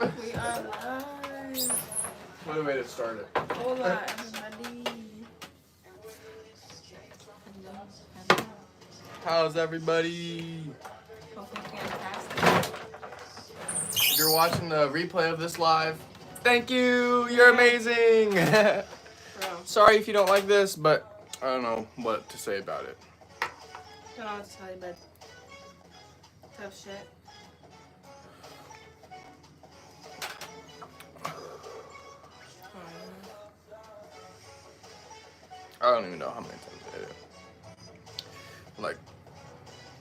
We are live. What a way to start it. Hola, everybody. Hello. How's everybody? Hopefully fantastic. If you're watching the replay of this live, thank you. You're amazing. Bro. Sorry if you don't like this, but I don't know what to say about it. Don't know what to tell you, but tough shit. I don't even know how many times I did it. Like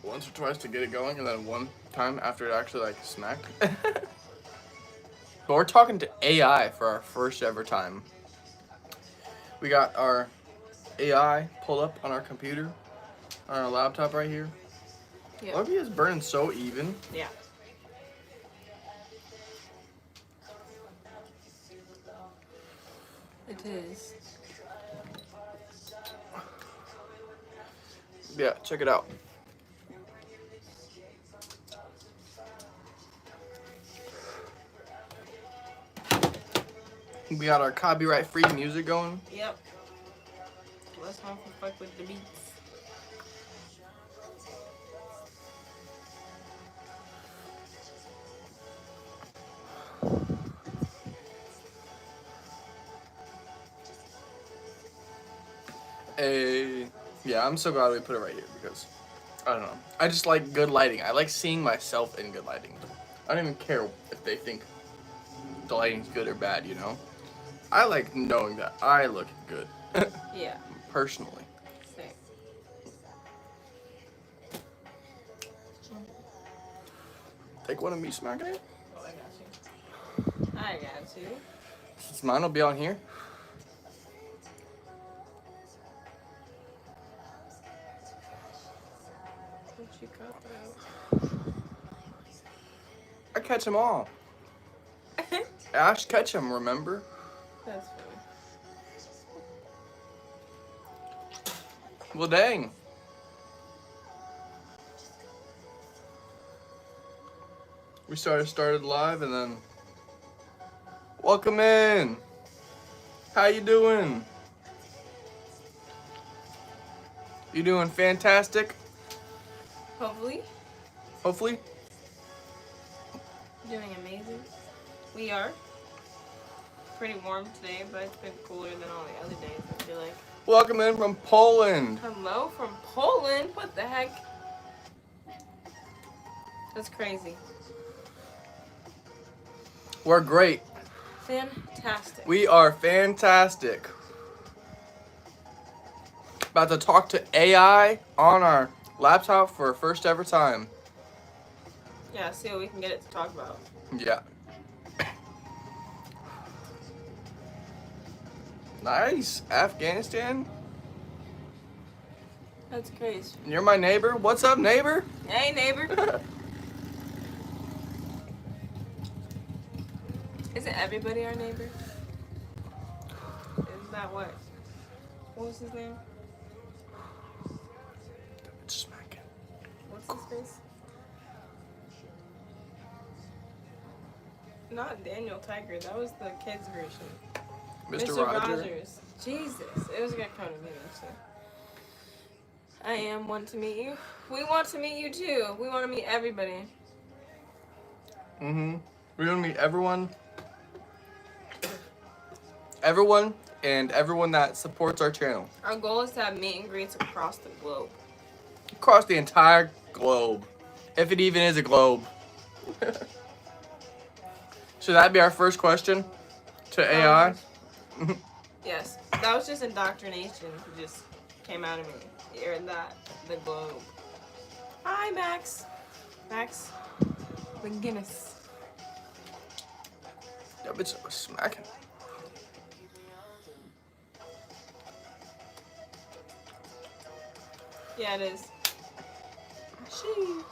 once or twice to get it going, and then one time after it actually like smacked. But we're talking to AI for our first ever time. We got our AI pulled up on our computer, on our laptop right here. Yeah. Orby is burning so even. Yeah. It is. Yeah, check it out. We got our copyright-free music going. Yep. Let's not fuck with the beats. Yeah, I'm so glad we put it right here because I don't know. I just like good lighting. I like seeing myself in good lighting. I don't even care if they think the lighting's good or bad, you know? I like knowing that I look good. Yeah. Personally. Same. Take one of me smacking it. Oh, I got you. I got you. Since mine will be on here. What you got though? I catch them all. Ash Ketchum, remember? That's funny. Well, dang. We started live and then welcome in. How you doing? You doing fantastic? Hopefully. Hopefully. Doing amazing. We are. Pretty warm today, but it's been cooler than all the other days, I feel like. Welcome in from Poland. Hello from Poland? What the heck? That's crazy. We're great. Fantastic. We are fantastic. About to talk to AI on our laptop for first ever time. Yeah, see what we can get it to talk about. Yeah. Nice. Afghanistan. That's crazy. You're my neighbor. What's up, neighbor? Hey, neighbor. Isn't everybody our neighbor? Isn't that what? What was his name? Smacking. What's his face? Not Daniel Tiger. That was the kids' version. Mr. Roger. Rogers. Jesus. It was a good kind of movie, actually. I am want to meet you. We want to meet you too. We want to meet everybody. Mm-hmm. We're gonna meet everyone. Everyone and everyone that supports our channel. Our goal is to have meet and greets across the globe. Across the entire globe. If it even is a globe. Should that be our first question to AI? Yes. That was just indoctrination. It just came out of me. You're that, the globe. Hi, Max. Max McGinnis. That bitch was smacking. Yeah, it is. Sheesh.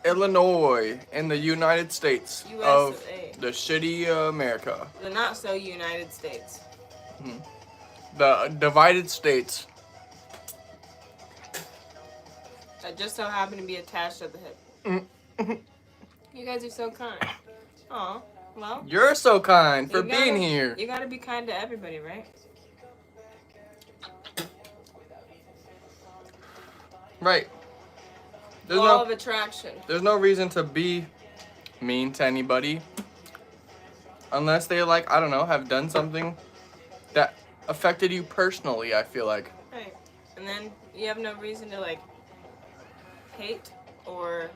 Illinois in the United States of USA. the shitty America. The not so United States. The divided states. That just so happened to be attached at the hip. You guys are so kind. Oh, well. You're so kind for you gotta- being here. You gotta be kind to everybody, right? Right. There's Law of attraction. there's no reason to be mean to anybody unless they like, I don't know, have done something that affected you personally, I feel like. Right. And then you have no reason to like hate or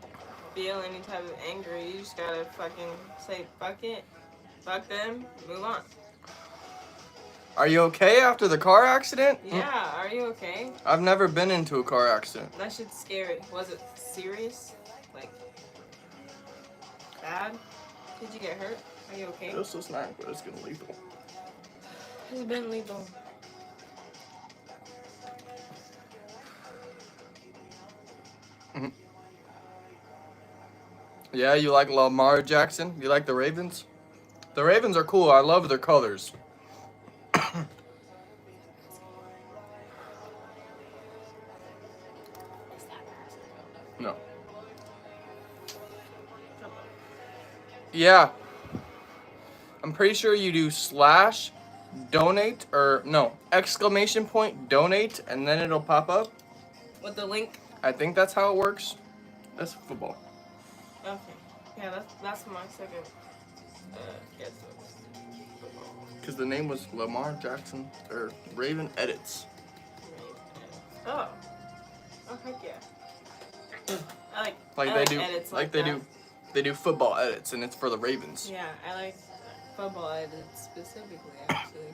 feel any type of anger. You just gotta fucking say fuck it, fuck them, move on. Are you okay after the car accident? Yeah, are you okay? I've never been into a car accident. That shit's scary. Was it serious? Like bad? Did you get hurt? Are you okay? Just a snack, but it's gonna lethal. It's been lethal. Yeah, you like Lamar Jackson? You like the Ravens? The Ravens are cool. I love their colors. No. Yeah. I'm pretty sure you do slash donate or no, exclamation point donate and then it'll pop up. With the link? I think that's how it works. That's football. Okay. Yeah, that's my second guess. Because the name was Lamar Jackson or Raven Edits. Oh. Oh heck yeah. I Like I they do edits like that. they do football edits and it's for the Ravens. Yeah, I like football edits specifically actually.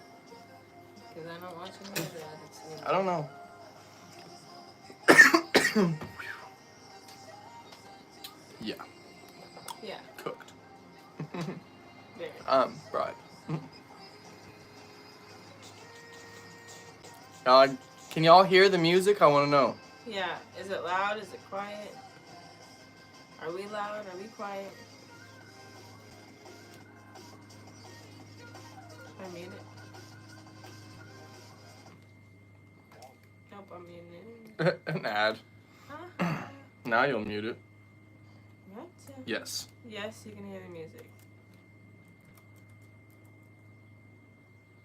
Because I don't watch any other edits. Anymore. I don't know. Yeah, Yeah. cooked. Very. Right. Can y'all hear the music? I want to know. Yeah. Is it loud? Is it quiet? Are we loud? Are we quiet? I made it. Nope, I'm muting it. An ad. Huh? Now you'll mute it. What? Yes. Yes, you can hear the music.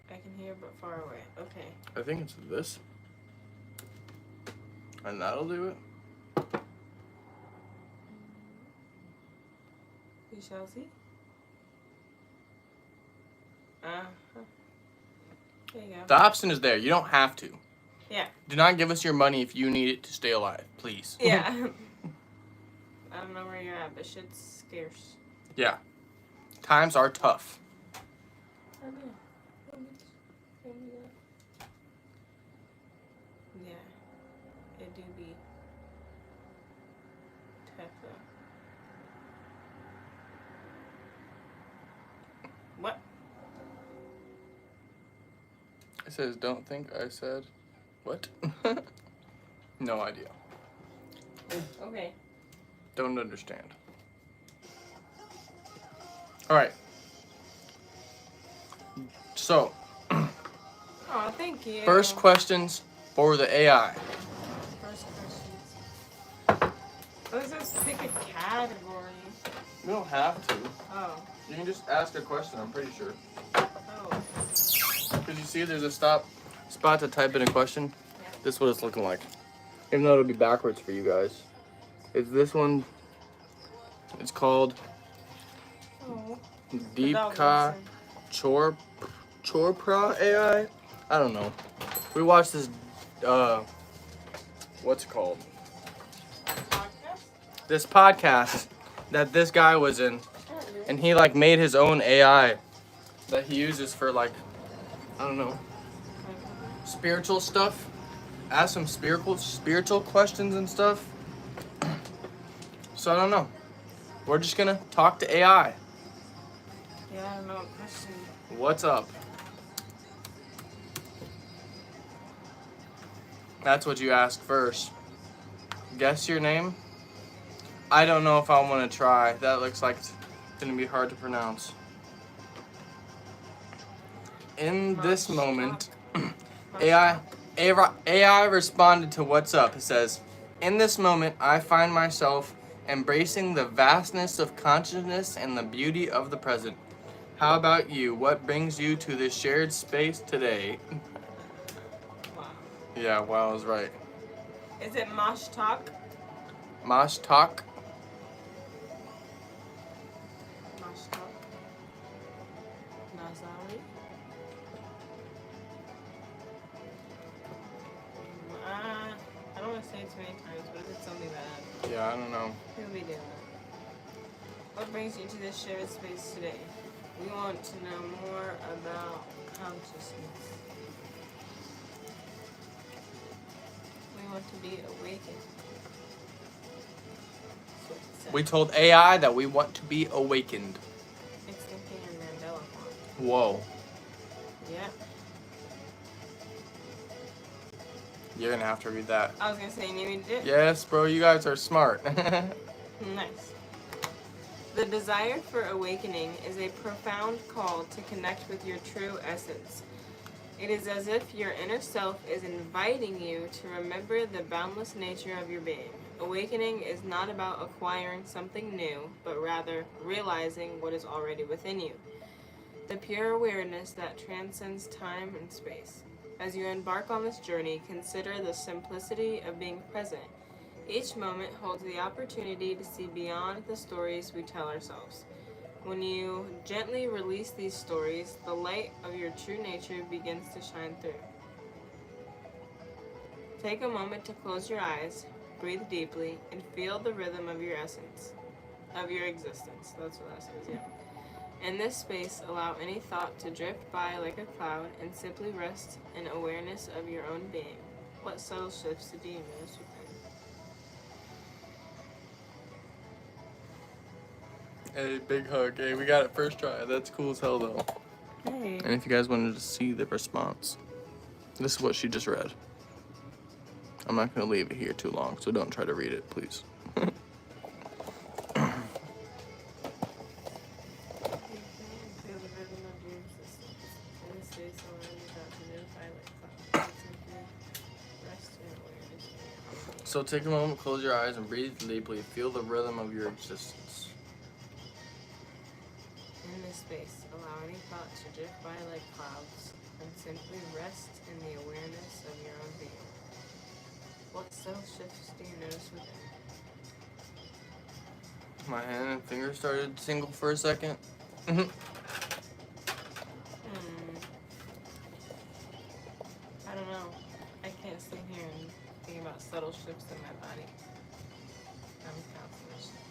I can hear but far away. Okay. I think it's this. And that'll do it. We shall see. Uh-huh. There you go. The option is there. You don't have to. Yeah. Do not give us your money if you need it to stay alive, please. Yeah. I don't know where you're at, but shit's scarce. Yeah. Times are tough. Yeah. It do be tough though. What? It says, don't think I said. What? No idea. Okay. Don't understand. Alright. So, Oh, thank you. first questions for the AI. First questions. Let's just pick a category. We don't have to. Oh. You can just ask a question, I'm pretty sure. Oh. Because you see there's a spot to type in a question. Yeah. This is what it's looking like. Even though it'll be backwards for you guys. It's this one. It's called Oh. Deepka Chopra AI. I don't know. We watched this what's it called? This podcast that this guy was in, and he like made his own AI that he uses for like, I don't know, spiritual stuff. Ask some spiritual questions and stuff. So I don't know. We're just gonna talk to AI. Yeah, I don't know what question. What's up? That's what you ask first. Guess your name? I don't know if I want to try. That looks like it's gonna be hard to pronounce. In this moment, AI responded to what's up. It says, in this moment, I find myself embracing the vastness of consciousness and the beauty of the present. How about you? What brings you to this shared space today? Wow. Yeah, wow, I was right. Is it Mosh Talk? Mosh Talk. Mosh Talk. Nazari. I don't want to say it too many times, but if it's something bad, Yeah, I don't know. he'll be doing that. What brings you to this shared space today? We want to know more about consciousness. We want to be awakened. That's what it says. We told AI that we want to be awakened. It's thinking in Mandela font. Whoa. Yeah. You're gonna have to read that. I was gonna say, you need me to do it? Yes, bro, you guys are smart. Nice. The desire for awakening is a profound call to connect with your true essence. It is as if your inner self is inviting you to remember the boundless nature of your being. Awakening is not about acquiring something new, but rather realizing what is already within you. The pure awareness that transcends time and space. As you embark on this journey, consider the simplicity of being present. Each moment holds the opportunity to see beyond the stories we tell ourselves. When you gently release these stories, the light of your true nature begins to shine through. Take a moment to close your eyes, breathe deeply, and feel the rhythm of your essence, of your existence. That's what that says, yeah. In this space, allow any thought to drift by like a cloud and simply rest in awareness of your own being. What subtle shifts do you notice within? Hey, big hug. Hey, we got it first try. That's cool as hell, though. Hey. And if you guys wanted to see the response, this is what she just read. I'm not going to leave it here too long, so don't try to read it, please. Feel the rhythm of your existence. In this space, allow yourself to notify like clouds. Simply rest in awareness of your own being. So take a moment, close your eyes, and breathe deeply. Feel the rhythm of your existence. In this space, allow any thought to drift by like clouds, and simply rest in the awareness of your own being. What subtle shifts do you notice within? My hand and finger started to tingle for a second. I don't know. I can't sit here and think about subtle shifts in my body. I'm constantly.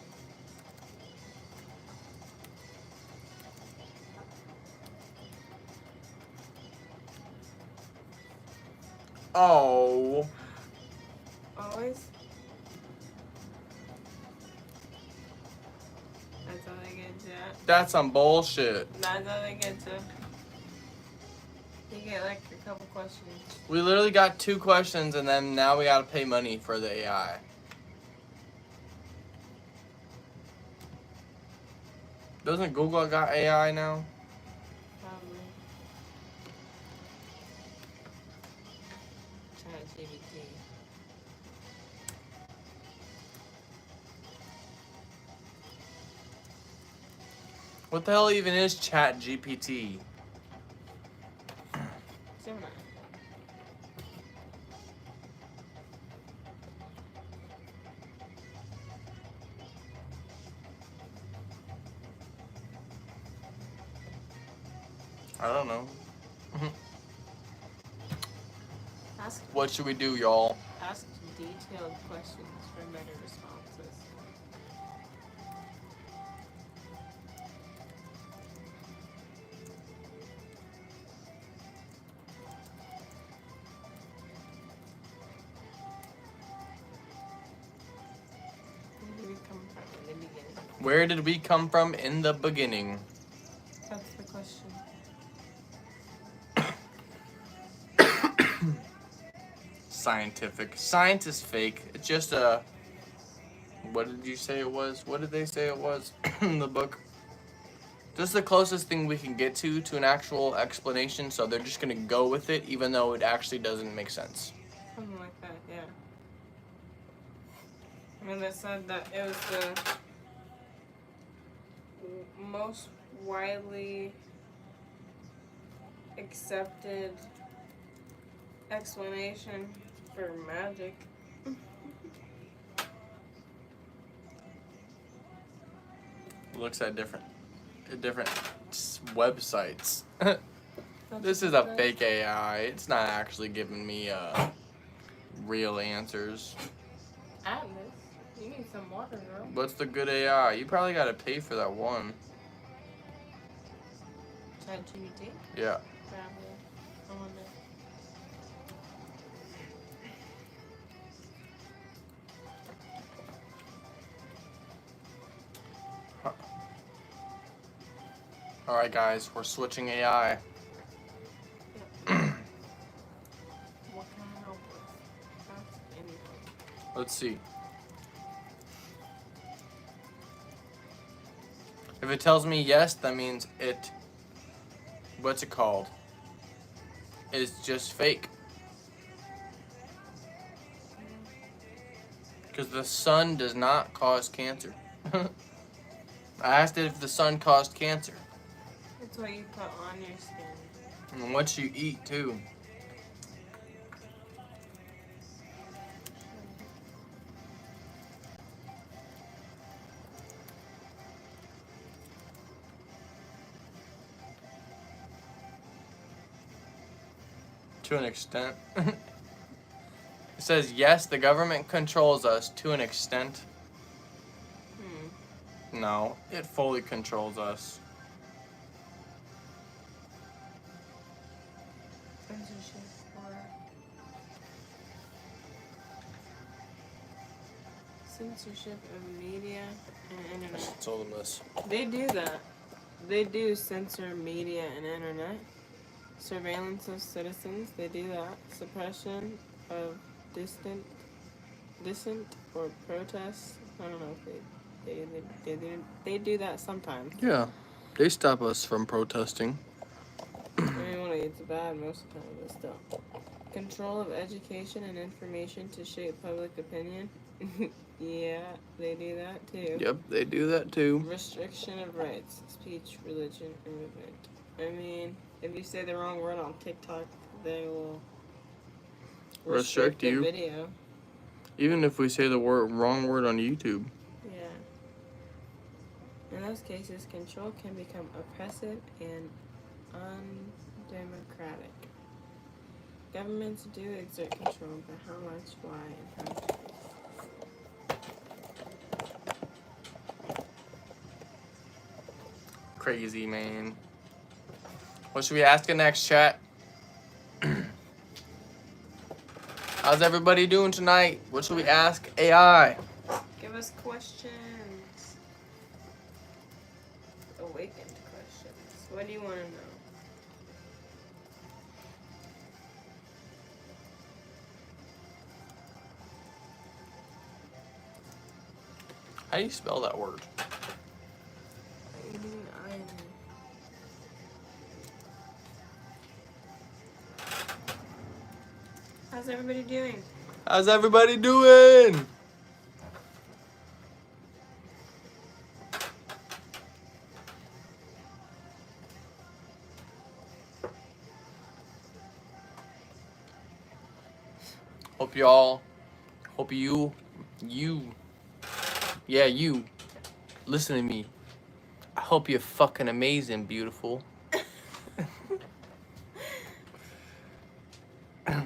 Oh. Always? That's all they get to. That's some bullshit. That's all they get to. You get like a couple questions. We literally got 2 questions, and then now we gotta pay money for the AI. Doesn't Google got AI now? Probably. ChatGPT. What the hell even is ChatGPT? Gemini. I don't know. Ask What should we do, y'all? ask detailed questions for better responses. Where did we come from in the beginning? Where did we come from in the beginning? That's the question. Scientific. Science is fake. It's just a... What did you say it was? What did they say it was in the book? This is the closest thing we can get to an actual explanation, so they're just gonna go with it, even though it actually doesn't make sense. Something like that, yeah. And they said that it was the most widely accepted explanation for magic. Looks at different websites. This is a fake AI. It's not actually giving me real answers. Atlas, you need some water, girl. What's the good AI? You probably gotta pay for that one. ChatGPT? Yeah. Probably. I wonder. Alright guys, we're switching AI. What can I help with? That's anything. Let's see. If it tells me yes, that means it, what's it called? It's just fake. Because the sun does not cause cancer. I asked it if the sun caused cancer. It's what you put on your skin. And what you eat too. To an extent. It says, yes, the government controls us to an extent. No, it fully controls us. Censorship or censorship of media and I internet. should tell them this. They do that. They do censor media and internet. Surveillance of citizens, they do that. Suppression of dissent or protests. I don't know if they do that sometimes. Yeah, they stop us from protesting. I mean, when it's bad most of the time, but still. Control of education and information to shape public opinion. Yeah, they do that too. Yep, they do that too. Restriction of rights, speech, religion, and movement. I mean, if you say the wrong word on TikTok, they will Restrict the you. video. Even if we say the wrong word on YouTube. Yeah. In those cases, control can become oppressive and undemocratic. Governments do exert control, but how much, why, and how? Crazy, man. What should we ask in next, chat? How's everybody doing tonight? What should we ask AI? Give us questions. Awakened questions. What do you want to know? How do you spell that word? How's everybody doing? How's everybody doing? Hope you, listen to me. I hope you're fucking amazing, beautiful. You're funny.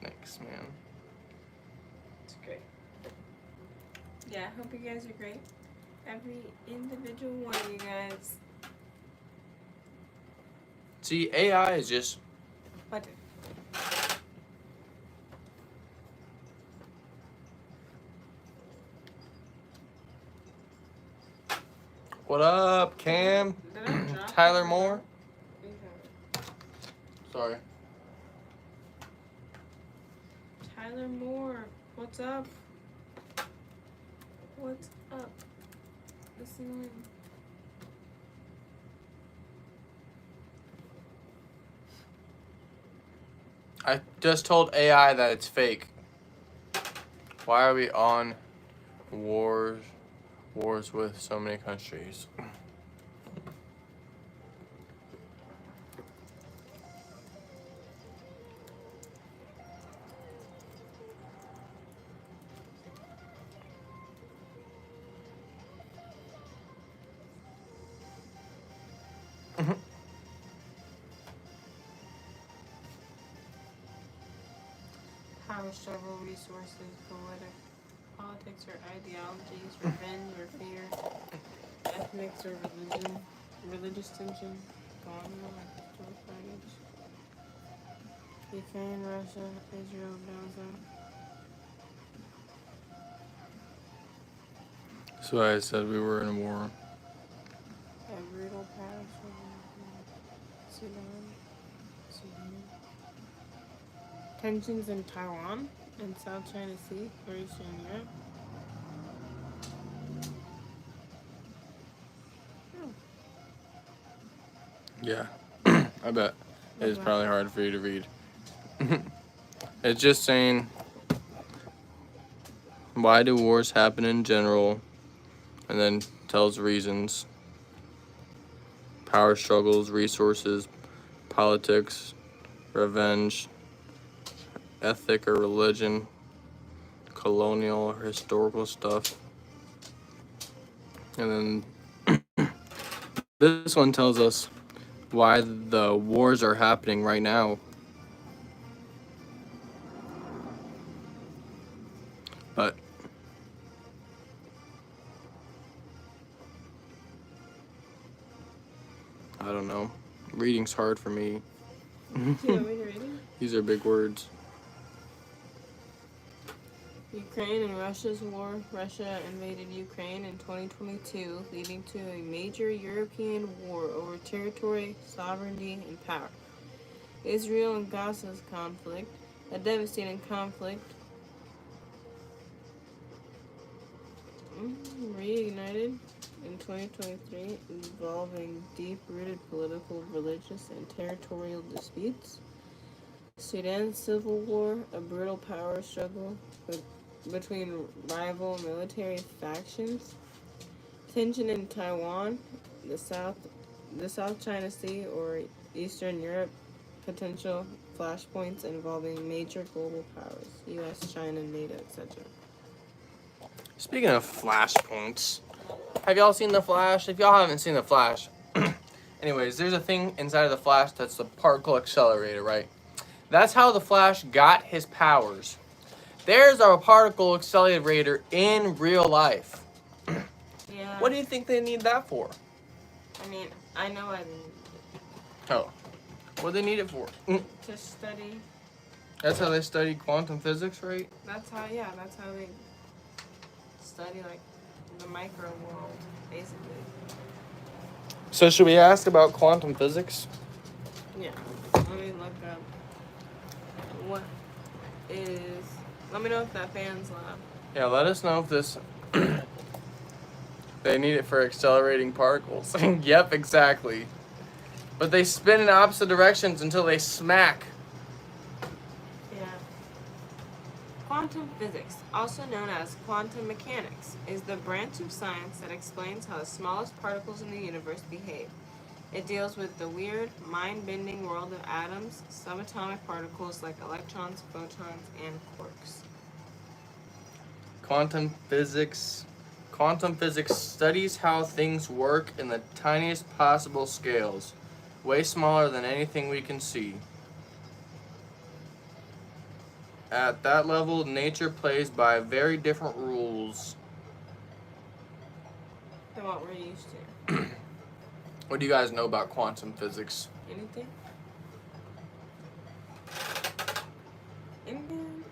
Thanks, man. It's great. Yeah, I hope you guys are great. Every individual one of you guys. See, AI is just... What? What up, Cam? Did I drop Tyler it? Moore? Okay. Sorry. Tyler Moore, what's up? What's up? Listen. I just told AI that it's fake. Why are we on wars with so many countries? Power struggle, resources, politics or ideologies, revenge or fear, ethnics or religion, religious tension, historical baggage, Ukraine, Russia, Israel, Gaza. So I said we were in a war. A brutal power struggle, Sudan. Tensions in Taiwan and South China Sea or Eastern Europe. Yeah, I bet. It's probably hard for you to read. It's just saying, why do wars happen in general? And then tells reasons. Power struggles, resources, politics, revenge, ethic or religion, colonial or historical stuff. And then this one tells us why the wars are happening right now. But I don't know. Reading's hard for me. You want me to read it? These are big words. Ukraine and Russia's war. Russia invaded Ukraine in 2022, leading to a major European war over territory, sovereignty, and power. Israel and Gaza's conflict, a devastating conflict, reignited in 2023, involving deep-rooted political, religious, and territorial disputes. Sudan's civil war, a brutal power struggle between rival military factions. Tension in Taiwan, the South China Sea or Eastern Europe, potential flashpoints involving major global powers, U.S., China, NATO, etc. Speaking of flashpoints, have y'all seen The Flash? If y'all haven't seen The Flash, anyways, there's a thing inside of The Flash that's the particle accelerator, right? That's how The Flash got his powers. There's our particle accelerator in real life. Yeah. What do you think they need that for? I mean, I know I didn't. Oh. What do they need it for? To study. That's how they study quantum physics, right? That's how they study, like, the micro world, basically. So should we ask about quantum physics? Yeah. Let me look up what is. Let me know if that fan's loud. Yeah, let us know if this. They need it for accelerating particles. Yep, exactly. But they spin in opposite directions until they smack. Yeah. Quantum physics, also known as quantum mechanics, is the branch of science that explains how the smallest particles in the universe behave. It deals with the weird, mind-bending world of atoms, subatomic particles like electrons, photons, and quarks. Quantum physics studies how things work in the tiniest possible scales, way smaller than anything we can see. At that level, nature plays by very different rules. Than what we're used to. What do you guys know about quantum physics? Anything? Anything?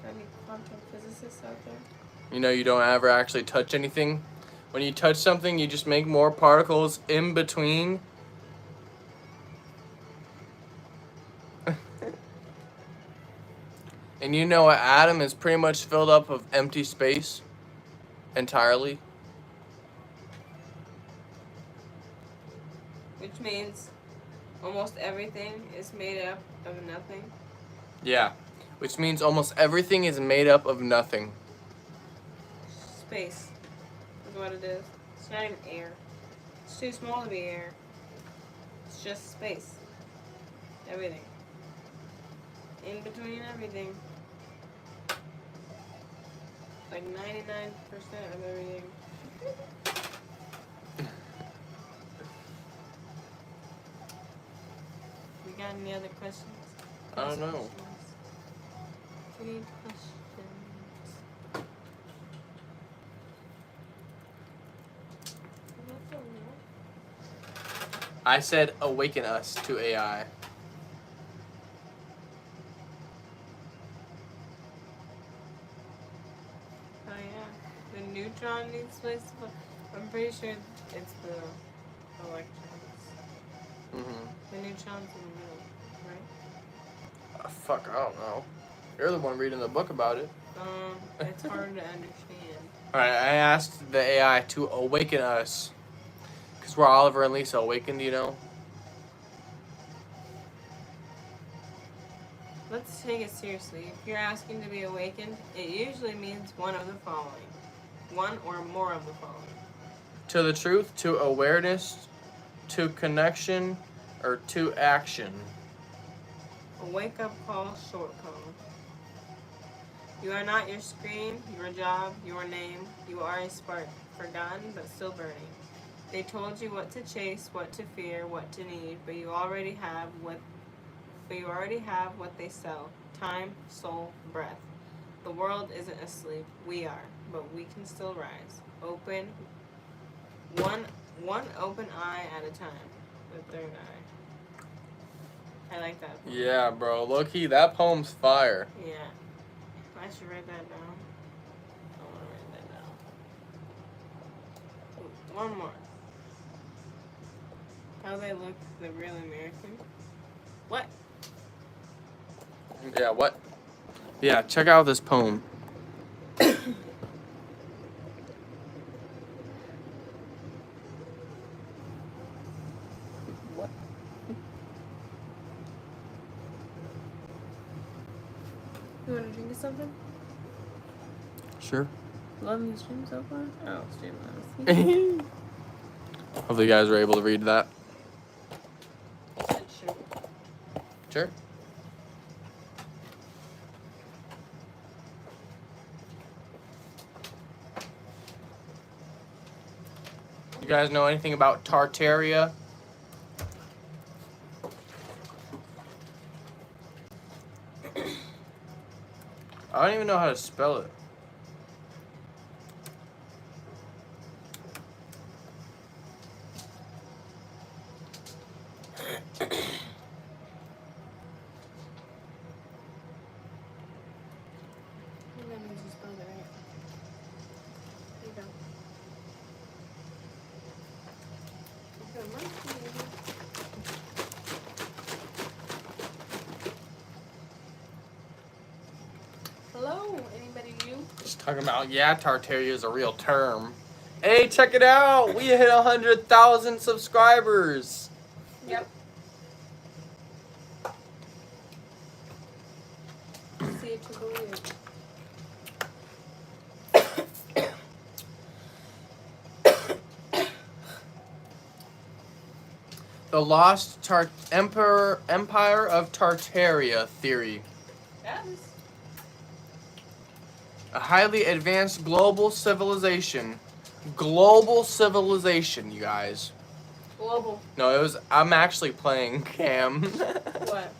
Any quantum physicists out there? You know, you don't ever actually touch anything. When you touch something, you just make more particles in between. And you know, an atom is pretty much filled up of empty space entirely. Which means almost everything is made up of nothing. Yeah. which means almost everything is made up of nothing. Space is what it is. It's not even air. It's too small to be air. It's just space. Everything. In between everything. Like 99% of everything. We got any other questions? I don't know. Any questions? I said awaken us to AI. Oh yeah, the neutron needs space. I'm pretty sure it's the electrons. The neutrons in the middle, right? Fuck, I don't know. You're the one reading the book about it. It's hard to understand. Alright, I asked the AI to awaken us. Because we're Oliver and Lisa awakened, you know? Let's take it seriously. If you're asking to be awakened, it usually means one of the following. One or more of the following. To the truth, to awareness, to connection, or to action. A wake-up call, short poem. You are not your screen, your job, your name. You are a spark, forgotten but still burning. They told you what to chase, what to fear, what to need, but you already have what they sell. Time, soul, breath. The world isn't asleep. We are, but we can still rise. Open one open eye at a time. The third eye. I like that. Yeah, bro. Low-key, that poem's fire. Yeah. I should write that down. I want to write that down. Ooh, one more. How they look, the real American. What? Yeah, what? Yeah, check out this poem. What? You want to drink something? Sure. Loving the stream so far? Oh, stream loves. Hopefully you guys were able to read that. Sure. Sure. You guys know anything about Tartaria? I don't even know how to spell it. That means you spelled it right. There you go. Good monkey. Hello, anybody new? Just talking about, yeah, Tartaria is a real term. Hey, check it out! We hit 100,000 subscribers! Yep. See it to believe. The Lost Empire of Tartaria theory. That is. A highly advanced global civilization. Global civilization, you guys. Global. No, it was. I'm actually playing Cam. What?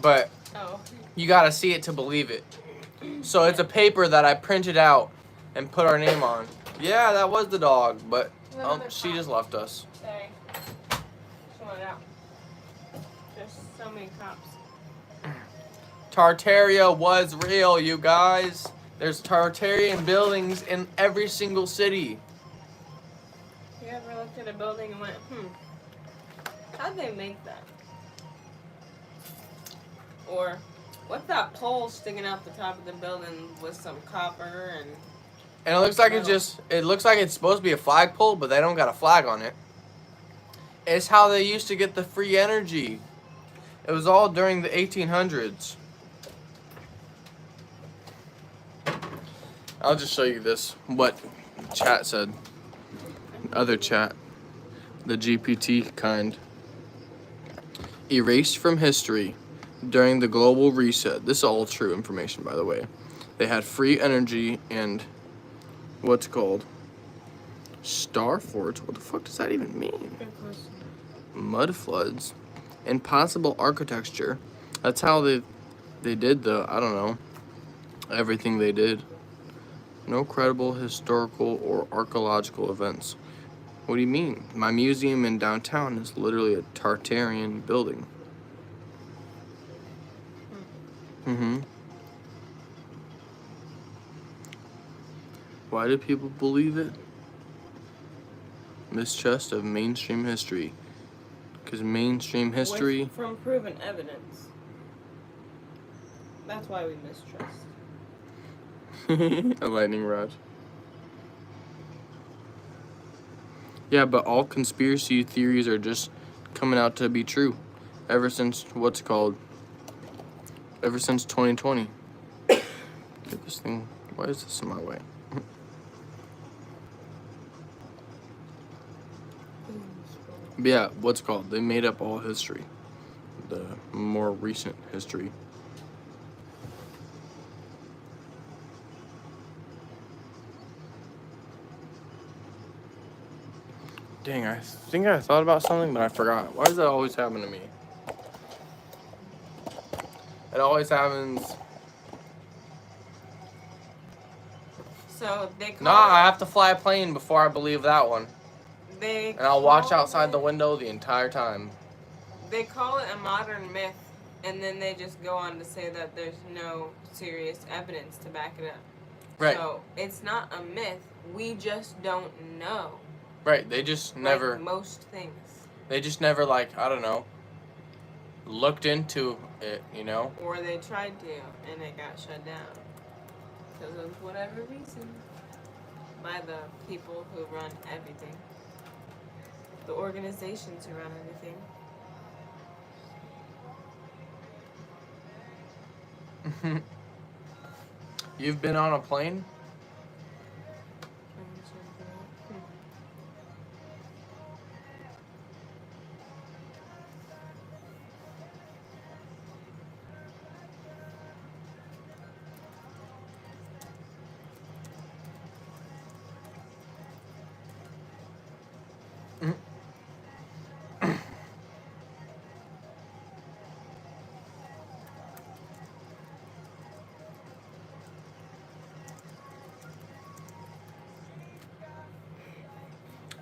But Oh. you gotta see it to believe it. So it's a paper that I printed out and put our name on. Yeah, that was the dog, but she just left us. Sorry. She wanted out. There's so many cops. Tartaria was real, you guys. There's Tartarian buildings in every single city. You ever looked at a building and went, how'd they make that? Or, what's that pole sticking out the top of the building with some copper and... And it looks like it looks like it's supposed to be a flagpole, but they don't got a flag on it. It's how they used to get the free energy. It was all during the 1800s. I'll just show you this. What chat said. Other chat. The GPT kind. Erased from history during the global reset. This is all true information, by the way. They had free energy and what's called star forts. What the fuck does that even mean? Mud floods and possible architecture. That's how they did the, I don't know, everything they did. No credible historical or archaeological events. What do you mean? My museum in downtown is literally a Tartarian building. Why do people believe it? Mistrust of mainstream history. Because mainstream history... From proven evidence. That's why we mistrust. A lightning rod. Yeah, but all conspiracy theories are just coming out to be true. Ever since, ever since 2020. Get this thing, why is this in my way? But yeah, they made up all history. The more recent history. Dang, I think I thought about something, but I forgot. Why does that always happen to me? It always happens. So they call Nah, I have to fly a plane before I believe that one. And I'll watch outside the window the entire time. They call it a modern myth, and then they just go on to say that there's no serious evidence to back it up. Right. So it's not a myth. We just don't know. Right. They just never. Like most things. They just never, like, I don't know, looked into it, you know? Or they tried to, and it got shut down. Because of whatever reason. By the people who run everything. The organizations who run everything. You've been on a plane?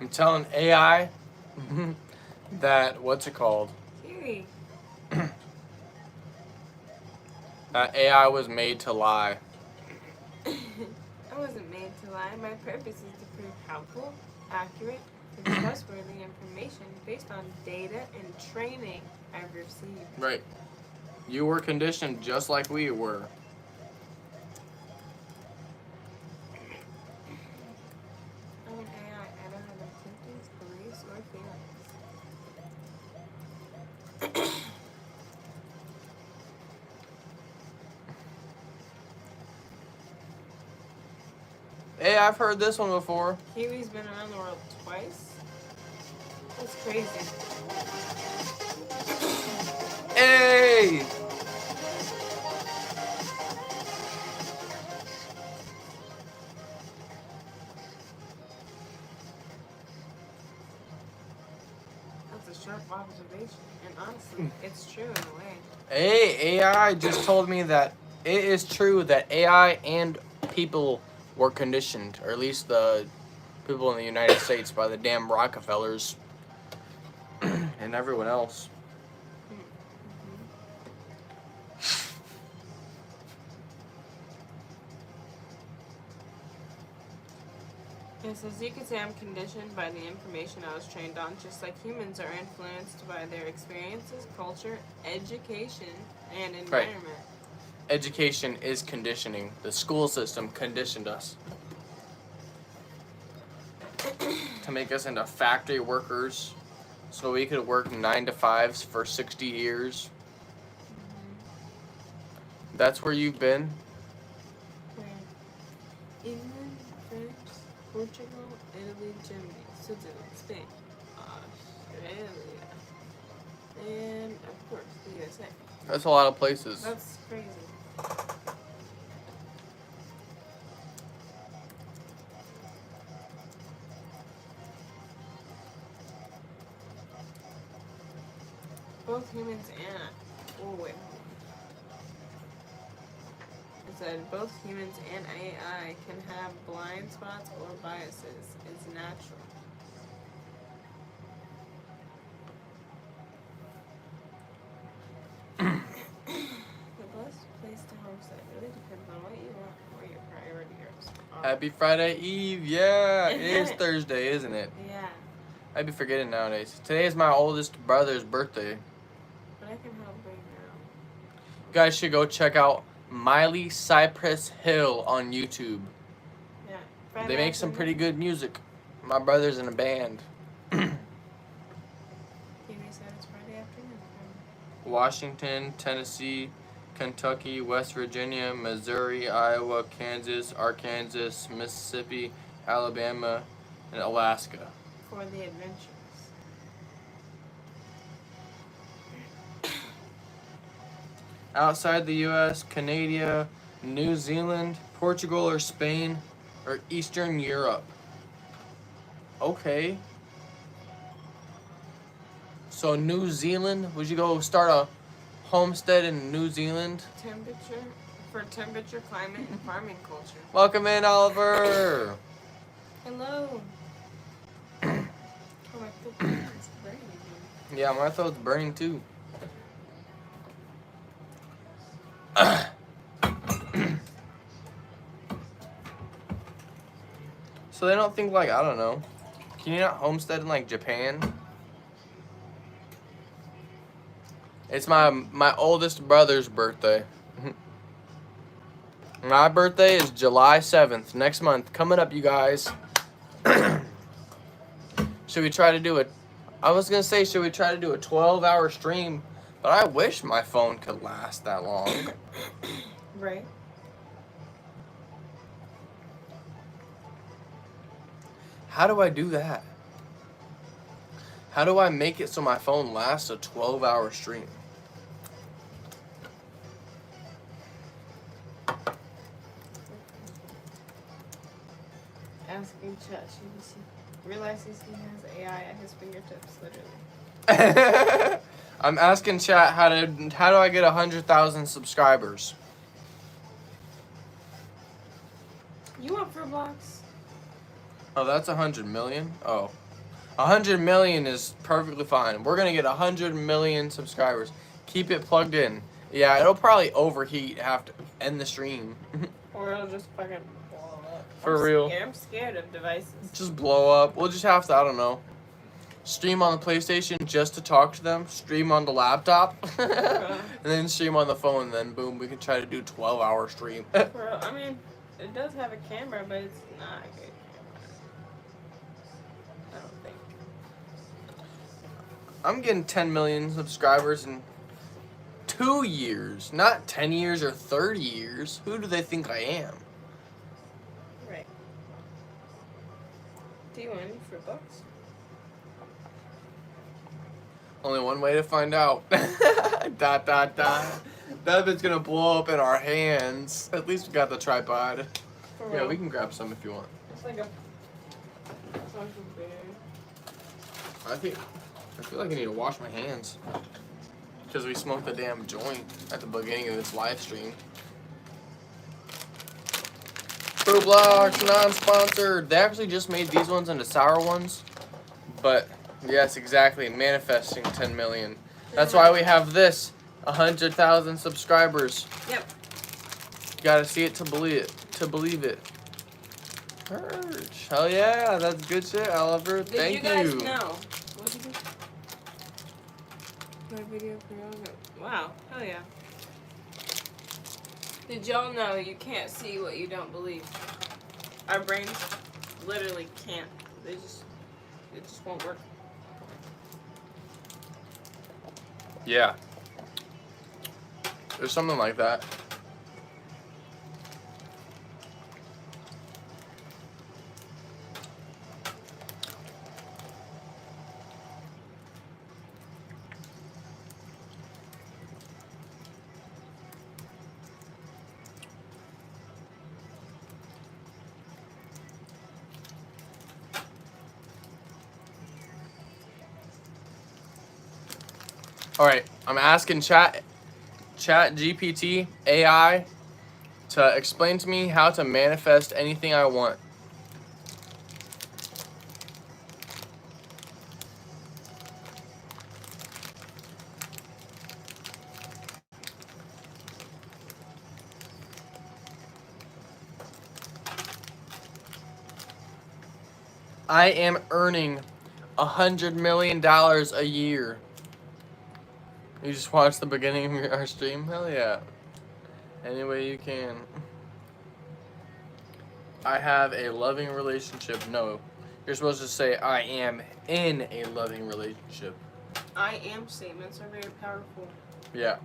I'm telling AI that, what's it called? Siri. That AI was made to lie. I wasn't made to lie. My purpose is to prove helpful, accurate, and trustworthy information based on data and training I've received. Right. You were conditioned just like we were. Hey, I've heard this one before. Kiwi's been around the world twice? That's crazy. Hey! That's a sharp observation. And honestly, it's true in a way. Hey, AI just told me that it is true that AI and people were conditioned, or at least the people in the United States, by the damn Rockefellers and everyone else. It says, you could say I'm conditioned by the information I was trained on, just like humans are influenced by their experiences, culture, education, and environment. Right. Education is conditioning. The school system conditioned us to make us into factory workers so we could work 9 to 5s for 60 years. That's where you've been? Where? England, France, Portugal, Italy, Germany, Switzerland, Spain, Australia, and of course the USA. That's a lot of places. That's crazy. Both humans and wait. It said both humans and AI can have blind spots or biases. It's natural. The best place to homestead really depends on what you want or your priorities are. Happy Friday Eve. Yeah, it is Thursday, isn't it? Yeah, I'd be forgetting nowadays. Today is my oldest brother's birthday. but I can help right now. You guys should go check out Miley Cypress Hill on YouTube. Yeah. They make some pretty good music. My brother's in a band. TV said it's Friday afternoon. Washington, Tennessee, Kentucky, West Virginia, Missouri, Iowa, Kansas, Arkansas, Mississippi, Alabama, and Alaska. For the adventures. Outside the U.S., Canada, New Zealand, Portugal or Spain, or Eastern Europe. Okay. So New Zealand, would you go start a homestead in New Zealand? Temperature, climate, and farming culture. Welcome in, Oliver. Hello. Oh, my foot is burning. Yeah, my throat's burning too. So they don't think like, I don't know. Can you not homestead in like Japan? It's my oldest brother's birthday. My birthday is July 7th, next month. Coming up, you guys. Should we try to do it? I was going to say, should we try to do a 12-hour stream? But I wish my phone could last that long. Right. How do I do that? How do I make it so my phone lasts a 12-hour stream? Asking ChatGPT. Realizes he has AI at his fingertips, literally. I'm asking chat how do I get 100,000 subscribers? You want Roblox? Oh, that's 100 million? Oh. 100 million is perfectly fine. We're gonna get 100 million subscribers. Keep it plugged in. Yeah, it'll probably overheat, have to end the stream. Or it'll just fucking blow up. For real. I'm scared of devices. Just blow up. We'll just have to, I don't know, stream on the PlayStation just to talk to them, stream on the laptop, and then stream on the phone, and then boom, we can try to do 12-hour stream. I mean, it does have a camera, but it's not a good camera. I don't think. I'm getting 10 million subscribers in 2 years, not 10 years or 30 years. Who do they think I am? Right. Do you want any fruit bucks? Only one way to find out. Dot, dot, dot. That bit's gonna blow up in our hands. At least we got the tripod. For Yeah, real. we can grab some if you want. It's like a. It's like a big. I feel like I need to wash my hands. Because we smoked the damn joint at the beginning of this live stream. Fruit Blocks, non-sponsored. They actually just made these ones into sour ones. But, yes, exactly. Manifesting 10 million. That's why we have this. 100,000 subscribers. Yep. You gotta see it to believe it. Purge. Hell yeah, that's good shit, Oliver. Did Thank you guys know? What did you do? My video for yoga. Wow. Hell yeah. Did y'all know you can't see what you don't believe? Our brains literally can't. It just won't work. Yeah. There's something like that. All right, I'm asking Chat GPT AI to explain to me how to manifest anything I want. I am earning $100 million a year. You just watched the beginning of our stream? Hell yeah. Any way you can. I have a loving relationship. No. You're supposed to say, I am in a loving relationship. I am statements are very powerful. Yeah.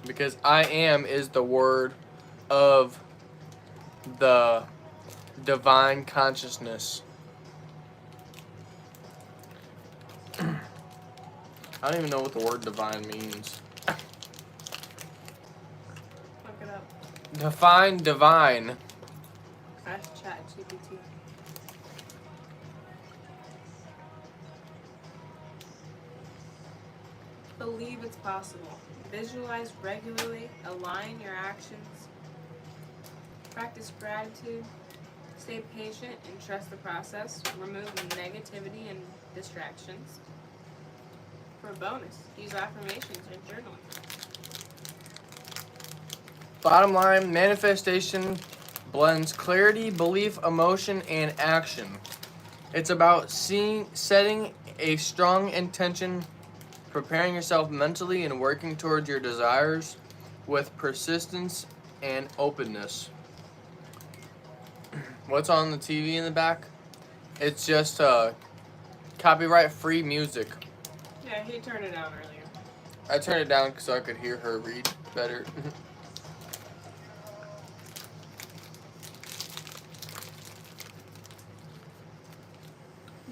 Because I am is the word of the divine consciousness. I don't even know what the word divine means. Look it up. Define divine. Ask ChatGPT. Believe it's possible. Visualize regularly. Align your actions. Practice gratitude. Stay patient and trust the process. Remove negativity and distractions. For a bonus, use affirmations and journaling. Bottom line, manifestation blends clarity, belief, emotion, and action. It's about setting a strong intention, preparing yourself mentally, and working towards your desires with persistence and openness. What's on the TV in the back? It's just copyright-free music. Yeah, he turned it down earlier. I turned it down so I could hear her read better.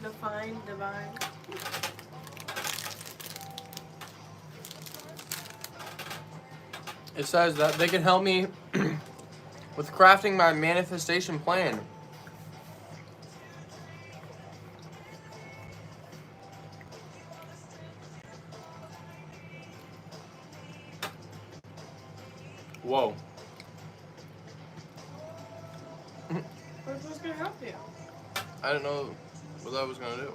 Define divine. It says that they can help me with crafting my manifestation plan. Whoa. What's gonna help you? I didn't know what that was gonna do.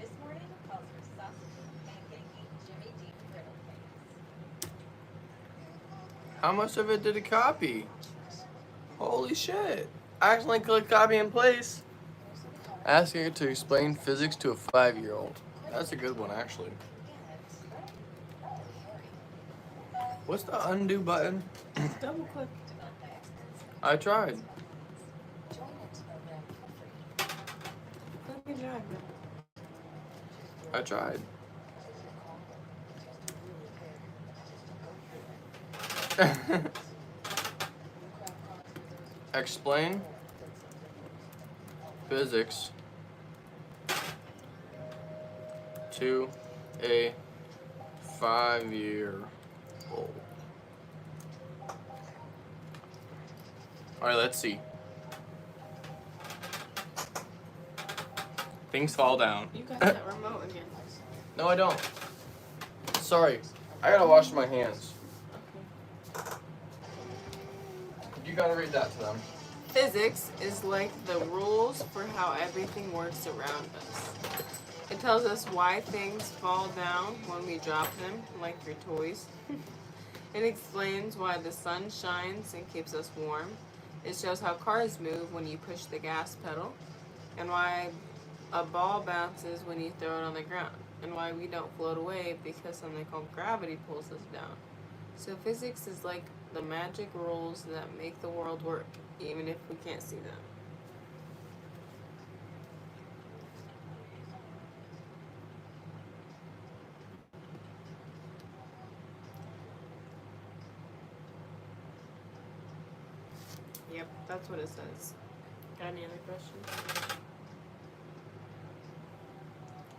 This morning calls for sausage and pancake Jimmy Dean griddle cakes. How much of it did it copy? Holy shit. I accidentally clicked copy in place. Asking her to explain physics to a 5-year-old. That's a good one, actually. What's the undo button? Double click. I tried. Click and drag. I tried. Explain physics to a 5-year-old. All right, let's see. Things fall down. You got that remote again. No, I don't. Sorry. I gotta wash my hands. You gotta read that to them. Physics is like the rules for how everything works around us. It tells us why things fall down when we drop them, like your toys. It explains why the sun shines and keeps us warm. It shows how cars move when you push the gas pedal, and why a ball bounces when you throw it on the ground, and why we don't float away because something called gravity pulls us down. So physics is like the magic rules that make the world work, even if we can't see them. Yep, that's what it says. Got any other questions?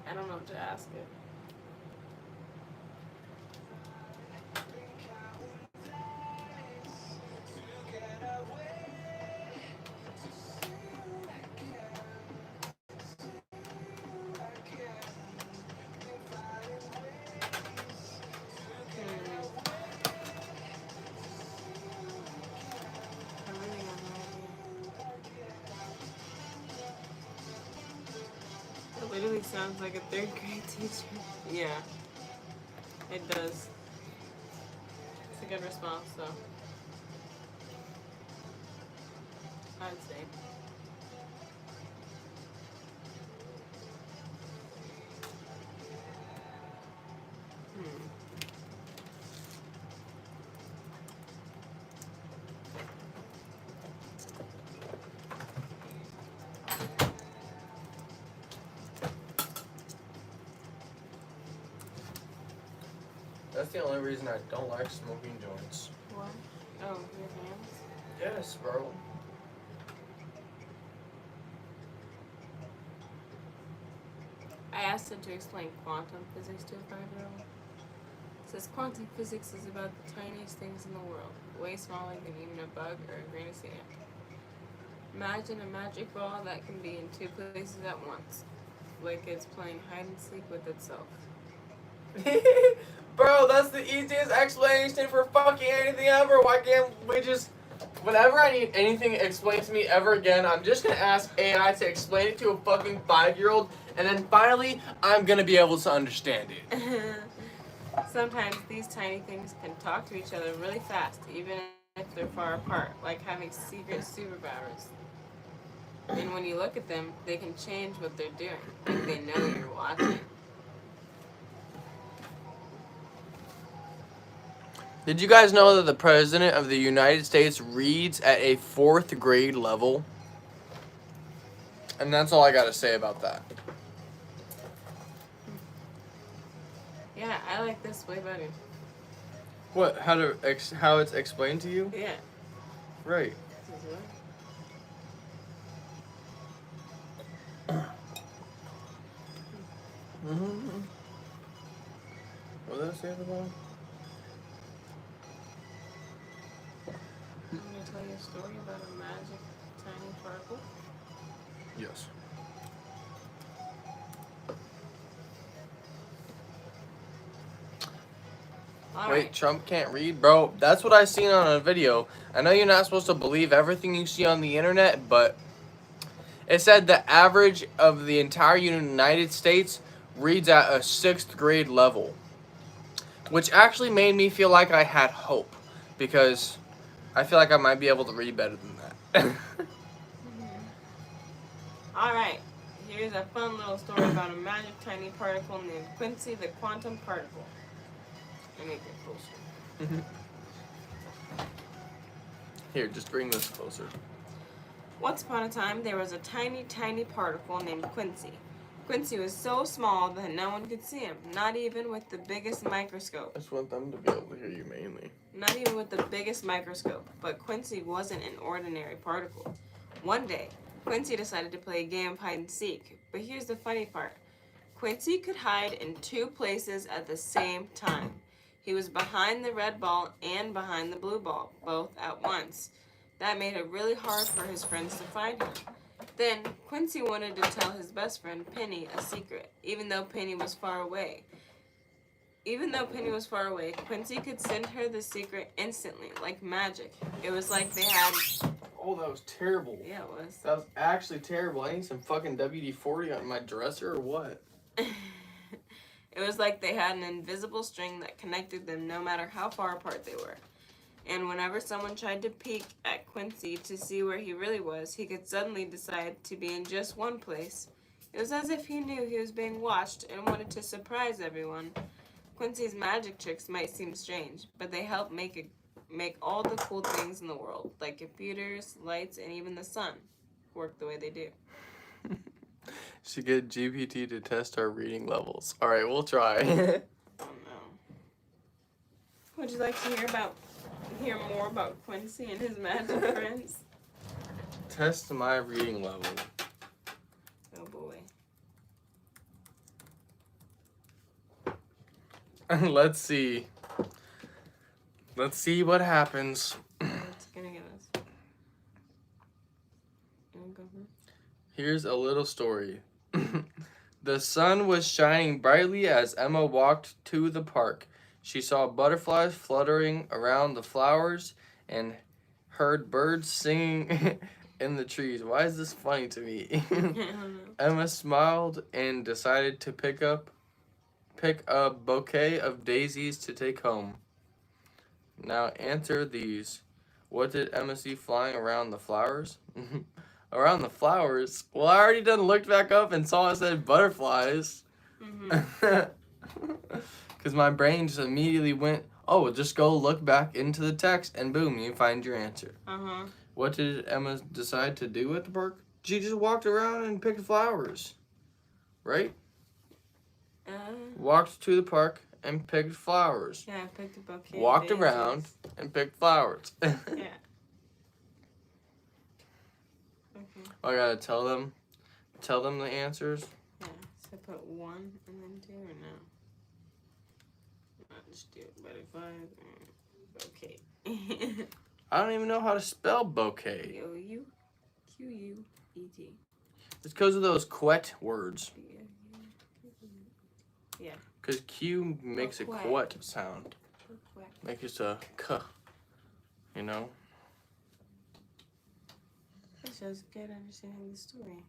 I don't know what to ask it. sounds like a third grade teacher. Yeah, it does. It's a good response, though. I'd say. Hmm. That's the only reason I don't like smoking joints. What? Oh, your hands? Yes, bro. I asked him to explain quantum physics to a 5-year-old. It says quantum physics is about the tiniest things in the world, way smaller than even a bug or a grain of sand. Imagine a magic ball that can be in 2 places at once, like it's playing hide and seek with itself. Bro, that's the easiest explanation for fucking anything ever. Why can't we just... Whenever I need anything explained to me ever again, I'm just gonna ask AI to explain it to a fucking 5-year-old, and then finally, I'm gonna be able to understand it. Sometimes these tiny things can talk to each other really fast, even if they're far apart, like having secret superpowers. And when you look at them, they can change what they're doing, like they know you're watching. Did you guys know that the President of the United States reads at a 4th grade level? And that's all I gotta say about that. Yeah, I like this way better. What? How it's explained to you? Yeah. Right. This is what? Mm-hmm. What did I say at the bottom? I'm gonna tell you a story about a magic tiny particle. Yes. All Wait, right. Trump can't read? Bro, that's what I seen on a video. I know you're not supposed to believe everything you see on the internet, but it said the average of the entire United States reads at a 6th grade level. Which actually made me feel like I had hope. Because I feel like I might be able to read better than that. All right. Here's a fun little story about a magic tiny particle named Quincy the quantum particle. Let me make it closer. Here, just bring this closer. Once upon a time, there was a tiny, tiny particle named Quincy. Quincy was so small that no one could see him, not even with the biggest microscope. I just want them to be able to hear you mainly. Not even with the biggest microscope. But Quincy wasn't an ordinary particle. One day, Quincy decided to play a game of hide and seek. But here's the funny part. Quincy could hide in 2 places at the same time. He was behind the red ball and behind the blue ball, both at once. That made it really hard for his friends to find him. Then, Quincy wanted to tell his best friend, Penny, a secret, even though Penny was far away. Quincy could send her the secret instantly, like magic. It was like they had... Oh, that was terrible. Yeah, it was. That was actually terrible. I need some fucking WD-40 on my dresser or what? It was like they had an invisible string that connected them no matter how far apart they were. And whenever someone tried to peek at Quincy to see where he really was, he could suddenly decide to be in just one place. It was as if he knew he was being watched and wanted to surprise everyone. Quincy's magic tricks might seem strange, but they help make all the cool things in the world, like computers, lights, and even the sun, work the way they do. Should get GPT to test our reading levels. All right, we'll try. Oh no. Would you like to hear more about Quincy and his magic friends? Test my reading level. Oh boy. Let's see. Let's see what happens. What's gonna get us? You wanna go first? Here's a little story. The sun was shining brightly as Emma walked to the park. She saw butterflies fluttering around the flowers and heard birds singing in the trees. Why is this funny to me? I don't know. Emma smiled and decided to pick a bouquet of daisies to take home. Now answer these. What did Emma see flying around the flowers? Around the flowers? Well, I already done looked back up and saw it said butterflies. Mhm. Because my brain just immediately went, oh, just go look back into the text and boom, you find your answer. Uh-huh. What did Emma decide to do at the park? She just walked around and picked flowers. Right? Uh, Walked to the park and picked flowers. yeah, I picked a bouquet. of Walked daisies. around and picked flowers. Yeah. Okay. I gotta tell them the answers. Yeah. So put 1 and then 2 or no? I'll just do butterflies. Okay. I don't even know how to spell bouquet. Bouquet. It's because of those quet words. Yeah. Because Q makes a quet sound. Makes a k. You know? That shows good understanding of the story.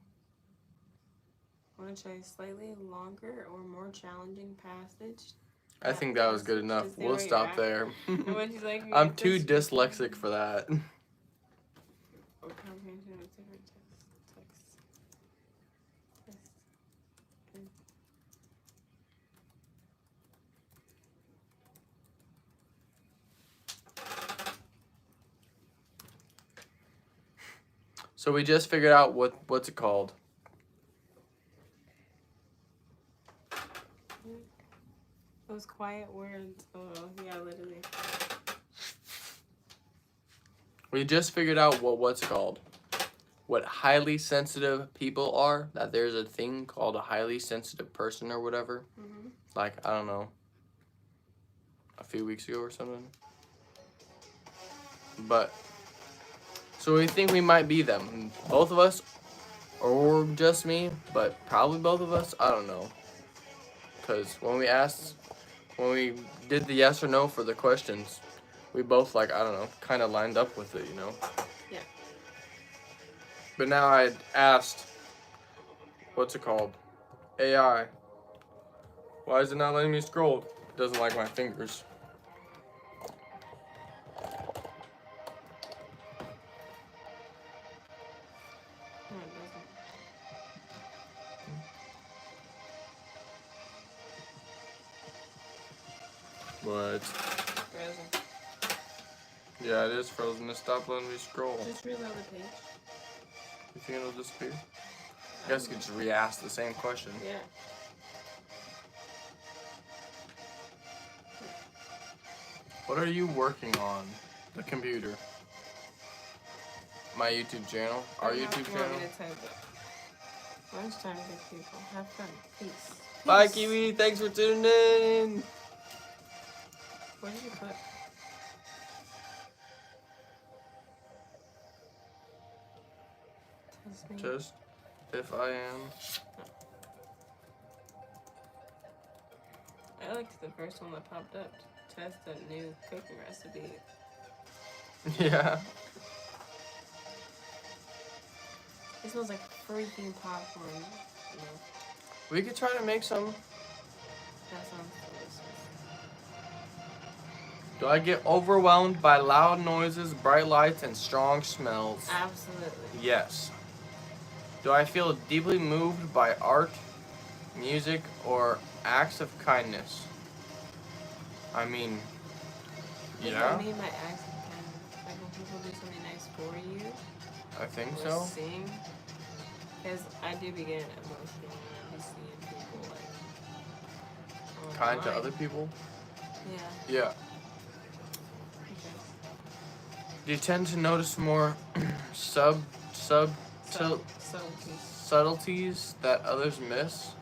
Want to try a slightly longer or more challenging passage? I think that was good enough. Just stay We'll where you're stop at. there. And when she's like, I'm too dyslexic for that. Or comprehension of different texts. So we just figured out what's it called. Those quiet words. Oh, yeah, literally. We just figured out what's it called. What highly sensitive people are. That there's a thing called a highly sensitive person or whatever. Mm-hmm. Like, I don't know. A few weeks ago or something. But, so we think we might be them. Both of us. Or just me. But probably both of us. I don't know. Because when we did the yes or no for the questions, we both, like, I don't know, kind of lined up with it, you know? Yeah. But now I asked, what's it called? AI. Why is it not letting me scroll? It doesn't like my fingers. No, it doesn't. But, Frozen. yeah, it is frozen. It stopped letting me scroll. Just reload the page. You think it'll disappear? I guess you could just re-ask the same question. Yeah. What are you working on? The computer. My YouTube channel. Our YouTube You want channel. me to type it? Lunchtime, good people. Have fun. Peace. Bye, Peace. Kiwi. Thanks for tuning in. What did you put? Test me. Just if I am. I liked the first one that popped up. Test a new cooking recipe. Yeah. It smells like freaking popcorn. You know, We could try to make some. that sounds delicious. Do I get overwhelmed by loud noises, bright lights, and strong smells? Absolutely. Yes. Do I feel deeply moved by art, music, or acts of kindness? I mean, What yeah, do you mean by acts of kindness? Like when people do something nice for you? I think Or so. sing? Because I do begin emotional when I be seeing people like Kind to online. other people? Yeah. Yeah. Okay. Do you tend to notice more subtleties Subtleties. that others miss?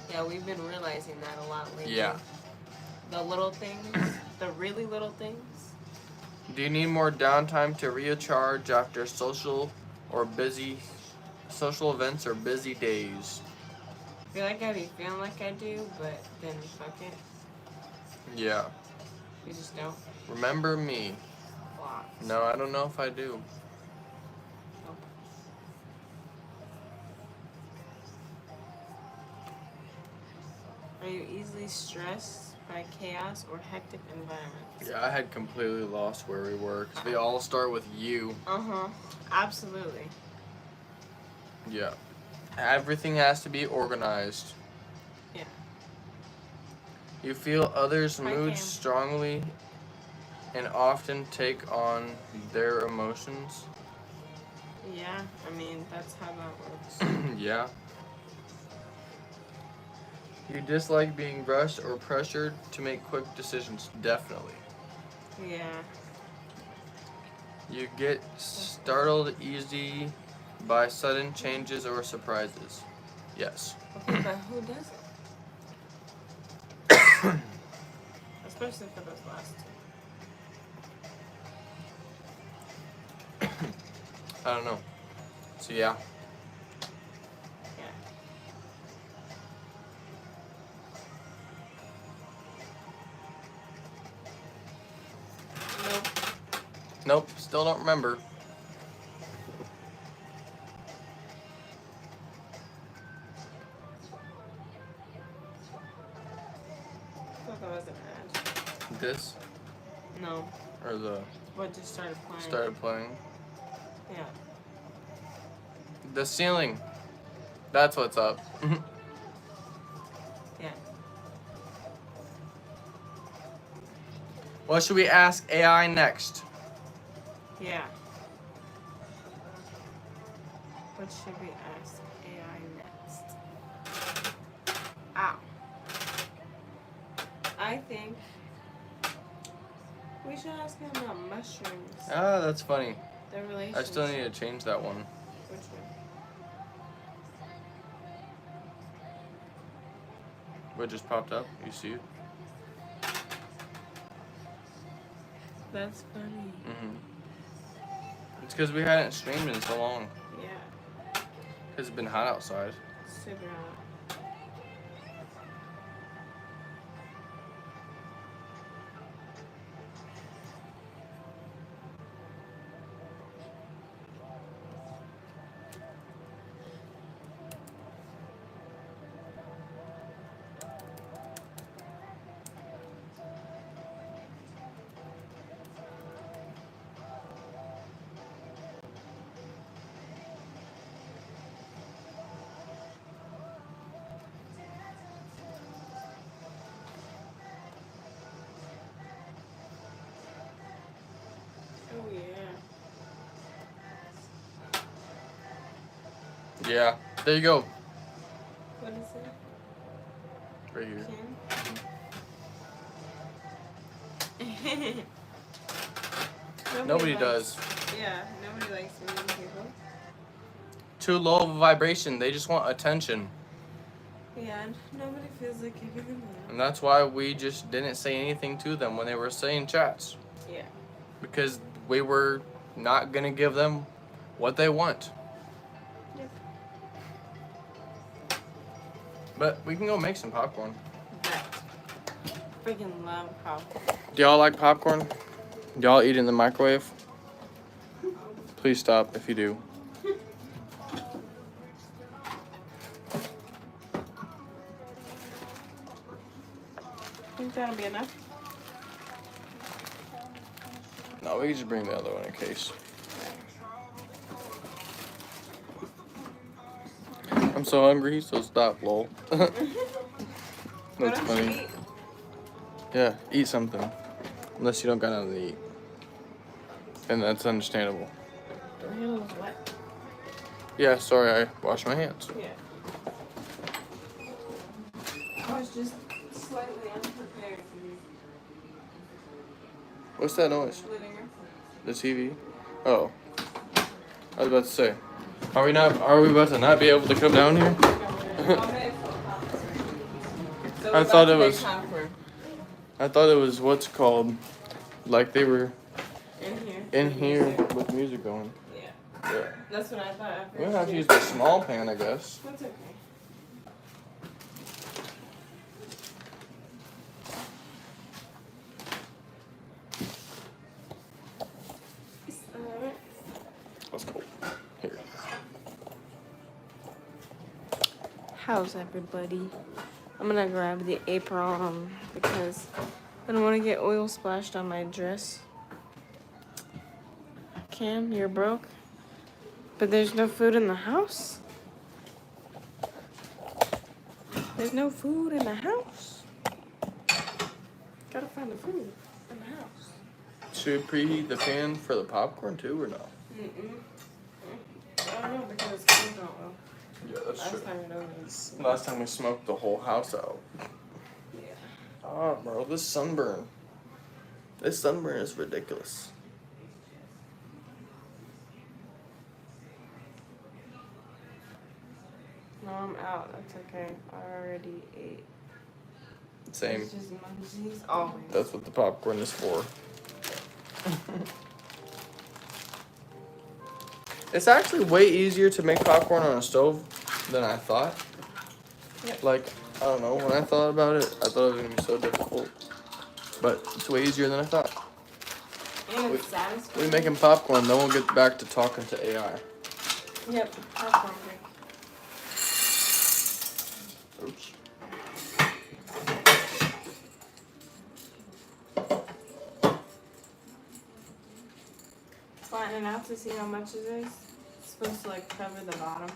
Yeah, we've been realizing that a lot lately. Yeah. The little things, the really little things. Do you need more downtime to recharge after social events or busy days? I feel like I be feeling like I do, but then fuck it. Yeah. We just don't. Remember me. Lots. No, I don't know if I do. Are you easily stressed by chaos or hectic environments? Yeah, I had completely lost where we were because they all start with you. Uh-huh. Absolutely. Yeah. Everything has to be organized. Yeah. You feel others' Hi, moods Cam. strongly and often take on their emotions. Yeah, I mean, that's how that works. Yeah. You dislike being rushed or pressured to make quick decisions. Definitely. Yeah. You get startled easy by sudden changes or surprises. Yes. Okay, but who doesn't? Especially for those last two. I don't know. So yeah. Yeah. Nope. Nope. Still don't remember. I thought that was an ad. This No. or the What just started playing? started playing. Yeah. The ceiling. That's what's up. Yeah. What should we ask AI next? Yeah. What should we ask AI next? Ow. I think we should ask him about mushrooms. Ah, that's funny. Their relationship. I still need to change that one. Which one? What just popped up? You see it? That's funny. It's because we hadn't streamed in so long. Yeah. Because it's been hot outside. Super hot. Oh yeah. Yeah. There you go. What is it? Right here. Kim? Nobody likes- does. Yeah, nobody likes mean people. Too low of a vibration. They just want attention. Yeah, and nobody feels like giving them that. And that's why we just didn't say anything to them when they were saying chats. Yeah. Because we were not going to give them what they want. Yep. But we can go make some popcorn. That. Freaking love popcorn. Do y'all like popcorn? Do y'all eat in the microwave? Please stop if you do. Think that'll be enough? No, we can just bring the other one in case. I'm so hungry, so stop, lol. What That's else funny. you eat? Yeah, eat something. Unless you don't got nothing to eat. And that's understandable. Your handle is wet. Yeah, sorry, I washed my hands. Yeah. I was just slightly unprepared for you. What's that noise? Splitting her. The TV? Oh. I was about to say. Are we about to not be able to come down here? I thought it was what's it called, like they were in here with music going. Yeah. Yeah. That's what I thought at first. We're gonna have to use the small pan, I guess. That's okay. Alright. Let's go. Here. How's everybody? I'm gonna grab the apron because I don't want to get oil splashed on my dress. Cam, you're broke, but there's no food in the house. There's no food in the house. Gotta find the food in the house. Should we preheat the pan for the popcorn too, or no? I don't know because it's cooked on oil. Yeah, that's true. Last time it was. Last time we smoked the whole house out. Yeah. Ah, bro, this sunburn. This sunburn is ridiculous. No, I'm out. That's okay. I already ate. Same. It's just munchies. Always. That's what the popcorn is for. It's actually way easier to make popcorn on a stove than I thought. Yep. Like, I don't know, when I thought about it, I thought it was gonna be so difficult. But it's way easier than I thought. And it's satisfying. We making popcorn, then we'll get back to talking to AI. Yep. Popcorn break. Oops. Flatten it out to see how much it is. It's supposed to like cover the bottom.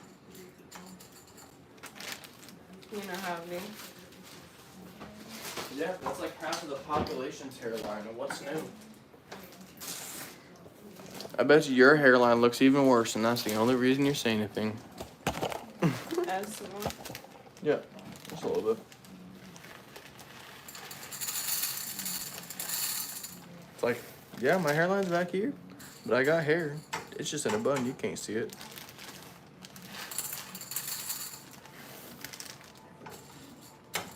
You know how it be. Yeah, that's like half of the population's hairline, and what's new? I bet you your hairline looks even worse, and that's the only reason you're saying anything. As the one. Yeah, just a little bit. It's like, yeah, my hairline's back here, but I got hair. It's just in a bun, you can't see it.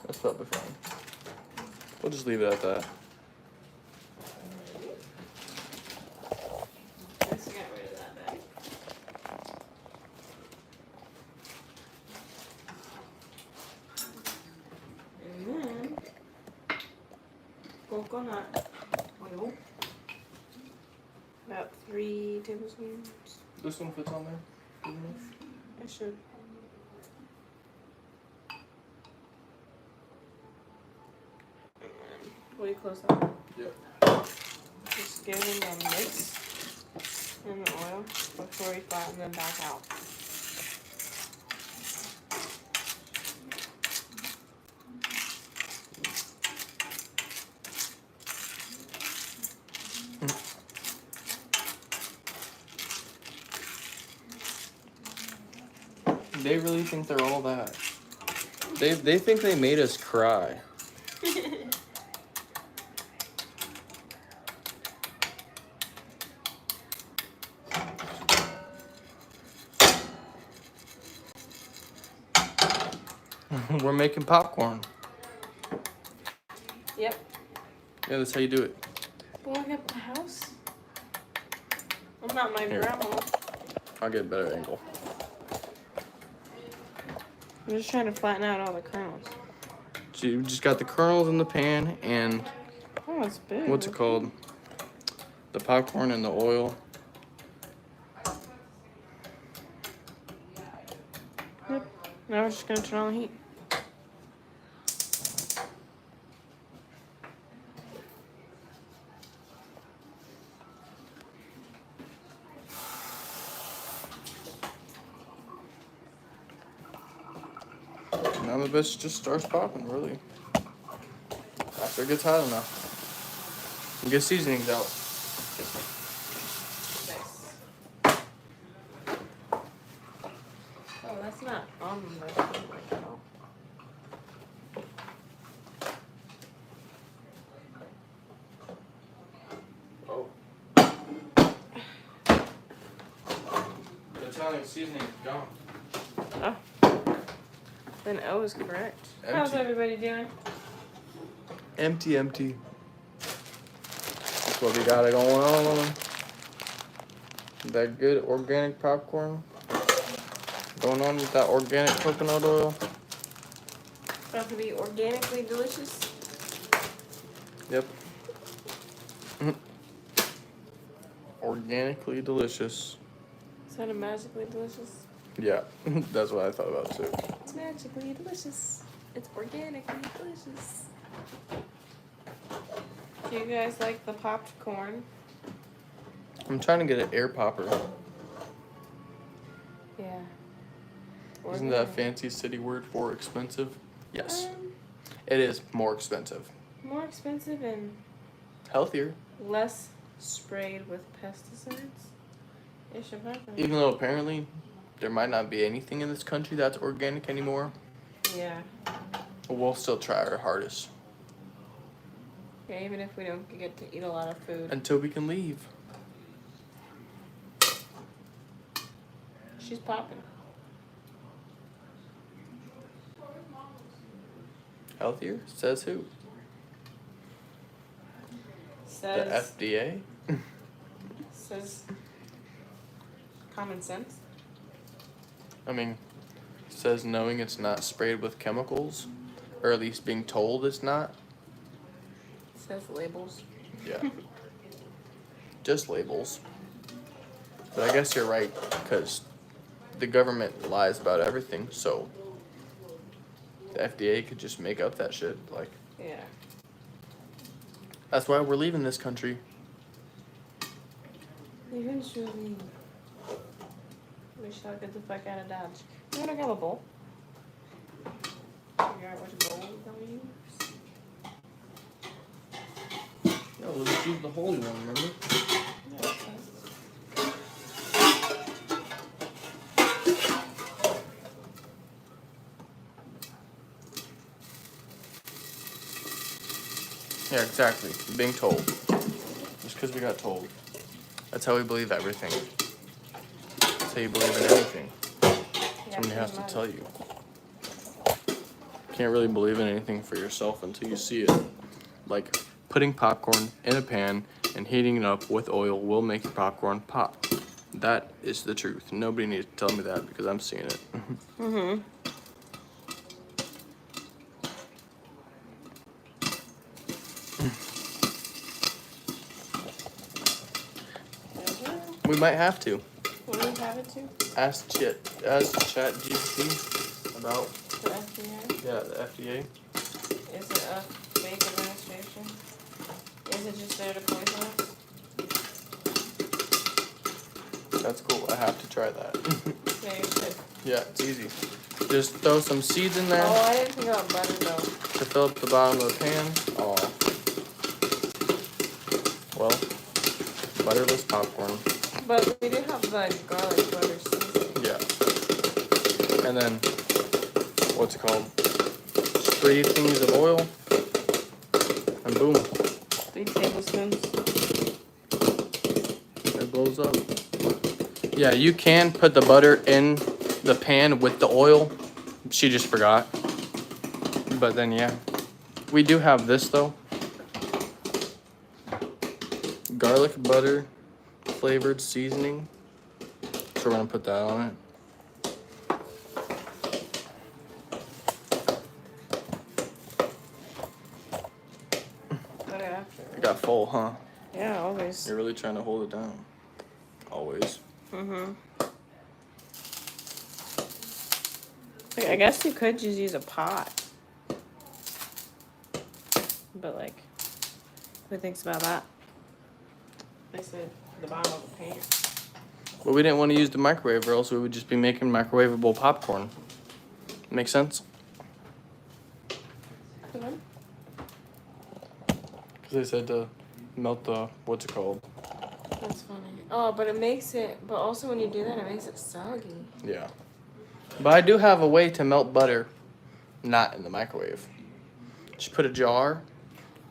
That's probably fine. We'll just leave it at that. Let's get rid of that bag. And then coconut oil. About 3 tablespoons. This one fits on there? Good enough? I should. Will you close that? Yep. Just give them a mix in the oil before you flatten them back out. They really think they're all that. They think they made us cry. We're making popcorn. Yep. Yeah, that's how you do it. Blowing up the house? I'm not my Here. grandma. I'll get a better angle. I'm just trying to flatten out all the kernels. So you just got the kernels in the pan and Oh, it's big. what's it called? The popcorn and the oil. Yep. Now we're just gonna turn on the heat. Now the bitch just starts popping, really. After it gets hot enough. And get seasonings out. Nice. Oh, that's not on the thing like all. Oh. The Italian seasoning is gone. Oh. Then O is correct. How's Empty. everybody doing? Empty, empty. That's what we got going on. That good organic popcorn. Going on with that organic coconut oil. About to be organically delicious. Yep. Organically delicious. Is that a magically delicious? Yeah, that's what I thought about too. It's magically delicious. It's organic and delicious. Do you guys like the popped corn? I'm trying to get an air popper. Yeah. Isn't that a fancy city word for expensive? Yes. It is more expensive. More expensive and Healthier. less sprayed with pesticides. Ish apparently. Even though apparently there might not be anything in this country that's organic anymore. Yeah. But we'll still try our hardest. Yeah, even if we don't get to eat a lot of food. Until we can leave. She's popping. Healthier? Says who? Says The FDA? says common sense. I mean, says knowing it's not sprayed with chemicals. Or at least being told it's not. Says labels. Yeah. Just labels. But I guess you're right, because the government lies about everything, so the FDA could just make up that shit. Like, Yeah. that's why we're leaving this country. Eventually. We shall get the fuck out of Dodge. You wanna grab a bowl? Figure out which bowl we're gonna use. No, we'll just use the holy one, remember? Yeah, okay. Yeah, exactly. Being told. Just because we got told. That's how we believe everything. That's how you believe in everything. Somebody has to tell you. Can't really believe in anything for yourself until you see it. Like, putting popcorn in a pan and heating it up with oil will make your popcorn pop. That is the truth. Nobody needs to tell me that because I'm seeing it. Mm-hmm. We might have to. What do we have it to? Ask ChatGPT about The FDA? the FDA. Is it a fake administration? Is it just there to poison us? That's cool. I have to try that. Yeah, you should. Yeah, it's easy. Just throw some seeds in there Oh, I didn't think about butter though. to fill up the bottom of the pan. Oh. Well, butterless popcorn. But we do have the garlic butter seasoning. Yeah. And then, what's it called? 3 things of oil. And boom, 3 tablespoons. it blows up. Yeah, you can put the butter in the pan with the oil. She just forgot. But then, yeah. We do have this, though. Garlic butter flavored seasoning. So we're going to put that on it. Butter after. It got full, huh? Yeah, always. You're really trying to hold it down. Always. Mm-hmm. Like, I guess you could just use a pot. But, like, who thinks about that? They said the bottom of the pan. But we didn't want to use the microwave or else we would just be making microwavable popcorn. Make sense? Good. Because they said to melt the, what's it called? That's funny. Oh, but it makes it, but also when you do that, it makes it soggy. Yeah. But I do have a way to melt butter, not in the microwave. Just put a jar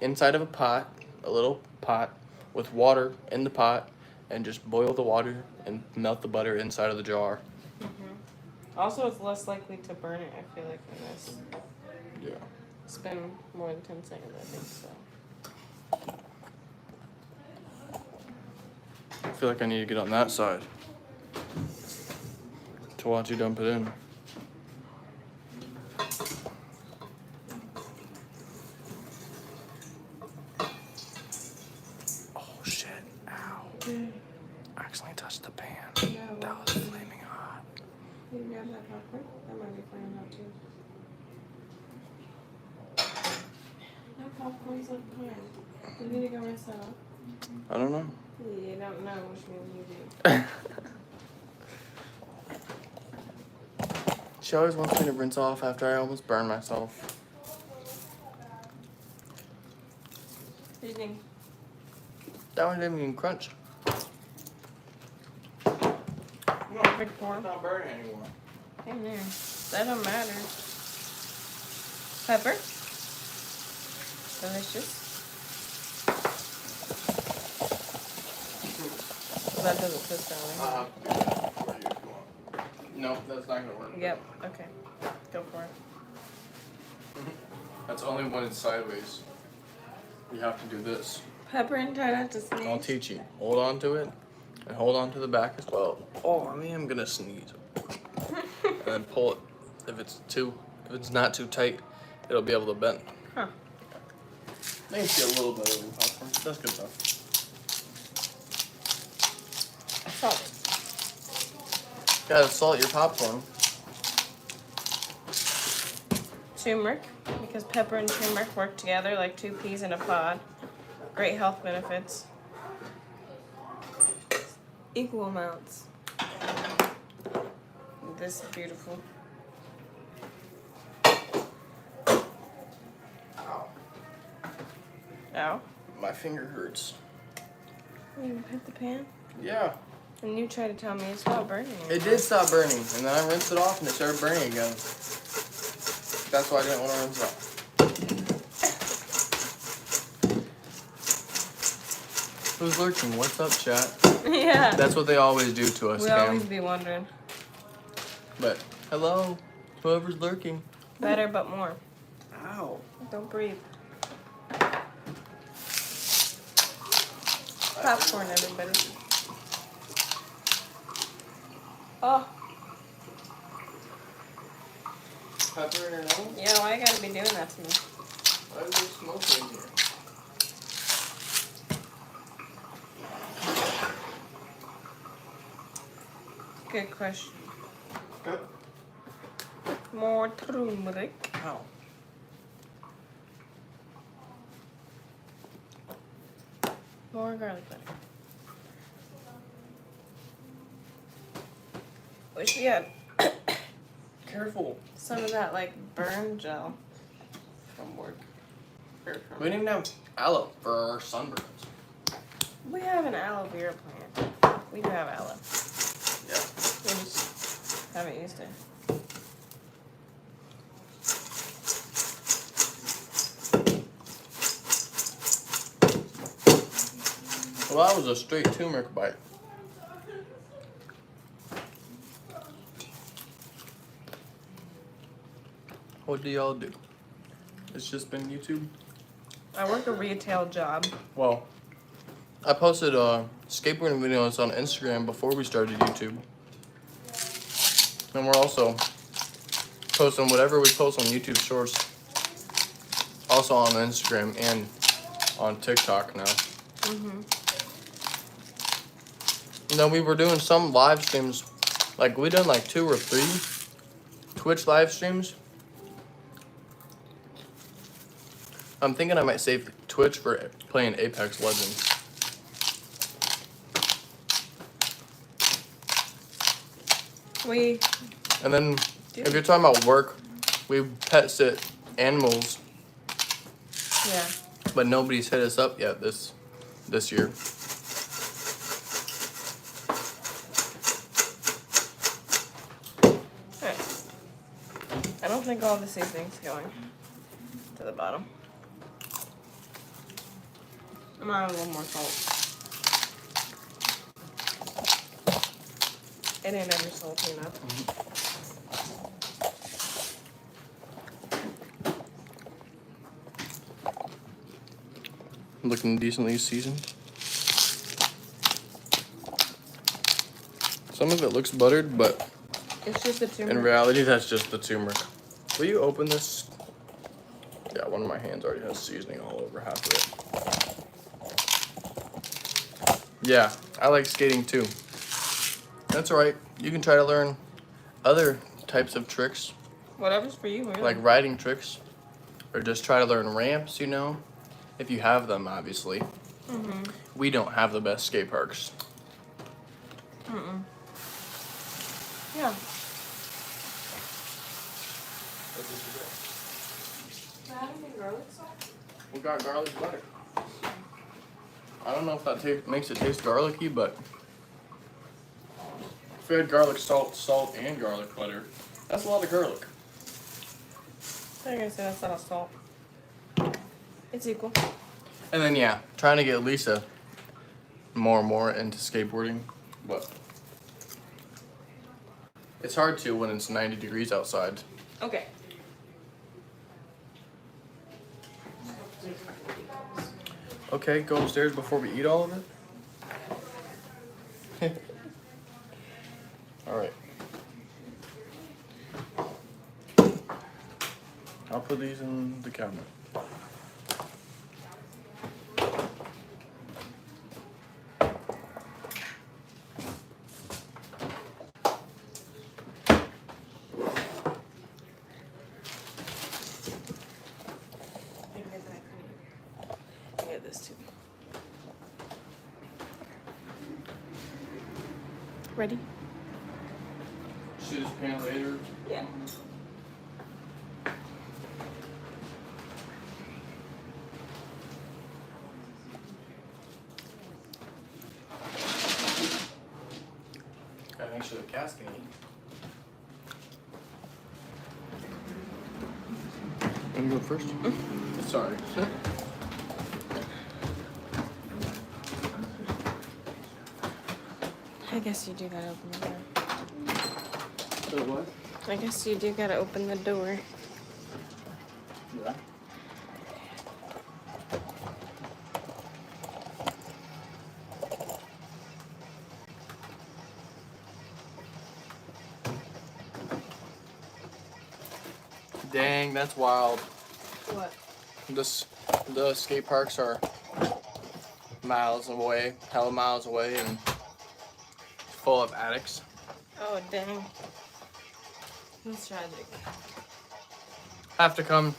inside of a pot, a little pot, with water in the pot, and just boil the water and melt the butter inside of the jar. Also, it's less likely to burn it, I feel like, than this. Yeah. It's been more than 10 seconds, I think, so. I feel like I need to get on that side to watch you dump it in. Oh shit, ow. I accidentally touched the pan. That was flaming hot. Can you grab that popcorn? That might be flaming hot too. popcorn's like mine. You need to go myself. I don't know. You don't know, which means you do. She always wants me to rinse off after I almost burn myself. What do you think? That one didn't even crunch. No, Big porn. it's not burning anymore. In there. That don't matter. Pepper. Delicious. That doesn't twist that way. I'll have to do that for you if you want. No, that's not gonna work. Yep. Okay. Go for it. That's only when it's sideways. You have to do this. Pepper and try not to sneeze. I'll teach you. Hold on to it, and hold on to the back as well. Oh, I am gonna sneeze. And then pull it. If it's not too tight, it'll be able to bend. Huh. I can see a little bit of the popcorn. That's good stuff. Salt. Gotta salt your popcorn. Turmeric, because pepper and turmeric work together like two peas in a pod. Great health benefits. Equal amounts. This is beautiful. Ow. Ow. My finger hurts. You hit the pan? Yeah. And you try to tell me it's not burning. It did stop burning, and then I rinsed it off and it started burning again. That's why I didn't want to rinse it off. Who's lurking? What's up, chat? Yeah. That's what they always do to us, We Cam. always be wondering. But, hello, whoever's lurking. Better but more. Ow. Don't breathe. Popcorn, everybody. Oh, Pepper in your nose? yeah, why you gotta be doing that to me? Why is there smoke in here? Good question. Good. More turmeric. Ow. More garlic butter. Wish we had Careful. some of that like burn gel from work. Or from- We didn't even have aloe for our sunburns. We have an aloe vera plant. We do have aloe. Yeah. We just haven't used it. Well, that was a straight turmeric bite. What do y'all do? It's just been YouTube? I work a retail job. Well, I posted skateboarding videos on Instagram before we started YouTube. And we're also posting whatever we post on YouTube Shorts, also on Instagram and on TikTok now. You know, we were doing some live streams, like we done like 2 or 3 Twitch live streams. I'm thinking I might save Twitch for playing Apex Legends. And then, if you're talking about work, we pet sit animals, Yeah. but nobody's hit us up yet this year. Alright. I don't think all the seasoning's going to the bottom. I'm gonna add a little more salt. It ain't ever salty enough. Looking decently seasoned. Some of it looks buttered, but It's just the in turmeric. reality, that's just the turmeric. Will you open this? Yeah, one of my hands already has seasoning all over half of it. Yeah, I like skating too. That's alright. You can try to learn other types of tricks, Whatever's for you, really. like riding tricks, or just try to learn ramps, you know. if you have them, obviously. We don't have the best skate parks. Yeah. We got garlic butter. I don't know if that makes it taste garlicky, but if we had garlic salt, and garlic butter, that's a lot of garlic. I'm gonna say that's not a salt. It's equal. And then yeah, trying to get Lisa more and more into skateboarding, but it's hard to when it's 90 degrees outside. Okay. Okay, go upstairs before we eat all of it. All right. I'll put these in the cabinet. I get this too. Ready? See this pan later. Yeah. Gotta make sure the cat's can eat. Want to go first? Sorry. I guess you do gotta open the door. So what? I guess you do gotta open the door. Yeah. Dang, that's wild. What? The skate parks are miles away, hella miles away, and full of addicts. Oh, dang. That's tragic. Have to come,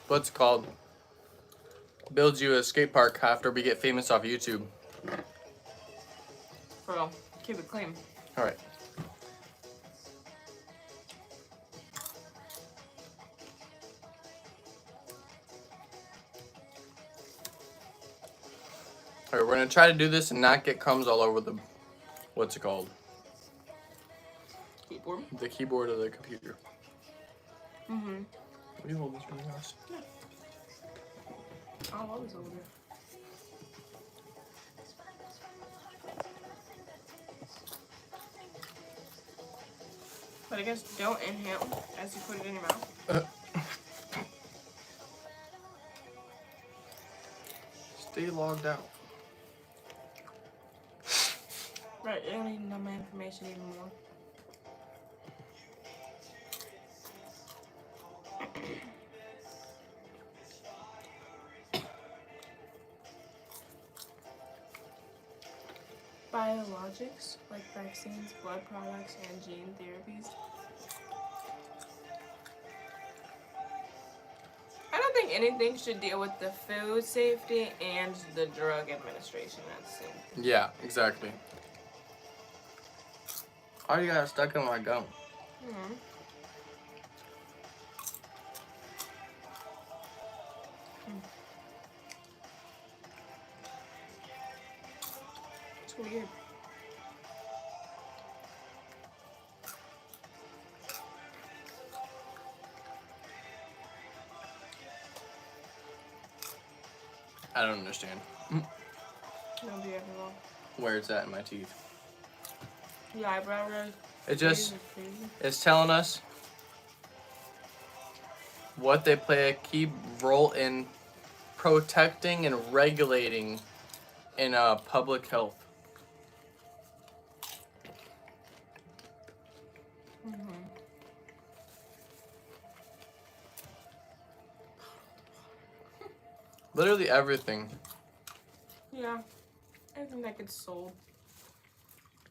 what's it called? Build you a skate park after we get famous off YouTube. Bro, keep it clean. All right. All right, we're gonna try to do this and not get crumbs all over the, what's it called? Keyboard? The keyboard of the computer. Mm-hmm. Will you hold this for me, guys? I'll always hold it. But I guess don't inhale as you put it in your mouth. Stay logged out. Right, you don't need to know my information even more. Biologics, like vaccines, blood products, and gene therapies. I don't think anything should deal with the food safety and the drug administration at the same time. Yeah, exactly. How you got it stuck in my gum? Mm-hmm. It's weird. I don't understand. It'll be everywhere. Where it's at in my teeth. The eyebrow raise. It just Crazy. is telling us what they play a key role in protecting and regulating in public health. Literally everything. Yeah. Everything that gets sold.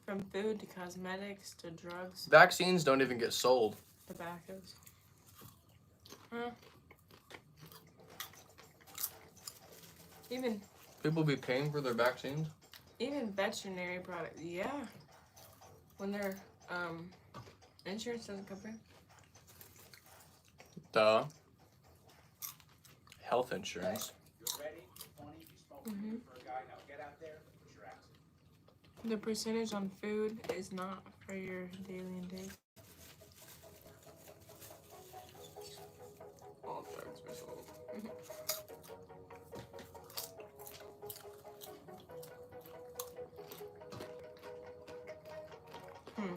From food to cosmetics to drugs, Vaccines don't even get sold. tobaccos. Huh? Even People be paying for their vaccines. veterinary products. Yeah. When their insurance doesn't cover. Duh. Health insurance. Mm-hmm. The percentage on food is not for your daily intake. All drugs were sold. Hmm.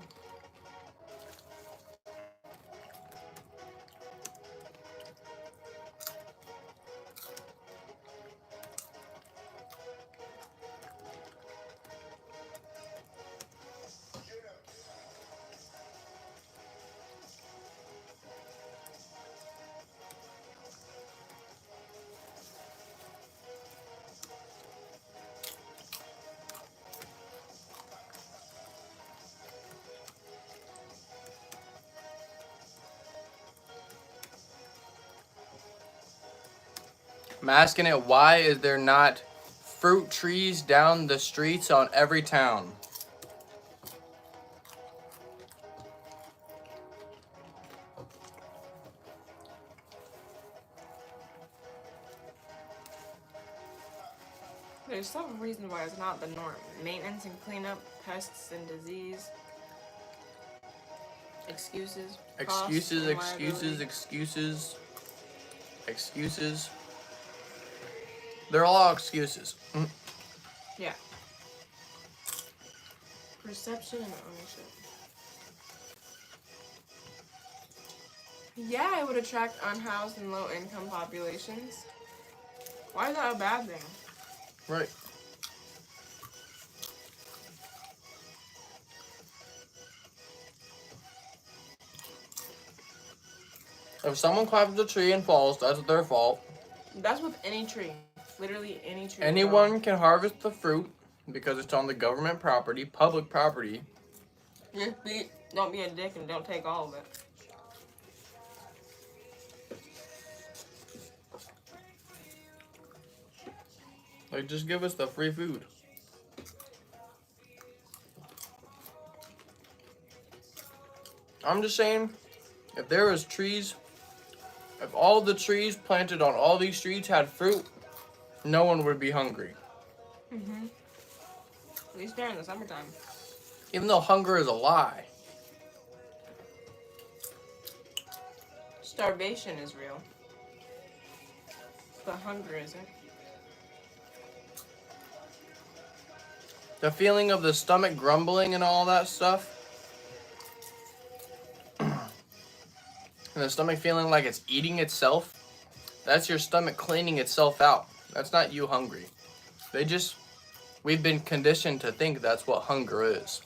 I'm asking it, why is there not fruit trees down the streets on every town? There's some reason why it's not the norm. Maintenance and cleanup, pests and disease. Excuses. Excuses, costs, and excuses, liability. excuses, excuses. They're all excuses. Yeah. Perception and ownership. Yeah, it would attract unhoused and low-income populations. Why is that a bad thing? Right. If someone climbs a tree and falls, that's their fault. That's with any tree. Literally any tree. Anyone can harvest the fruit because it's on the government property, public property. Don't be a dick and don't take all of it. Like, just give us the free food. I'm just saying, if there was trees, if all the trees planted on all these streets had fruit, no one would be hungry. Mm-hmm. At least during the summertime. Even though hunger is a lie. Starvation is real. But hunger isn't. The feeling of the stomach grumbling and all that stuff. And the stomach feeling like it's eating itself. That's your stomach cleaning itself out. That's not you hungry. We've been conditioned to think that's what hunger is.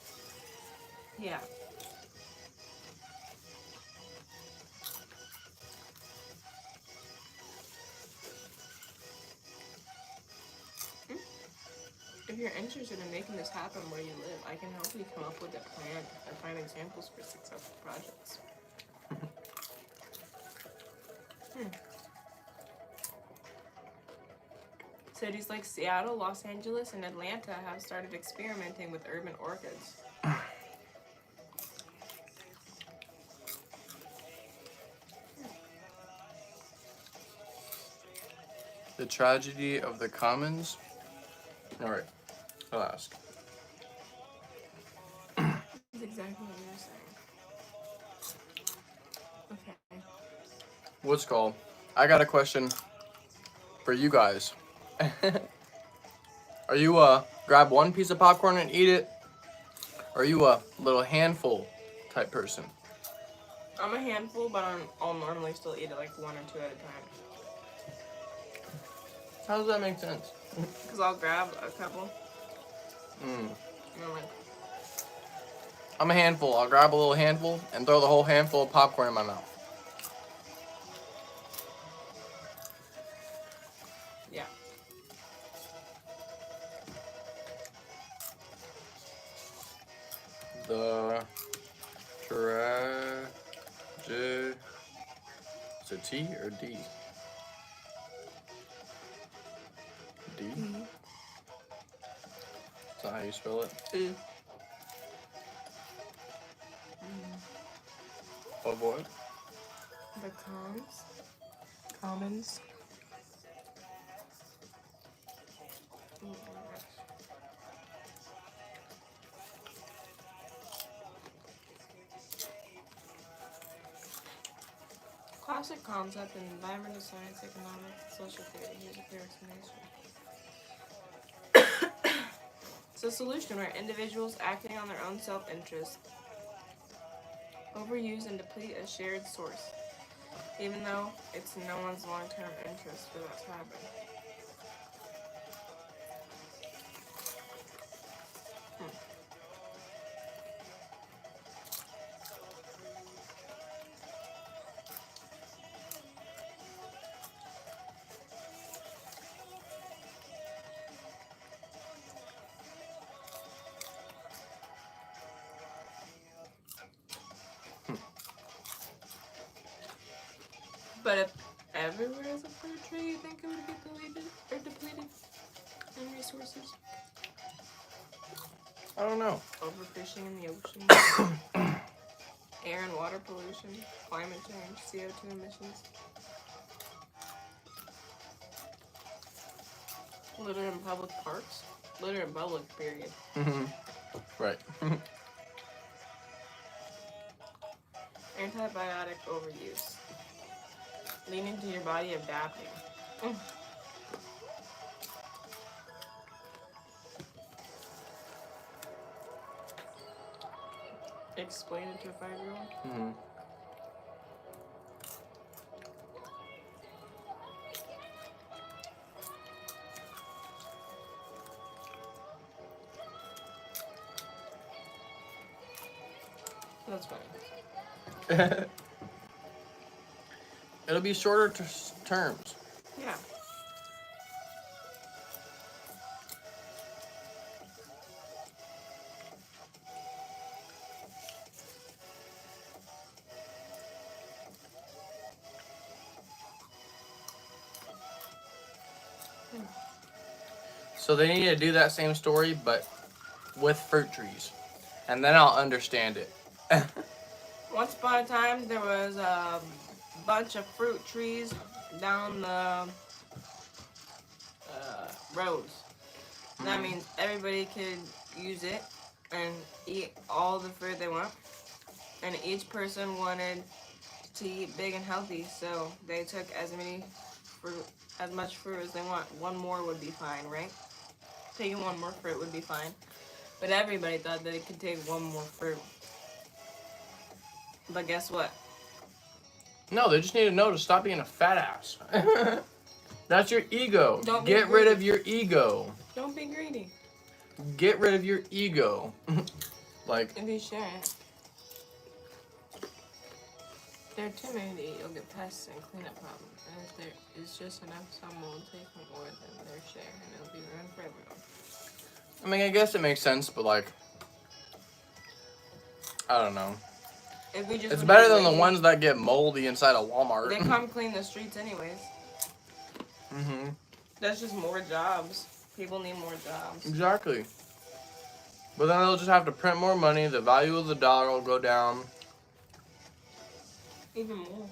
Yeah. If you're interested in making this happen where you live, I can help you come up with a plan and find examples for successful projects. Cities like Seattle, Los Angeles, and Atlanta have started experimenting with urban orchids. The tragedy of the commons. All right, I'll ask. That's exactly what you're saying. Okay. What's called? I got a question for you guys. Are you grab one piece of popcorn and eat it? Or are you a little handful type person? I'm a handful, but I'll normally still eat it like 1 or 2 at a time. How does that make sense? Because I'll grab a couple. And I'm like, I'm a handful. I'll grab a little handful and throw the whole handful of popcorn in my mouth. yeah. The tragedy. Is it T or D? D. Is that how you spell it? Of what? The commons. Classic concept in environmental science, economics, and social theory. Here's a clear explanation. It's a solution where individuals acting on their own self-interest overuse and deplete a shared source, even though it's in no one's long-term interest for that to happen. But if everywhere is a fur trade, you think it would get deleted or depleted in resources? I don't know. Overfishing in the ocean, air and water pollution, climate change, CO2 emissions. Litter in public parks. Litter in public, period. Right. Antibiotic overuse. Leaning to your body adapting. Explain it to a 5-year-old. That's funny. It'll be shorter terms. Yeah. So they need to do that same story, but with fruit trees. And then I'll understand it. Once upon a time, there was a bunch of fruit trees down the roads. That means everybody could use it and eat all the fruit they want. And each person wanted to eat big and healthy, so they took as much fruit as they want. One more would be fine, right? Taking one more fruit would be fine. But everybody thought that it could take one more fruit. But guess what? No, they just need to know to stop being a fat ass. That's your ego. Don't be Get rid of greedy. your ego. Don't be greedy. Get rid of your ego. Like, If you share it, they're too many to eat, you'll get pests and cleanup problems. And if there is just enough, someone will take more than their share, and it'll be ruined for everyone. I mean, I guess it makes sense, but like, I don't know. If we just It's would better be than the lazy, ones that get moldy inside a Walmart. They come clean the streets anyways. Mm-hmm. That's just more jobs. People need more jobs. Exactly. But then they'll just have to print more money. The value of the dollar will go down. Even more.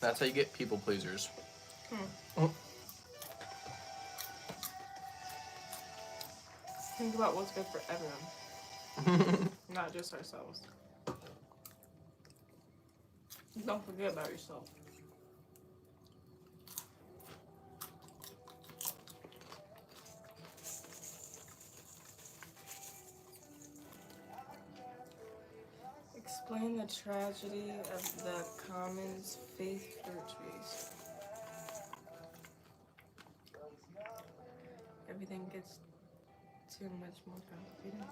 That's how you get people pleasers. Think about what's good for everyone, not just ourselves. Don't forget about yourself. Explain the tragedy of the commons faith fruit trees. Everything gets too much more complicated.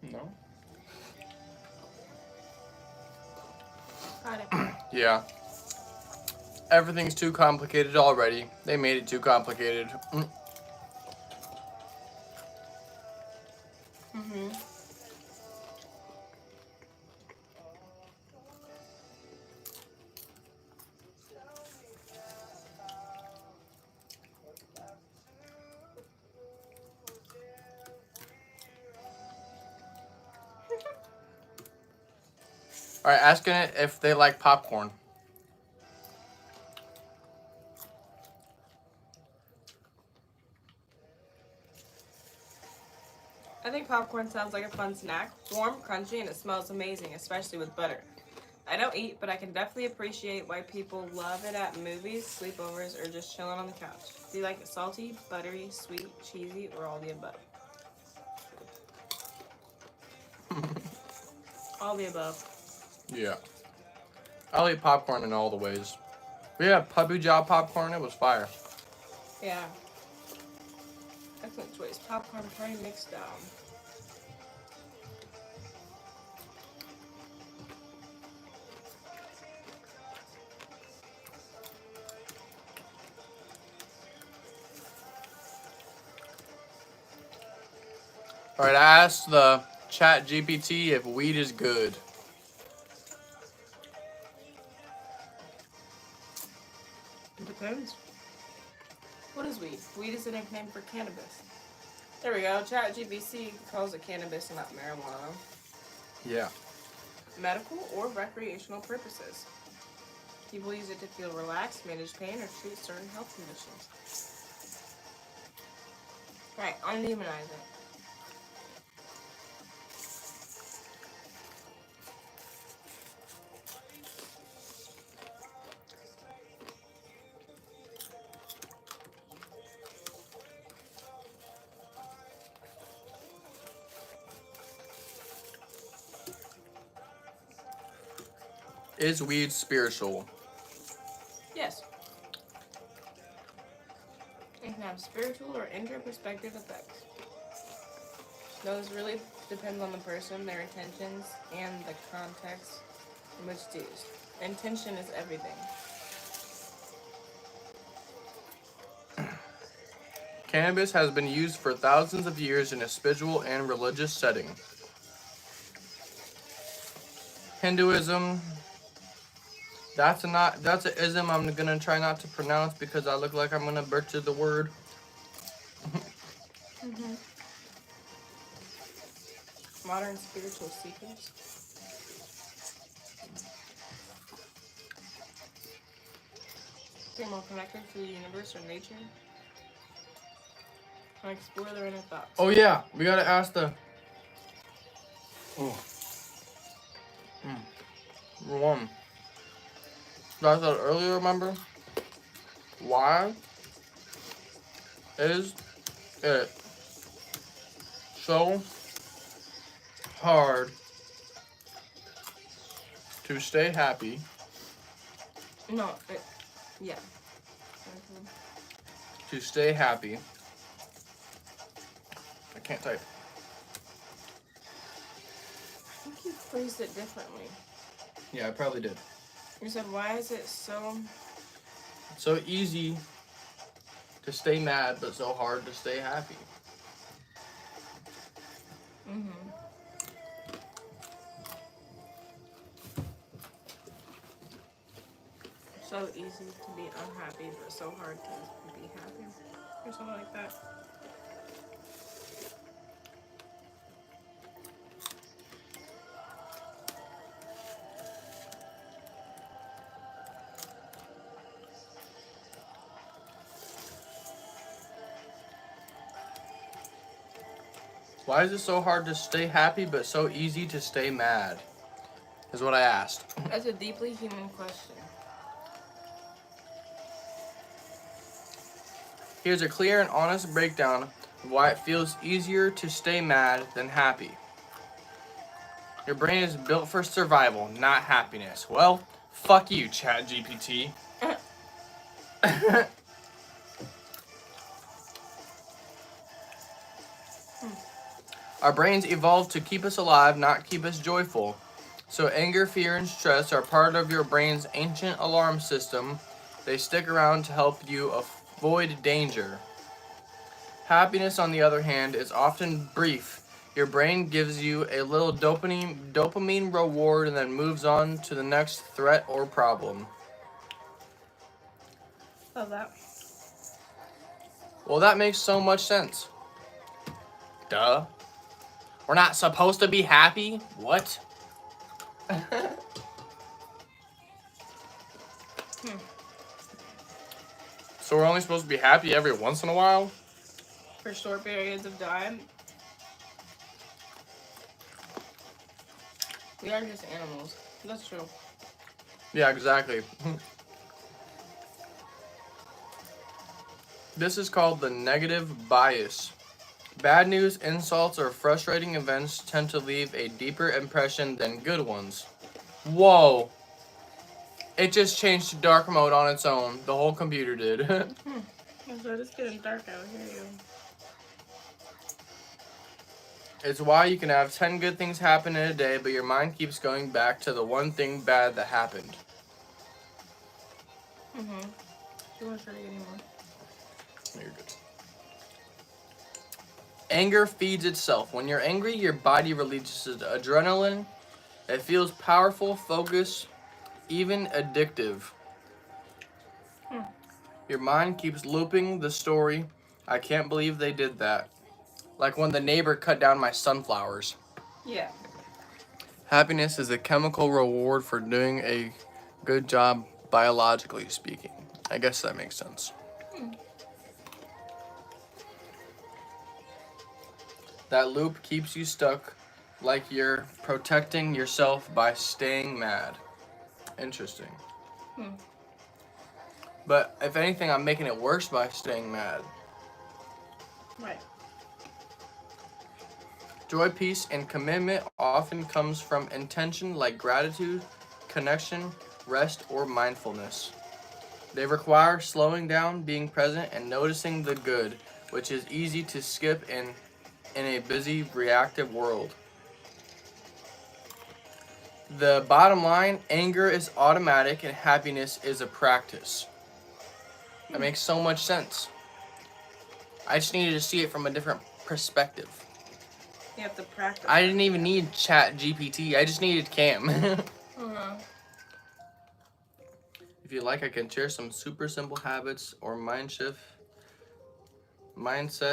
No. Got it. Yeah. Everything's too complicated already. They made it too complicated. Mm-hmm. Alright, asking it if they like popcorn. I think popcorn sounds like a fun snack. Warm, crunchy, and it smells amazing, especially with butter. I don't eat, but I can definitely appreciate why people love it at movies, sleepovers, or just chilling on the couch. Do you like it salty, buttery, sweet, cheesy, or all the above? All the above. Yeah. I'll eat popcorn in all the ways. We had puppy jaw popcorn, it was fire. Yeah. Excellent choice. Popcorn party mixed down. Alright, I asked the chat GPT if weed is good. It depends. What is weed? Weed is a nickname for cannabis. There we go. ChatGPT calls it cannabis and not marijuana. Yeah. Medical or recreational purposes. People use it to feel relaxed, manage pain, or treat certain health conditions. Right, undemonize it. Is weed spiritual? Yes. It can have spiritual or inter-perspective effects. Those really depend on the person, their intentions, and the context in which it's used. Intention is everything. Cannabis has been used for thousands of years in a spiritual and religious setting. Hinduism. That's an ism I'm gonna try not to pronounce because I look like I'm gonna butcher the word. Modern spiritual seekers. Feel more connected to the universe or nature. And explore their inner thoughts. Oh yeah, we gotta ask the. Oh. One. I said earlier, remember? Why is it so hard to stay happy? No, yeah. To stay happy. I can't type. I think you phrased it differently. Yeah, I probably did. You said, why is it so... So easy to stay mad, but so hard to stay happy. So easy to be unhappy, but so hard to be happy. Or something like that. Why is it so hard to stay happy, but so easy to stay mad? Is what I asked. That's a deeply human question. Here's a clear and honest breakdown of why it feels easier to stay mad than happy. Your brain is built for survival, not happiness. Well, fuck you, ChatGPT. Our brains evolved to keep us alive, not keep us joyful. So anger, fear, and stress are part of your brain's ancient alarm system. They stick around to help you avoid danger. Happiness, on the other hand, is often brief. Your brain gives you a little dopamine reward and then moves on to the next threat or problem. Love that. Well, that makes so much sense. Duh. We're not supposed to be happy? What? So we're only supposed to be happy every once in a while? For short periods of time. We are just animals. That's true. Yeah, exactly. This is called the negative bias. Bad news, insults, or frustrating events tend to leave a deeper impression than good ones. Whoa! It just changed to dark mode on its own. The whole computer did. So it's getting dark out here. It's why you can have 10 good things happen in a day, but your mind keeps going back to the one thing bad that happened. Do you want to try to get any more? You're good. Anger feeds itself. When you're angry, your body releases adrenaline. It feels powerful, focused, even addictive. Your mind keeps looping the story. I can't believe they did that. Like when the neighbor cut down my sunflowers. Yeah. Happiness is a chemical reward for doing a good job biologically speaking. I guess that makes sense. That loop keeps you stuck like you're protecting yourself by staying mad. Interesting. But if anything, I'm making it worse by staying mad. Right. Joy, peace, and commitment often comes from intention like gratitude, connection, rest, or mindfulness. They require slowing down, being present, and noticing the good, which is easy to skip in a busy, reactive world. The bottom line, anger is automatic and happiness is a practice. That makes so much sense. I just needed to see it from a different perspective. You have to practice. I didn't even need Chat GPT. I just needed Cam. If you like, I can share some super simple habits or mindset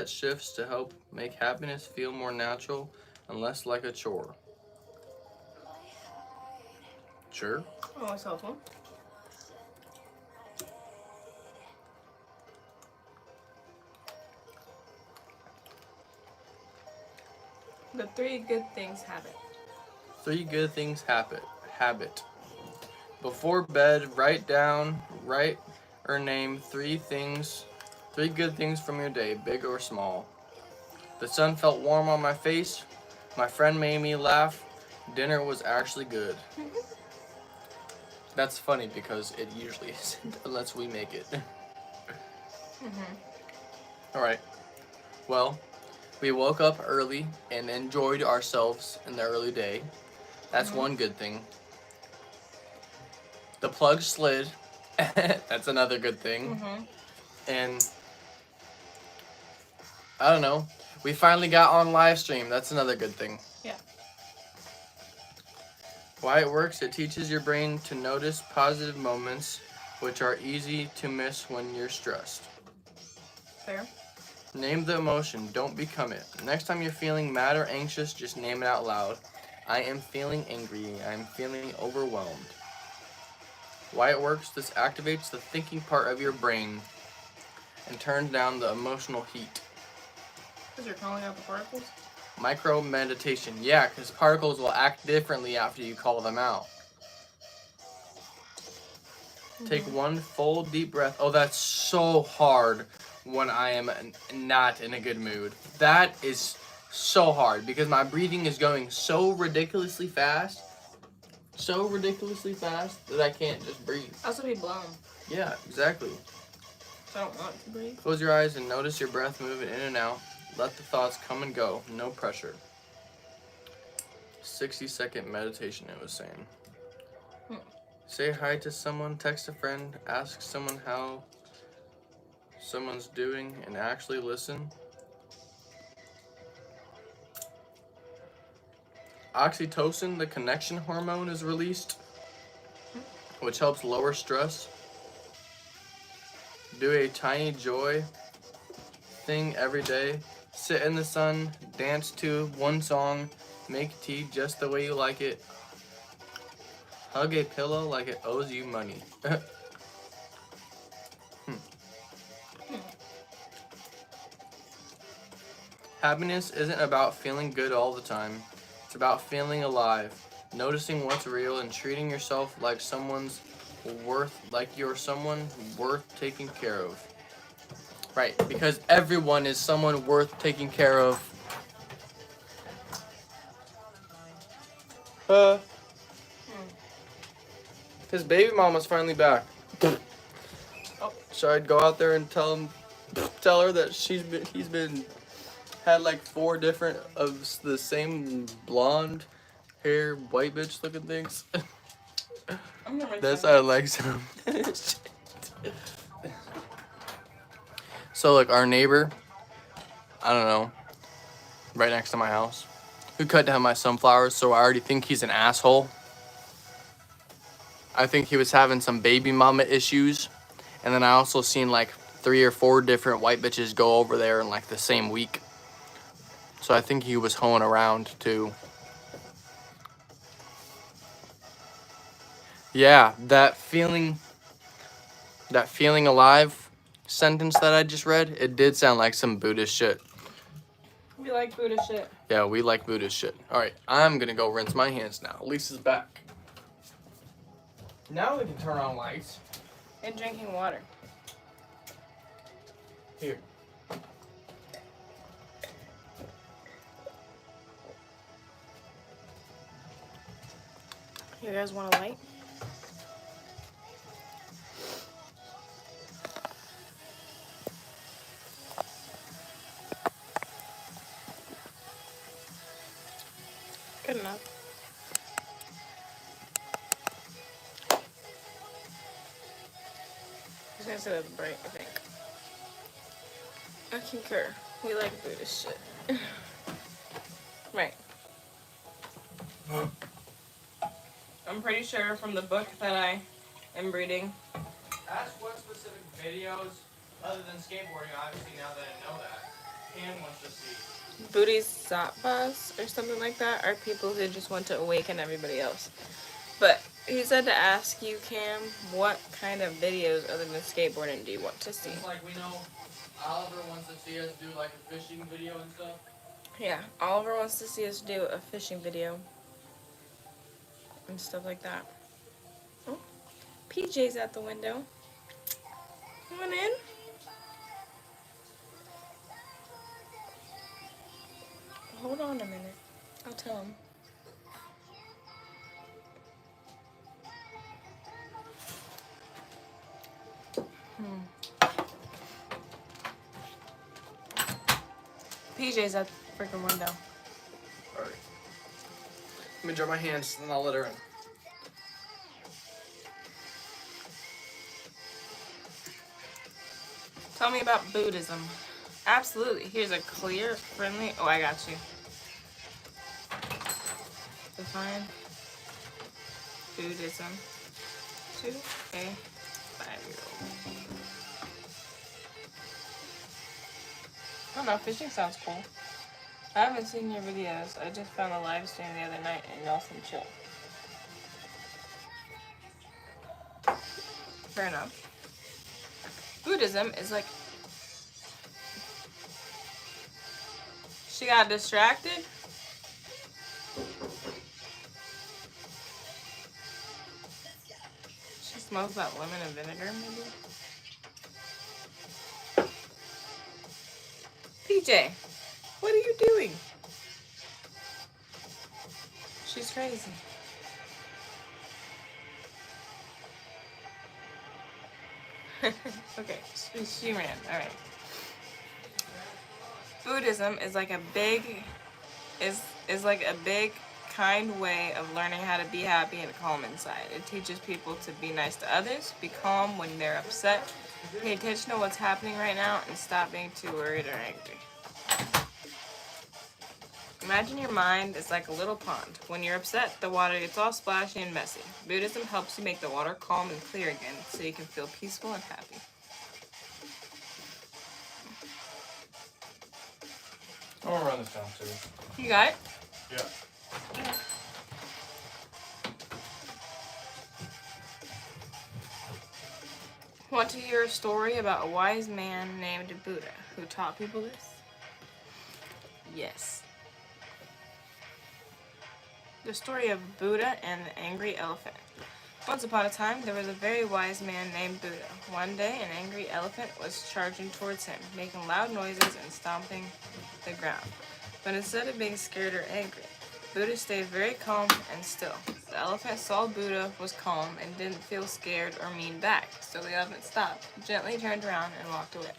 shifts to help make happiness feel more natural and less like a chore. Sure. Oh, that's helpful. The 3 good things habit. 3 good things habit. Before bed, write or name 3 good things from your day, big or small. The sun felt warm on my face. My friend made me laugh. Dinner was actually good. That's funny because it usually isn't unless we make it. Alright. Well, we woke up early and enjoyed ourselves in the early day. That's one good thing. The plug slid. That's another good thing. And I don't know. We finally got on live stream. That's another good thing. Yeah. Why it works, it teaches your brain to notice positive moments, which are easy to miss when you're stressed. Fair. Name the emotion, don't become it. Next time you're feeling mad or anxious, just name it out loud. I am feeling angry. I am feeling overwhelmed. Why it works, this activates the thinking part of your brain and turns down the emotional heat. Because you're calling out the particles? Micro meditation. Yeah, because particles will act differently after you call them out. Take one full deep breath. Oh, that's so hard when I am not in a good mood. That is so hard because my breathing is going so ridiculously fast that I can't just breathe. Also be blown. Yeah, exactly. So I don't want to breathe. Close your eyes and notice your breath moving in and out. Let the thoughts come and go. No pressure. 60-second meditation, it was saying. Hmm. Say hi to someone, text a friend, ask someone how someone's doing, and actually listen. Oxytocin, the connection hormone, is released, which helps lower stress. Do a tiny joy thing every day. Sit in the sun, dance to one song, make tea just the way you like it. Hug a pillow like it owes you money. Happiness isn't about feeling good all the time. It's about feeling alive, noticing what's real, and treating yourself like you're someone worth taking care of. Right, because everyone is someone worth taking care of. His baby mama's finally back. Oh. So I'd go out there and tell her that he's been had like 4 different of the same blonde hair, white bitch looking things. I'm gonna That sounded like some shit. So like our neighbor, I don't know, right next to my house, who cut down my sunflowers, so I already think he's an asshole. I think he was having some baby mama issues. And then I also seen like 3 or 4 different white bitches go over there in like the same week. So I think he was hoeing around too. Yeah, that feeling alive sentence that I just read, it did sound like some Buddhist shit. We like Buddha shit. Yeah, we like Buddhist shit. Alright, I'm gonna go rinse my hands now. Lisa's back. Now we can turn on lights. And drinking water. Here. You guys want a light? Good enough. I was gonna say that's bright, I think. I concur. We like Buddhist shit. Right. I'm pretty sure from the book that I am reading. Ask what specific videos, other than skateboarding, obviously, now that I know that, Anne wants to see. Bodhisattvas or something like that are people who just want to awaken everybody else. But he said to ask you, Cam, what kind of videos other than skateboarding do you want to see? Just like we know Oliver wants to see us do like a fishing video and stuff. Yeah, Oliver wants to see us do a fishing video and stuff like that. Oh, PJ's at the window. Come on in. Hold on a minute. I'll tell him. PJ's at the freaking window. Alright. Let me dry my hands and then I'll let her in. Tell me about Buddhism. Absolutely. Here's a clear, friendly. Oh, I got you. Define Buddhism to a 5-year-old. I don't know. Fishing sounds cool. I haven't seen your videos. I just found a live stream the other night and y'all seem chill. Fair enough. Buddhism is like. She got distracted. She smells that lemon and vinegar, maybe. PJ, what are you doing? She's crazy. Okay, she ran. All right. Buddhism is like a big, is like a big kind way of learning how to be happy and calm inside. It teaches people to be nice to others, be calm when they're upset, pay attention to what's happening right now, and stop being too worried or angry. Imagine your mind is like a little pond. When you're upset, the water gets all splashy and messy. Buddhism helps you make the water calm and clear again so you can feel peaceful and happy. I'm gonna run this down too. You got it? Yeah. Want to hear a story about a wise man named Buddha who taught people this? Yes. The story of Buddha and the angry elephant. Once upon a time, there was a very wise man named Buddha. One day, an angry elephant was charging towards him, making loud noises and stomping the ground. But instead of being scared or angry, Buddha stayed very calm and still. The elephant saw Buddha was calm and didn't feel scared or mean back, so the elephant stopped, gently turned around, and walked away.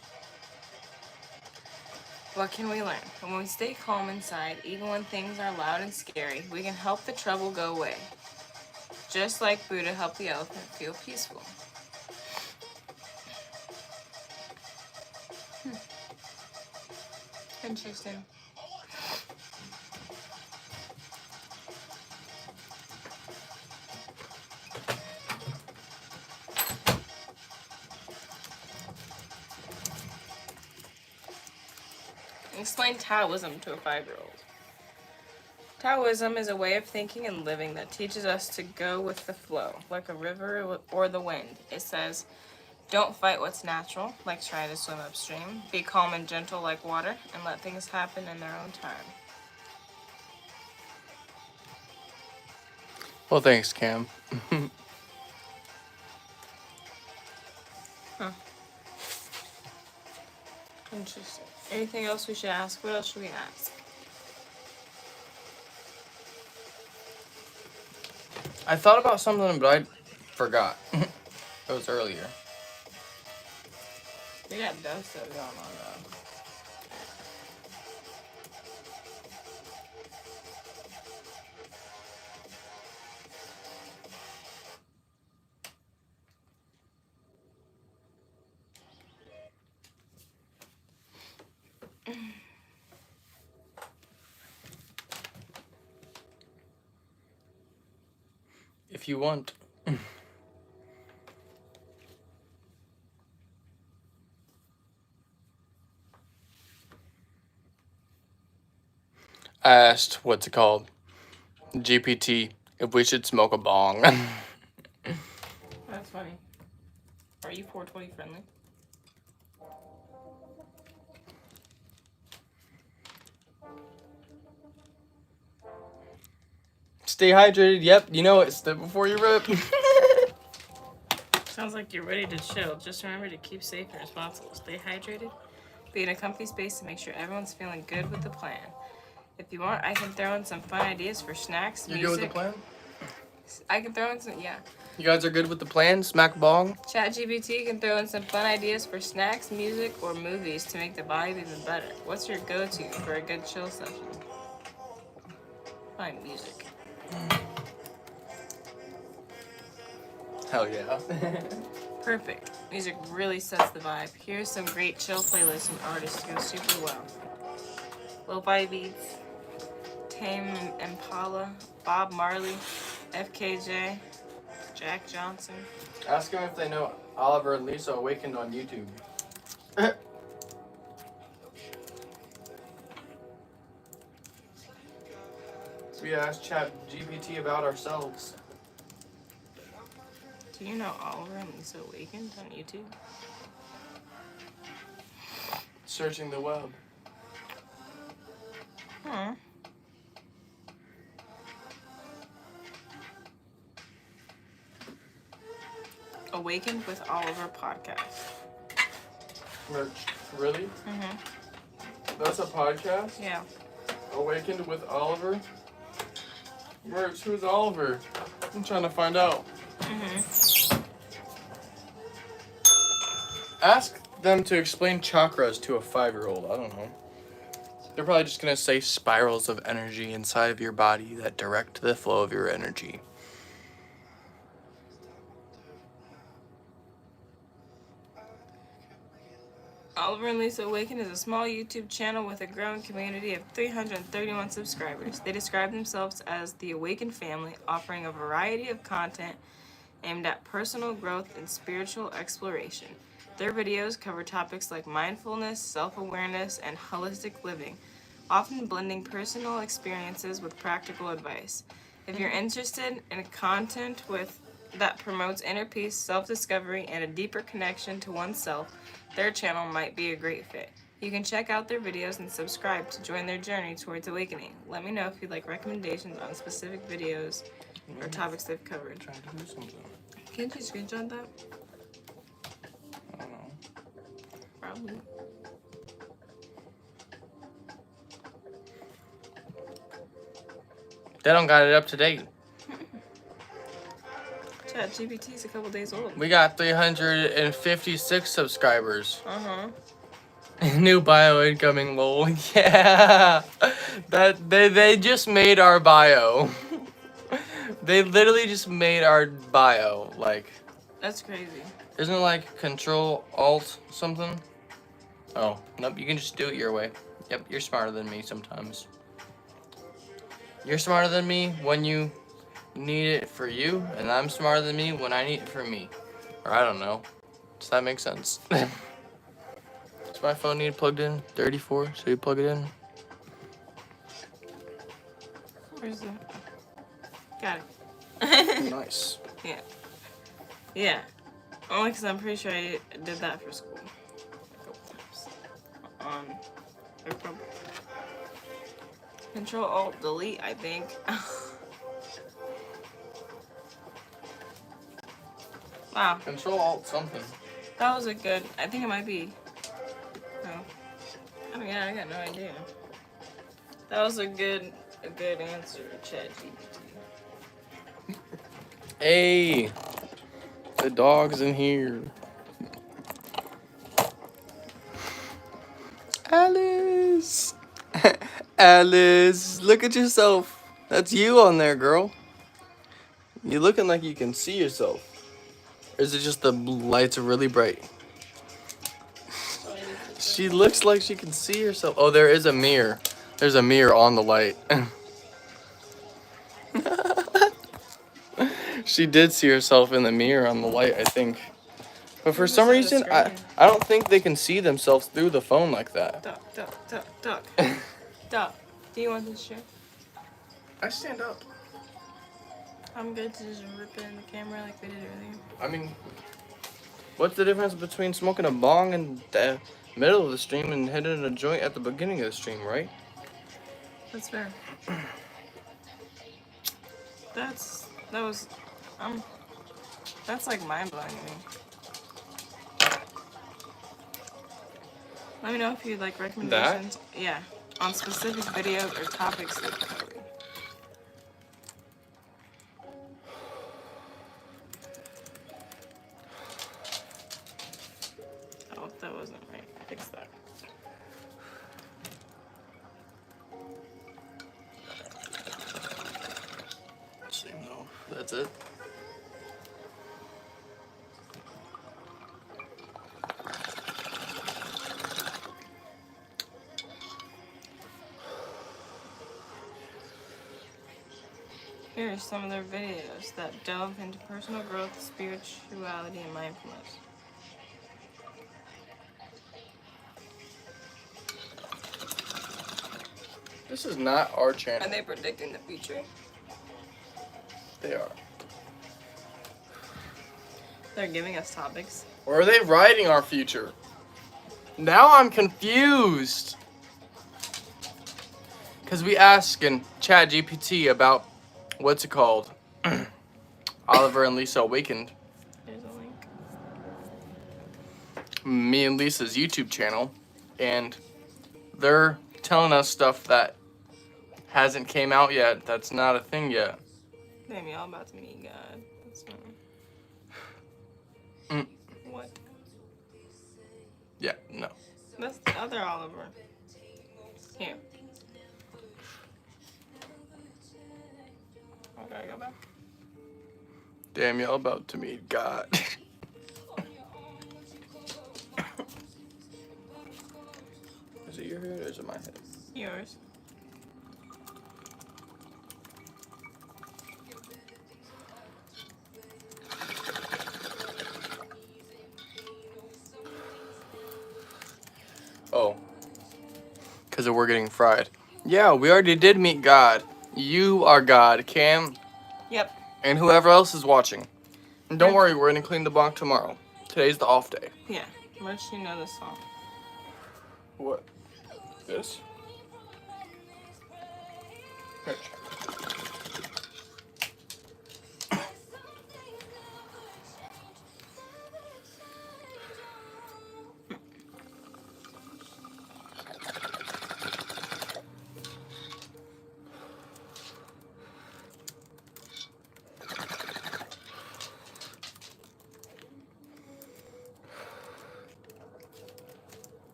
What can we learn? When we stay calm inside, even when things are loud and scary, we can help the trouble go away. Just like Buddha helped the elephant feel peaceful. Interesting. Explain Taoism to a 5-year-old. Taoism is a way of thinking and living that teaches us to go with the flow, like a river or the wind. It says, don't fight what's natural, like trying to swim upstream. Be calm and gentle like water, and let things happen in their own time. Well, thanks, Cam. Interesting. Anything else we should ask? What else should we ask? I thought about something, but I forgot. It was earlier. We got dumb stuff going on though. If you want. I asked, what's it called? GPT, if we should smoke a bong. That's funny. Are you 420 friendly? Stay hydrated. Yep, you know it. Step before you rip. Sounds like you're ready to chill. Just remember to keep safe and responsible. Stay hydrated. Be in a comfy space to make sure everyone's feeling good with the plan. If you want, I can throw in some fun ideas for snacks, You music. good with the plan? I can throw in some, yeah. You guys are good with the plan? Smack bong? ChatGPT can throw in some fun ideas for snacks, music, or movies to make the vibe even better. What's your go-to for a good chill session? Probably music. Hell yeah. Perfect. Music really sets the vibe. Here's some great chill playlists and artists go super well. Lo-Fi Beats, Tame Impala, Bob Marley, FKJ, Jack Johnson. Ask them if they know Oliver and Lisa Awakened on YouTube. We asked ChatGPT about ourselves. Do you know Oliver and Lisa Awakened on YouTube? Searching the web. Hmm. Awakened with Oliver podcast. Merch. Really? Mm-hmm. That's a podcast? Yeah. Awakened with Oliver? Merch, who's Oliver? I'm trying to find out. Mm-hmm. Ask them to explain chakras to a 5-year-old. I don't know. They're probably just gonna say spirals of energy inside of your body that direct the flow of your energy. Oliver and Lisa Awaken is a small YouTube channel with a growing community of 331 subscribers. They describe themselves as the Awakened Family, offering a variety of content aimed at personal growth and spiritual exploration. Their videos cover topics like mindfulness, self-awareness, and holistic living, often blending personal experiences with practical advice. If you're interested in content that promotes inner peace, self-discovery, and a deeper connection to oneself, their channel might be a great fit. You can check out their videos and subscribe to join their journey towards awakening. Let me know if you'd like recommendations on specific videos or topics they've covered. Trying to do something. Can't you screenshot that? I don't know. Probably. They don't got it up to date. ChatGPT is a couple days old. We got 356 subscribers. Uh-huh. New bio incoming, lol. Yeah. They just made our bio. They literally just made our bio. Like, That's crazy. isn't it like Control Alt something? Oh, nope, you can just do it your way. Yep, you're smarter than me sometimes. You're smarter than me when you need it for you, and I'm smarter than me when I need it for me. Or I don't know. Does that make sense? Does my phone need plugged in? 34, so you plug it in. Where's the... Got it. Nice. Yeah. Yeah. Only because I'm pretty sure I did that for school. A couple times. Or probably. Control Alt Delete, I think. Wow. Control Alt something. That was a good... I think it might be... No. I mean, I got no idea. That was a good answer, ChatGPT. Hey, the dog's in here. Alice. Alice, look at yourself. That's you on there, girl. You're looking like you can see yourself. Or is it just the lights are really bright? She looks like she can see herself. Oh, there is a mirror. There's a mirror on the light. She did see herself in the mirror on the light, I think. But for some reason, I don't think they can see themselves through the phone like that. Duck, duck, duck, duck. Duck. Do you want this shirt? I stand up. I'm good to just rip it in the camera like we did earlier. I mean, what's the difference between smoking a bong in the middle of the stream and hitting a joint at the beginning of the stream, right? That's fair. That's like mind-blowing to me. Let me know if you'd like recommendations. Yeah, on specific videos or topics that you covered. Oh, that wasn't right. Fix that. Let's see, no, that's it. Here are some of their videos that delve into personal growth, spirituality, and mindfulness. This is not our channel. Are they predicting the future? They are. They're giving us topics. Or are they writing our future? Now I'm confused. Because we asked in ChatGPT about, what's it called? Oliver and Lisa Awakened. There's a link. Me and Lisa's YouTube channel. And they're telling us stuff that hasn't came out yet. That's not a thing yet. Damn, y'all about to meet God. That's not... What? Yeah, no. That's the other Oliver. Here. bad. Damn, y'all about to meet God. Is it your head or is it my head? Yours. Oh. Because we're getting fried. Yeah, we already did meet God. You are God, Cam, Yep. and whoever else is watching. And don't Yeah. worry, we're going to clean the block tomorrow. Today's the off day. Yeah. Much you know this song. What? This? Here.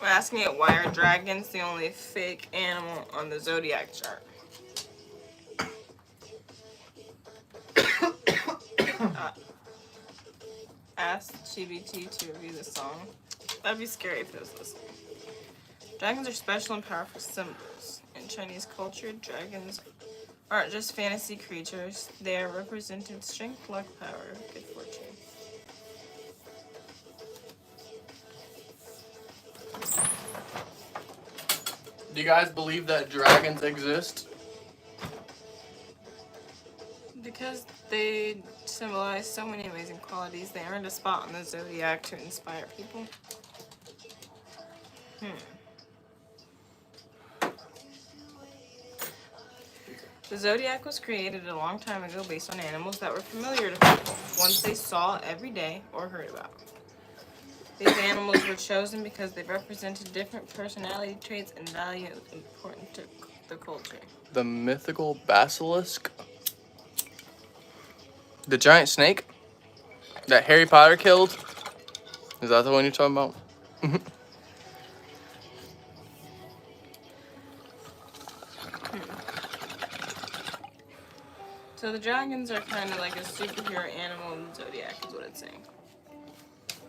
We're asking it why are dragons the only fake animal on the zodiac chart? Ask GBT to review the song. That'd be scary if it was listening. Dragons are special and powerful symbols. In Chinese culture, dragons aren't just fantasy creatures. They are represented strength, luck, power, good fortune. Do you guys believe that dragons exist? Because they symbolize so many amazing qualities, they earned a spot on the zodiac to inspire people. The zodiac was created a long time ago based on animals that were familiar to people, ones they saw every day or heard about. These animals were chosen because they represented different personality traits and values important to the culture. The mythical basilisk? The giant snake? That Harry Potter killed? Is that the one you're talking about? So the dragons are kind of like a superhero animal in the zodiac, is what it's saying.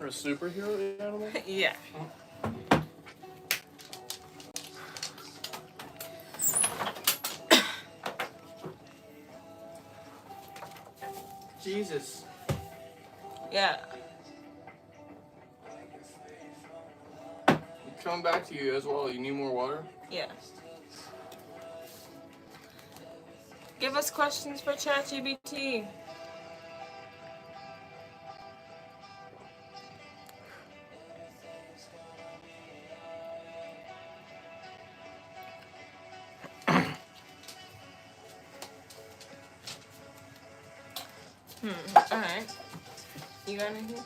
Or a superhero animal? Yeah. Jesus. Yeah. Coming back to you as well. You need more water? Yeah. Give us questions for ChatGPT. Alright. You got anything?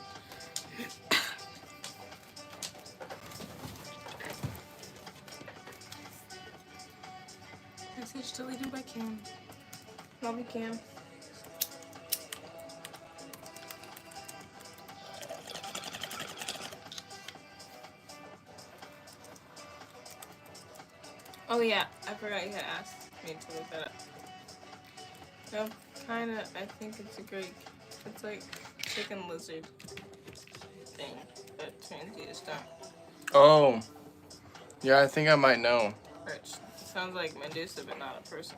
Message deleted by Cam. Love you, Cam. Oh yeah, I forgot you had asked me to look that up. No, kinda, I think it's a great, it's like chicken lizard thing that turns you to stone. Oh. Yeah, I think I might know. Rich. It sounds like Medusa, but not a person.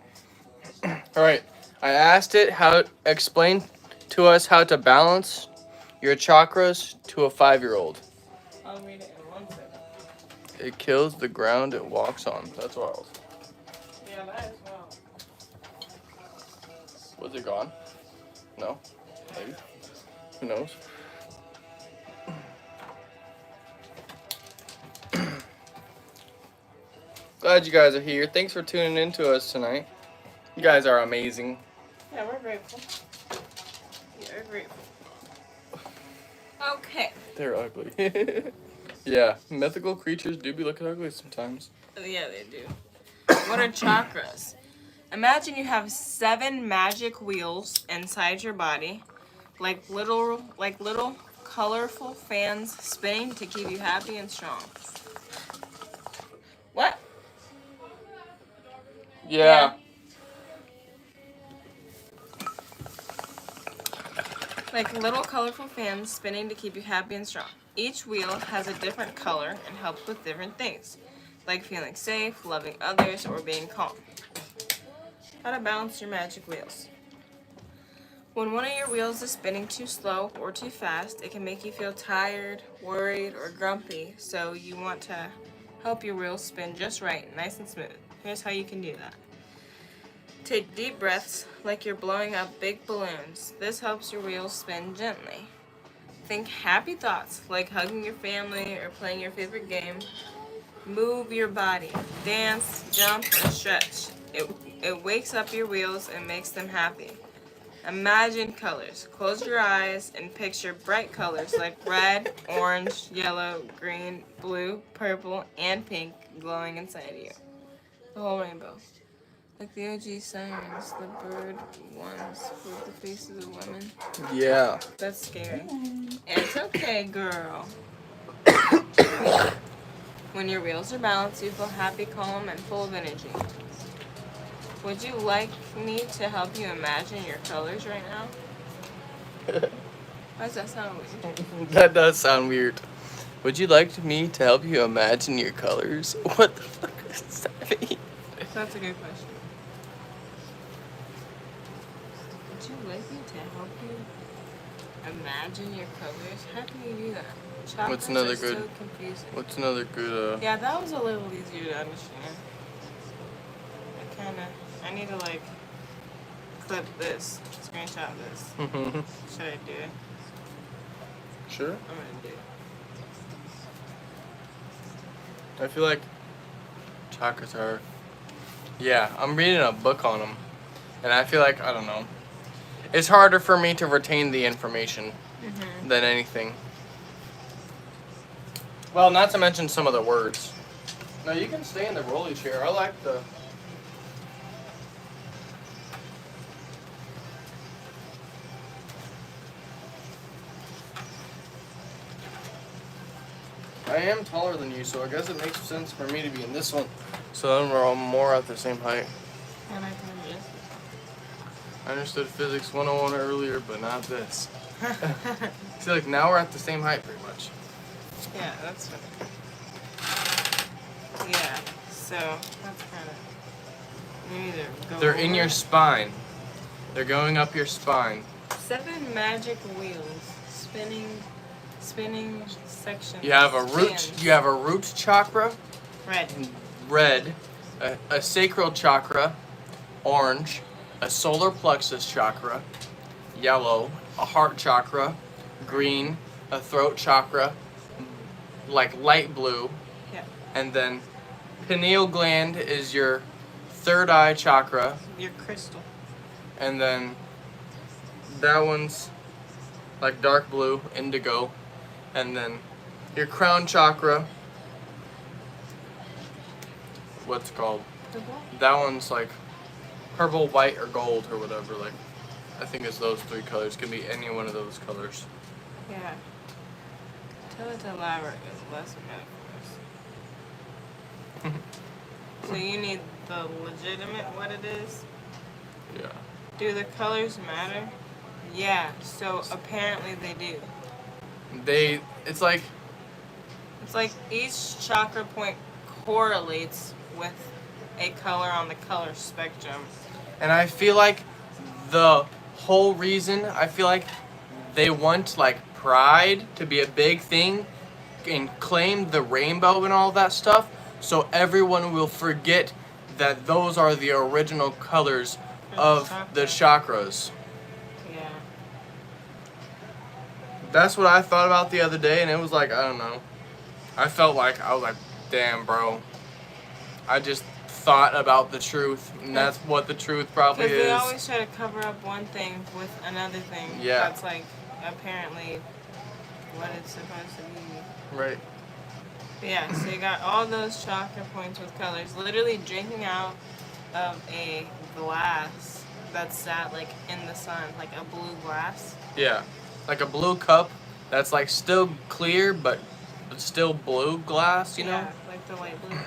Alright. I asked it how explain to us how to balance your chakras to a 5-year-old. I'll read it in 1 second. It kills the ground it walks on. That's wild. Yeah, that as well. Was it gone? No? Maybe. Who knows? Glad you guys are here. Thanks for tuning in to us tonight. You guys are amazing. Yeah, we're grateful. Yeah, we're grateful. Okay. They're ugly. Yeah, mythical creatures do be looking ugly sometimes. Yeah, they do. What are chakras? Imagine you have 7 magic wheels inside your body, like little colorful fans spinning to keep you happy and strong. What? Yeah. Like little colorful fans spinning to keep you happy and strong. Each wheel has a different color and helps with different things, like feeling safe, loving others, or being calm. How to balance your magic wheels. When one of your wheels is spinning too slow or too fast, it can make you feel tired, worried, or grumpy, so you want to help your wheels spin just right, nice and smooth. Here's how you can do that. Take deep breaths like you're blowing up big balloons. This helps your wheels spin gently. Think happy thoughts like hugging your family or playing your favorite game. Move your body. Dance, jump, and stretch. It wakes up your wheels and makes them happy. Imagine colors. Close your eyes and picture bright colors like red, orange, yellow, green, blue, purple, and pink glowing inside of you. The whole rainbow. Like the OG sirens, the bird ones with the faces of women. Yeah. That's scary. It's okay, girl. When your wheels are balanced, you feel happy, calm, and full of energy. Would you like me to help you imagine your colors right now? Why does that sound weird? That does sound weird. Would you like me to help you imagine your colors? What the fuck does that mean? That's a good question. Would you like me to help you imagine your colors? How can you do that? Chakras What's another are good- so confusing. What's another good, Yeah, that was a little easier to understand. I need to like clip this, screenshot this. Should I do it? Sure. I'm gonna do it. I feel like chakras are. Yeah, I'm reading a book on them, and I feel like I don't know. It's harder for me to retain the information than anything. Well, not to mention some of the words. No, you can stay in the rolly chair. I like the. I am taller than you, so I guess it makes sense for me to be in this one. So then we're all more at the same height. And I can adjust I understood physics 101 earlier, but not this. See, like now we're at the same height pretty much. Yeah, that's funny. Yeah, so that's kind of. You either go. They're in over your it. spine. They're going up your spine. 7 magic wheels spinning sections. You have a root. Stands. You have a root chakra, Red. red, a sacral chakra, orange, a solar plexus chakra, yellow, a heart chakra, green, a throat chakra, like light blue, Yeah. and then pineal gland is your third eye chakra, Your crystal. and then that one's like dark blue, indigo, and then your crown chakra, what's it called? The what? That one's like purple, white, or gold, or whatever. Like, I think it's those 3 colors. Can be any one of those colors. Yeah. Tell it to elaborate is less metaphors. So you need the legitimate what it is? Yeah. Do the colors matter? Yeah, so apparently they do. It's like, It's like each chakra point correlates with a color on the color spectrum. and I feel like the whole reason, I feel like they want like pride to be a big thing and claim the rainbow and all that stuff, so everyone will forget that those are the original colors of the chakras. Yeah. That's what I thought about the other day, and it was like, I don't know. I was like, damn, bro. I just thought about the truth, and that's what the truth probably Because they is. always try to cover up one thing with another thing. Yeah. That's like apparently what it's supposed to be. Right. But yeah, so you got all those chakra points with colors. Literally drinking out of a glass that's sat like in the sun, like a blue glass. Yeah. Like a blue cup that's like still clear, but still blue glass, you know? Yeah, like the light blue.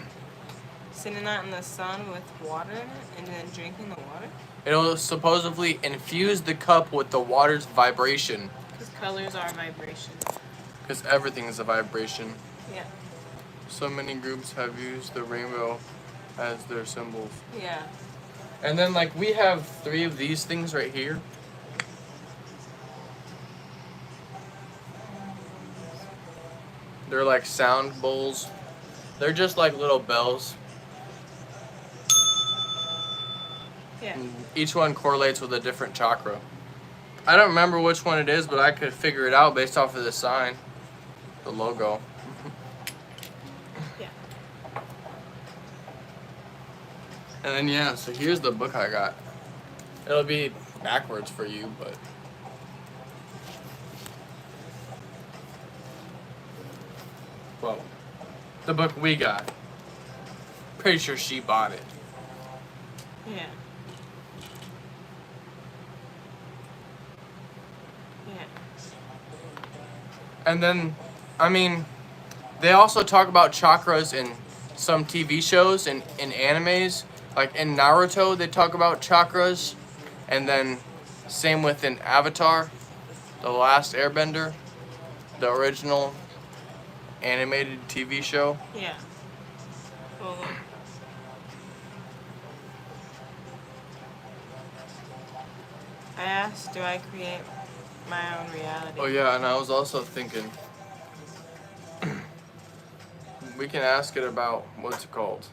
Sitting out in the sun with water in it and then drinking the water? It'll supposedly infuse the cup with the water's vibration. Because colors are vibration. Because everything is a vibration. Yeah. So many groups have used the rainbow as their symbols. Yeah. And then, like, we have 3 of these things right here. They're like sound bowls. They're just like little bells. Yeah. And each one correlates with a different chakra. I don't remember which one it is, but I could figure it out based off of the sign, the logo. Yeah. And then, yeah, so here's the book I got. It'll be backwards for you, but... Well, the book we got. Pretty sure she bought it. Yeah. Yeah. And then, I mean, they also talk about chakras in some TV shows and in animes. Like in Naruto, they talk about chakras. And then, same with in Avatar, The Last Airbender, the original animated TV show. Yeah. Well, I asked, do I create my own reality? Oh yeah, and I was also thinking, we can ask it about, what's it called?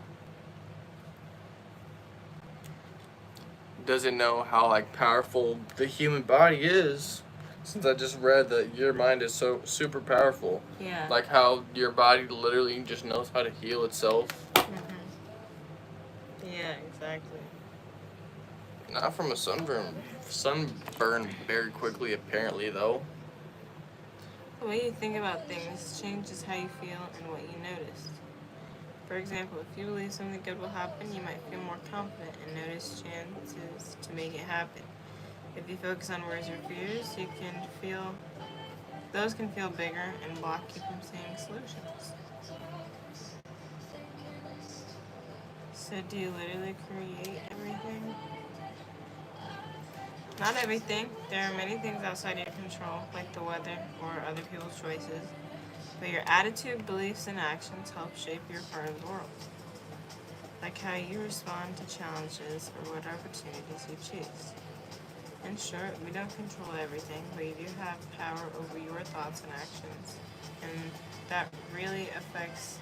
Does it know how like powerful the human body is? Since I just read that your mind is so super powerful. Yeah. Like how your body literally just knows how to heal itself. Yeah, exactly. Not from a sunburn very quickly apparently though. The way you think about things changes how you feel and what you notice. For example, if you believe something good will happen, you might feel more confident and notice chances to make it happen. If you focus on worries or fears, those can feel bigger and block you from seeing solutions. So do you literally create everything? Not everything. There are many things outside your control, like the weather or other people's choices. But your attitude, beliefs, and actions help shape your part of the world. Like how you respond to challenges or what opportunities you choose. In short, we don't control everything, but you do have power over your thoughts and actions. And that really affects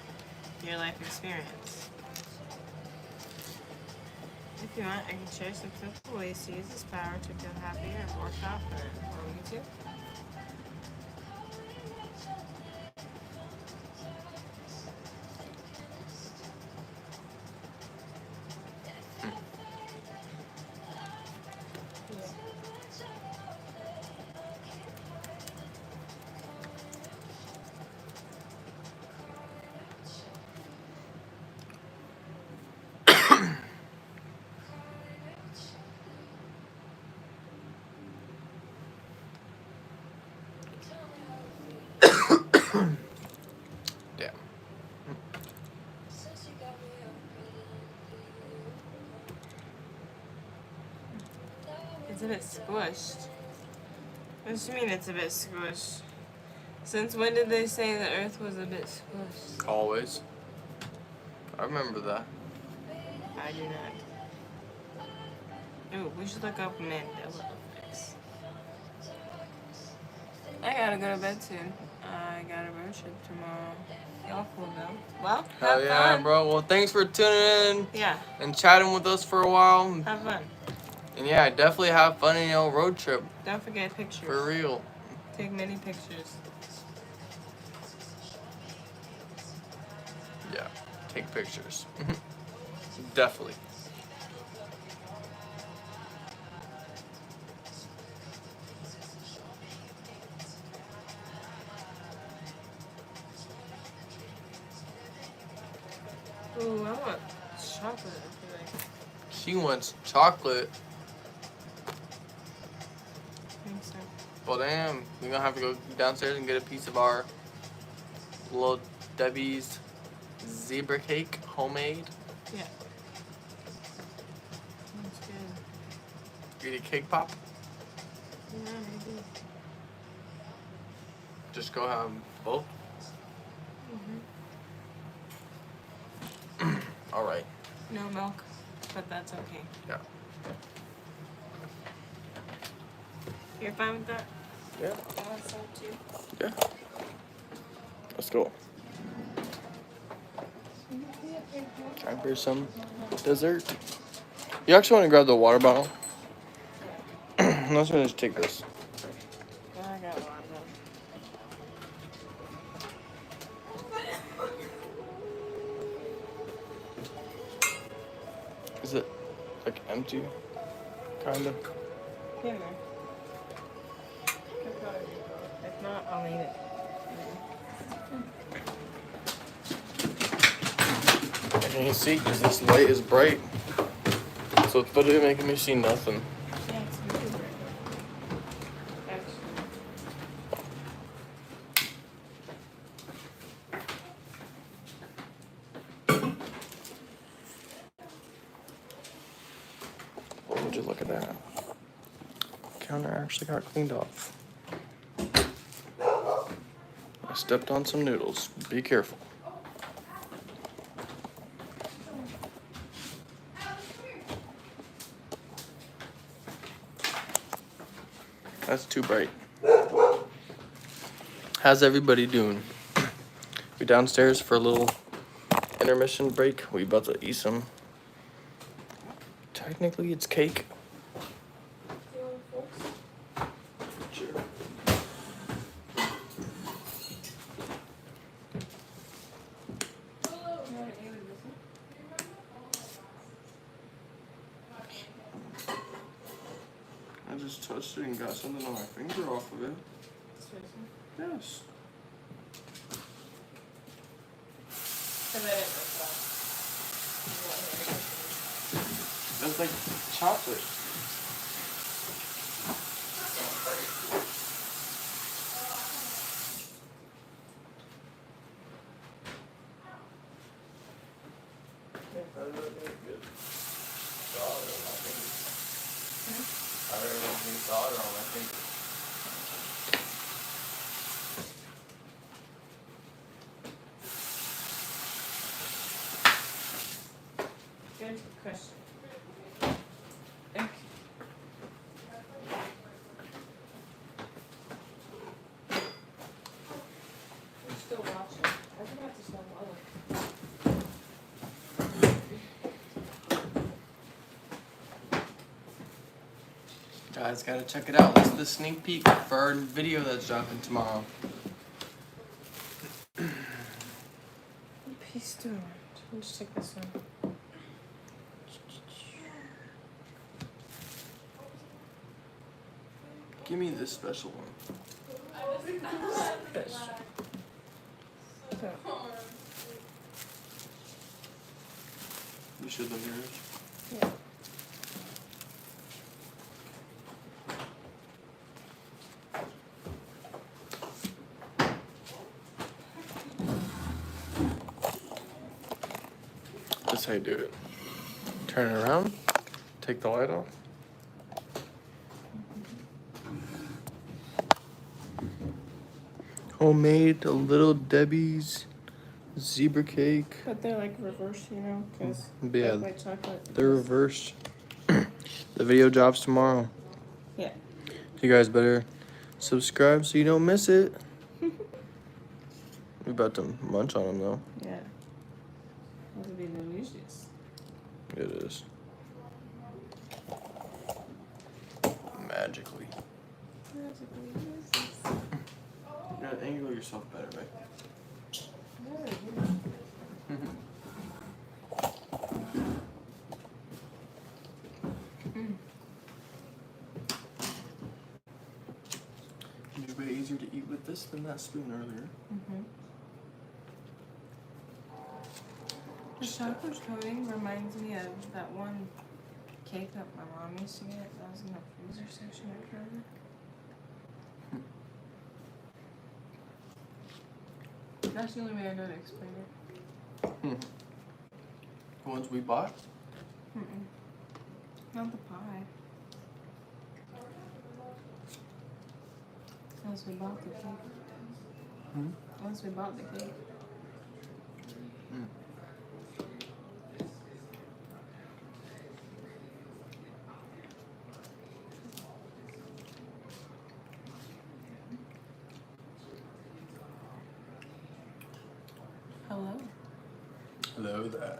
your life experience. If you want, I can share some simple ways to use this power to feel happier and more confident. Want me to? Damn. It's a bit squished. What do you mean it's a bit squished? Since when did they say the earth was a bit squished? Always. I remember that. I do not. Ooh, we should look up Mandela effects. I gotta go to bed soon. I got a road trip tomorrow. Y'all cool though. Well, Hell have yeah, fun. bro. Well, thanks for tuning in Yeah, and chatting with us for a while. have fun. And yeah, definitely have fun in your road trip. Don't forget pictures. For real. Take many pictures. Yeah, take pictures. Definitely. Ooh, I want chocolate. I feel like. She wants chocolate. I think so. Well, damn. We're gonna have to go downstairs and get a piece of our little Debbie's zebra cake, homemade. Yeah. That's good. Eat a cake pop. Yeah, maybe. Just go have both. All right. No milk, but that's okay. Yeah. You're fine with that? Yeah. I want some too. Yeah. Let's go. Time for some dessert. You actually want to grab the water bottle? Let's just take this. I got one. Is it like empty? Kind of. Get in there. If not, I'll eat it. Can you see? Because this light is bright. So it's literally making me see nothing. Yeah, it's really bright. Actually. Oh, would you look at that? Counter actually got cleaned off. I stepped on some noodles. Be careful. That's too bright. How's everybody doing? We downstairs for a little intermission break. We about to eat some. Technically, it's cake. Sure. I just touched it and got something on my finger off of it. Yes. That's like chocolate. Good question. Okay. I'm still watching. I forgot to stop watching. Guys, gotta check it out. This is the sneak peek for our video that's dropping tomorrow. Peace to it. Let's take this one. Give me this special one. So, You should look yours. yeah. That's how you do it. Turn it around. Take the light off. Homemade Little Debbie's zebra cake. But they're like reverse, you know, because Yeah, white chocolate. they're reversed. The video drops tomorrow. Yeah. You guys better subscribe so you don't miss it. We're about to munch on them though. Yeah. That would be delicious. It is. Magically. You gotta angle yourself better, right? It'd be way easier to eat with this than that spoon earlier. The chocolate coating reminds me of that one cake that my mom used to get. That was in the freezer section at Kroger. That's the only way I know to explain it. The ones we bought? Mm-mm. Not the pie. Unless we bought the cake. Hmm? Unless we bought the cake. Mm. Hello. Hello there.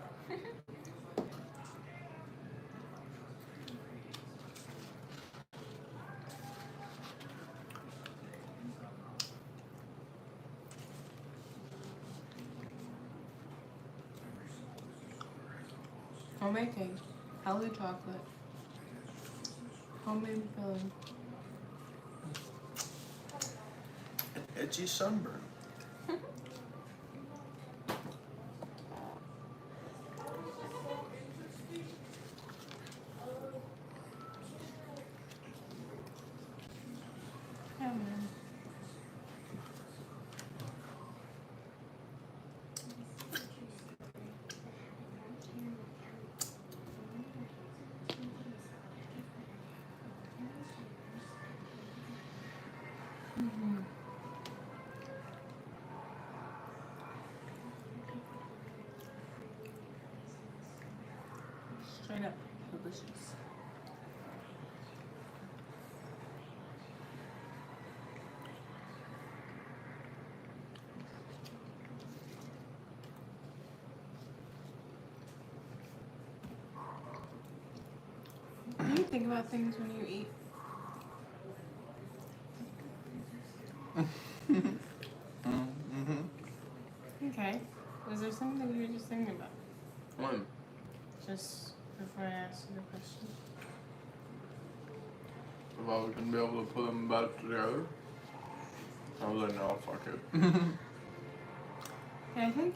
Homemade cake. Hello chocolate. Homemade filling. An itchy sunburn. Yeah, man. Straight up delicious. Do you think about things when you eat? Mm-hmm. Okay. Was there something you were just thinking about? When? Just before I asked you the question. If I was gonna be able to put them back together, I was like, no, fuck it. Yeah, I think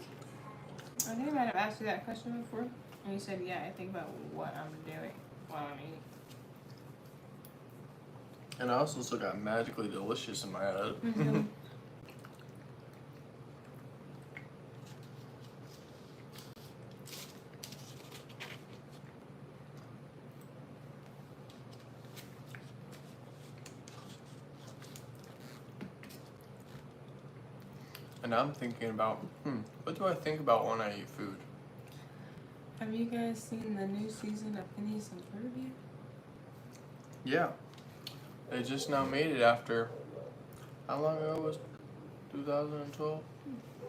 I might have asked you that question before. And you said, yeah, I think about what I'm doing while I'm eating. And I also still got magically delicious in my head. Mm-hmm. And I'm thinking about, what do I think about when I eat food? Have you guys seen the new season of Phineas and Ferb yet? Yeah. They just now made it after, how long ago was 2012?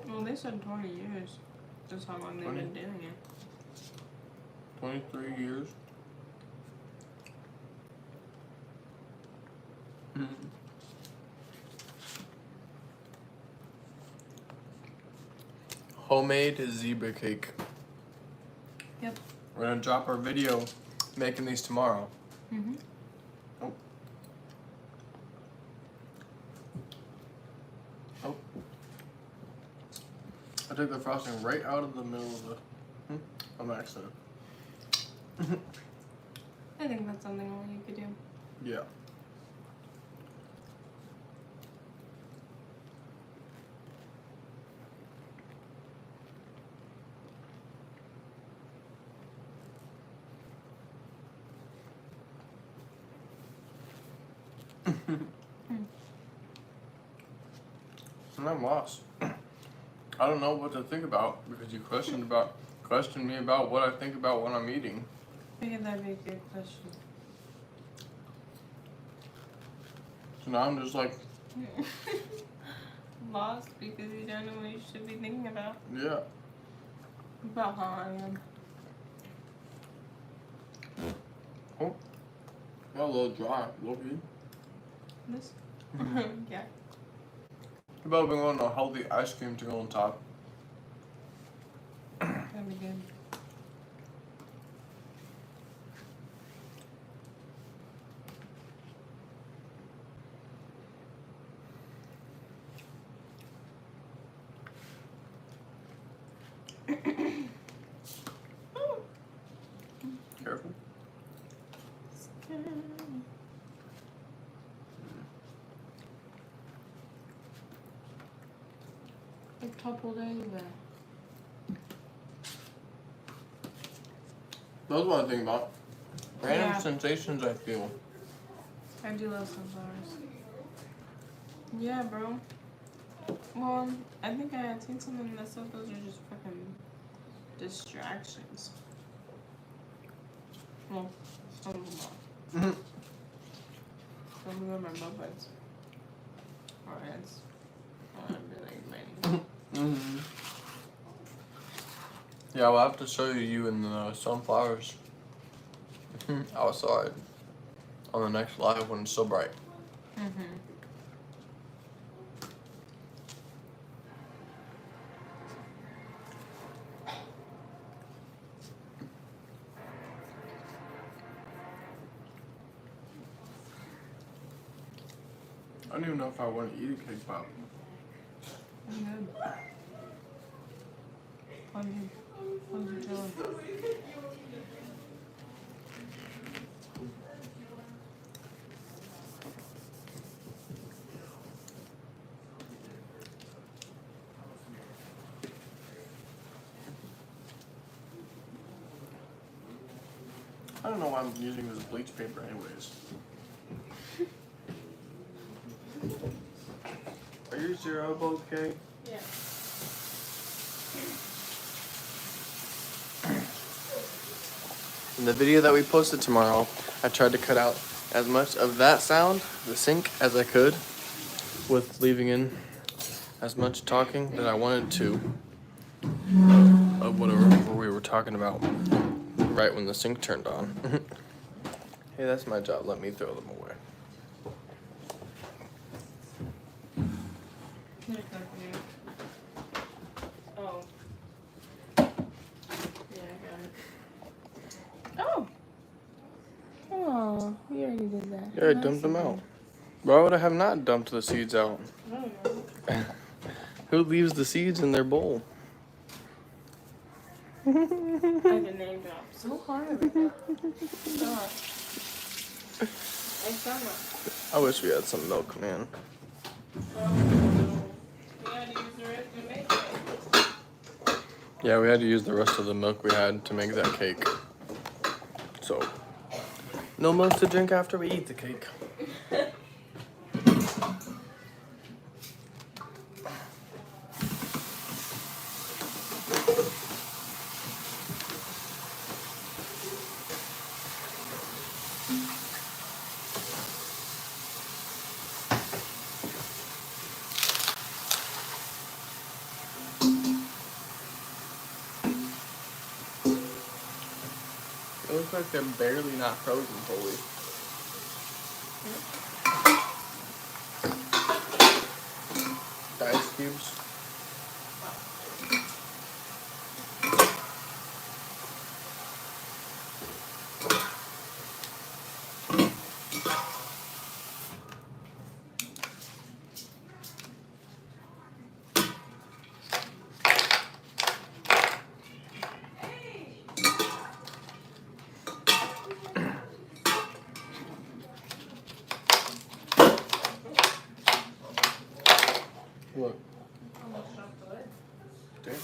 Well, they said 20 years. That's how long they've 20? been doing it. 23 years. Homemade zebra cake. Yep. We're gonna drop our video making these tomorrow. Mm-hmm. Oh. Oh. I took the frosting right out of the middle of the. I'm accident. I think that's something only you could do. Yeah. And I'm lost. I don't know what to think about because you questioned me about what I think about when I'm eating. I think that'd be a good question. So now I'm just like, Lost because you don't know what you should be thinking about. yeah. About how I am. Oh, got a little dry, Loki. This? Yeah. How about we want a healthy ice cream to go on top? That'd be good. Careful. It toppled over. That's what I think about. Random Yeah. sensations I feel. I do love sunflowers. Yeah, bro. Well, I think I had seen something that said those are just fucking distractions. Well, some of them are. Mhm. Some of them are mopeds. Or heads. Or really many. Mhm. Yeah, we'll have to show you in the sunflowers outside on the next live when it's so bright. Mm-hmm. I don't even know if I want to eat a cake pop. I'm good. I'm chilling. I don't know why I'm using this bleach paper anyways. Are your zero elbows okay? Yeah. In the video that we posted tomorrow, I tried to cut out as much of that sound, the sink, as I could, with leaving in as much talking that I wanted to of whatever we were talking about right when the sink turned on. Hey, that's my job. Let me throw them away. Oh. Yeah, I got it. Oh. Oh, we already did that. Yeah, I dumped them out. Why would I have not dumped the seeds out? I don't know. Who leaves the seeds in their bowl? I can name drop so hard. God. Hey, Summer. I wish we had some milk, man. Yeah, we had to use the rest of the milk we had to make that cake. So, no milk to drink after we eat the cake. It looks like they're barely not frozen fully. The ice cubes. Look. Damn.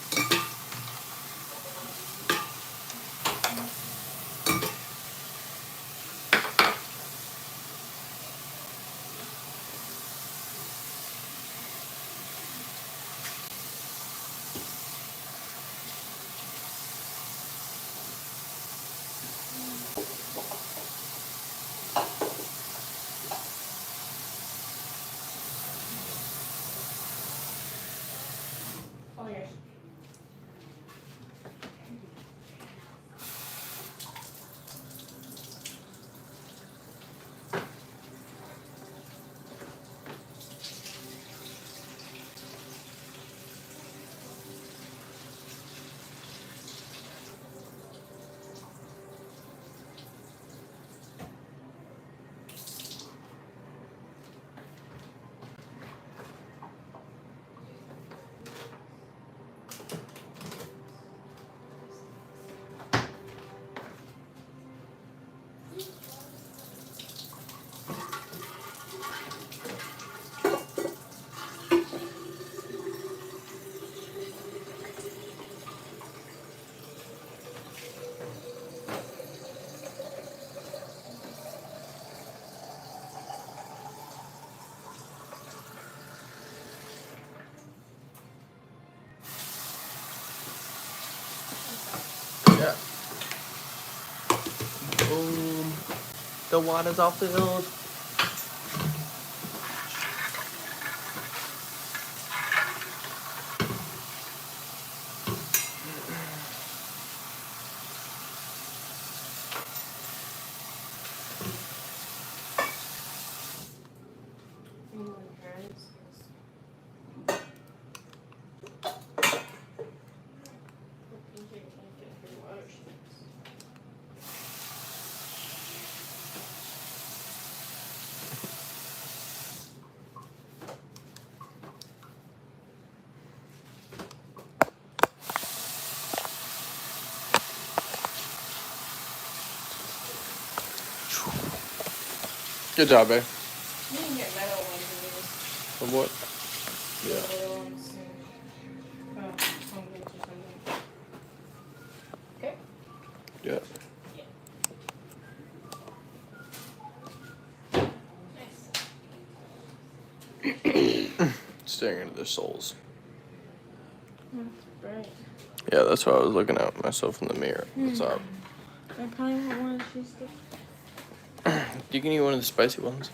The water's all filled. Good job, babe. You can get metal ones in these. From what? Yeah. Little ones. Oh, home goods or something. Okay. Yeah. Nice. Staring into their souls. Right. Yeah, that's why I was looking at myself in the mirror. What's up? I probably want one of these sticks. You can eat one of the spicy ones.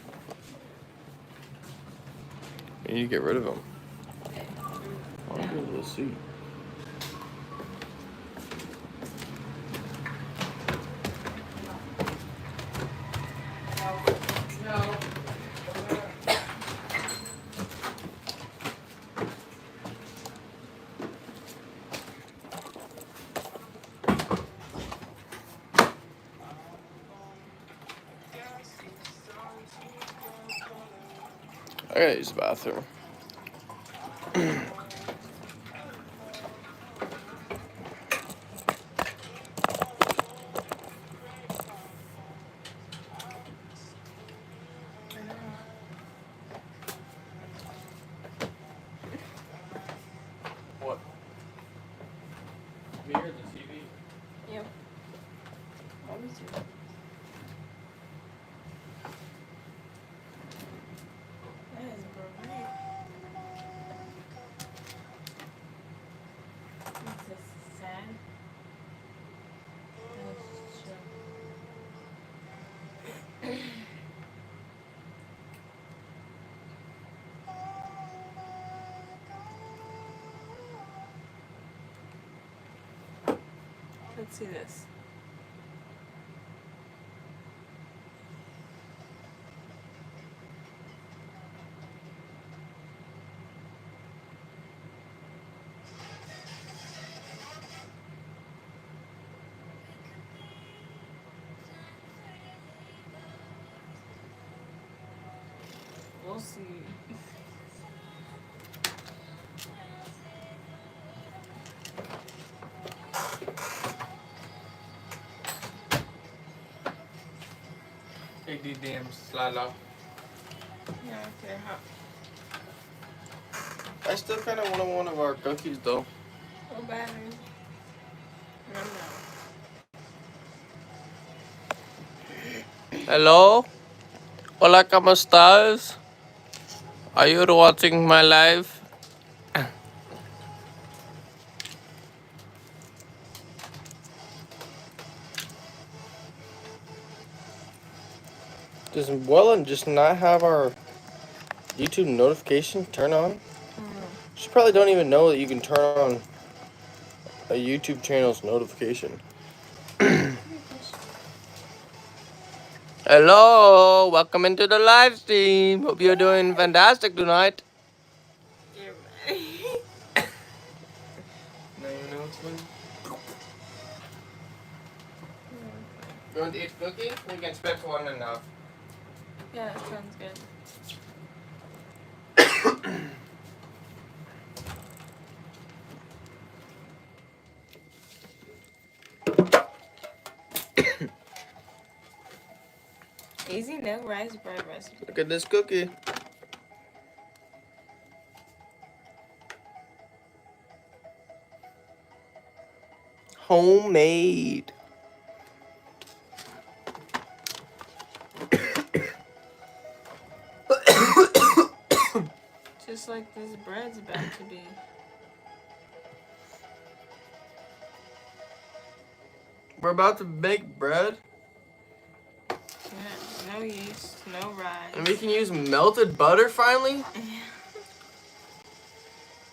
You need to get rid of them. I'll be able to see. No. I gotta use the bathroom. What? Me or the TV? Yep. Obviously. That is bright. Is this sad? That's chill. Let's see this. We'll see. Take these damn slala. Yeah, okay. I still kind of want one of our cookies though. Oh, battery. No, no. Hello? Hola, ¿cómo estás? Are you watching my live? Does Welland just not have our YouTube notification turned on? She probably don't even know that you can turn on a YouTube channel's notification. Hello, welcome into the live stream. Hope you're doing fantastic tonight. You're right. Now you know what's funny. You want to eat cookie? We can split one enough. Yeah, that sounds good. Easy no rice bread recipe. Look at this cookie. Homemade. Just like this bread's about to be. We're about to bake bread. Yeah. yeast, no rice. And we can use melted butter finally?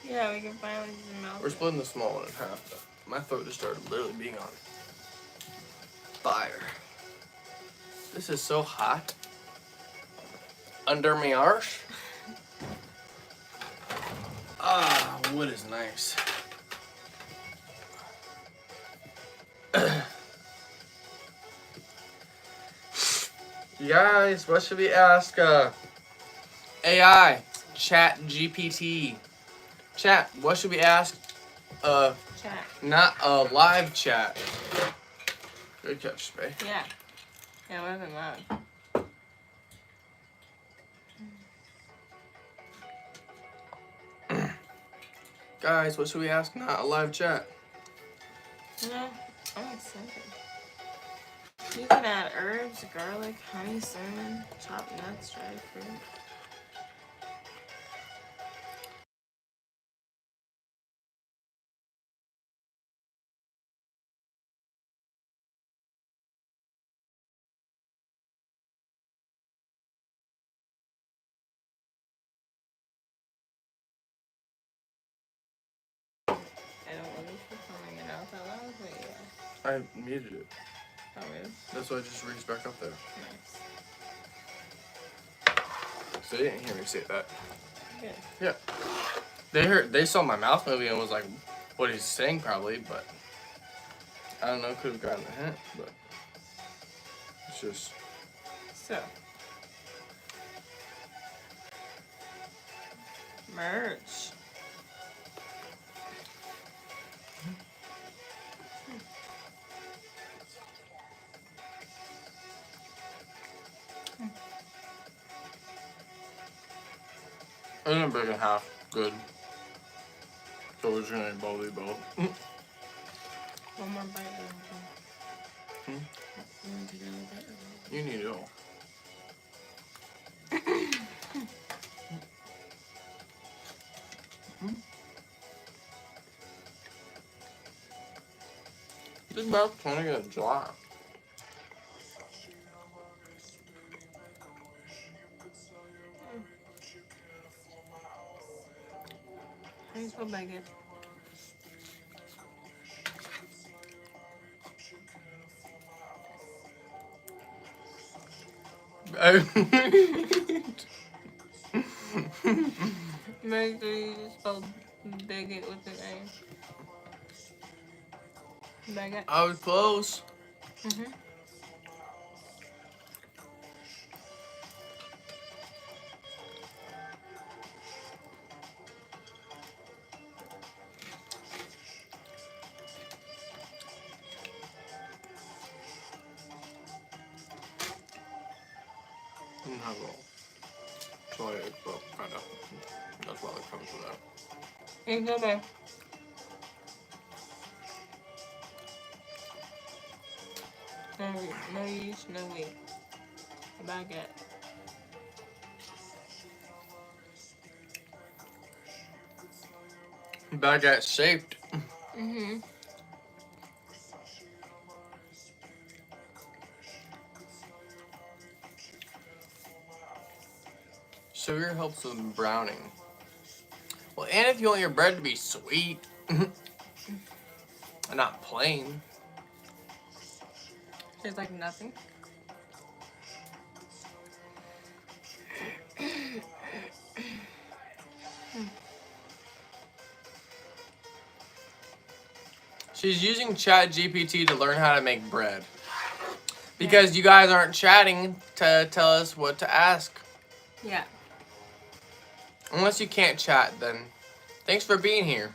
Yeah, we can finally just melt We're it. splitting the small one in half. My throat just started literally being on fire. This is so hot. Under my arse. Ah, wood is nice. You guys, what should we ask AI, Chat GPT? Chat, what should we ask Chat. not a live chat? Good catch, Spay. Yeah. Yeah, it wasn't loud. Guys, what should we ask not a live chat? No, I'm excited. You can add herbs, garlic, honey, cinnamon, chopped nuts, dried fruit. I don't know if you're calling it out that loud, but yeah. I muted it. Oh, really? That's why I just reached back up there. Nice. So they didn't hear me say that. Good. Yeah. They saw my mouth moving and was like, what he's saying probably, but I don't know, could have gotten a hint, but it's just So. Merch. I didn't break in half. Good. So we're just gonna both eat both. One more bite. Hmm? You want to take another bite? You need it all. This mouth's trying to get dry. How do you spell baguette? Make sure you just spell baguette with an A. Baguette. I was close. Mm-hmm. Not at all. Soy egg, but kind of. That's why it comes with that. Here you go, babe. No yeast, no wheat. A baguette. Baguette shaped. Mm-hmm. Sugar helps with browning. Well, and if you want your bread to be sweet and not plain. Tastes like nothing. She's using Chat GPT to learn how to make bread. Because you guys aren't chatting to tell us what to ask. Yeah. Unless you can't chat, then thanks for being here.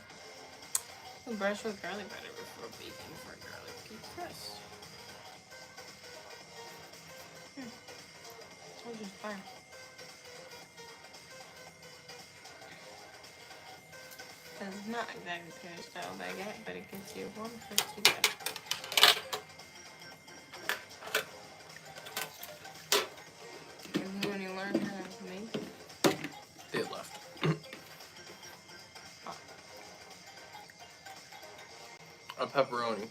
You brush with garlic butter before baking for garlic crust. Which is fine. It's not exactly Paris style baguette, but it gets you one crispy baguette. And when you learn how to make, They left. A pepperoni.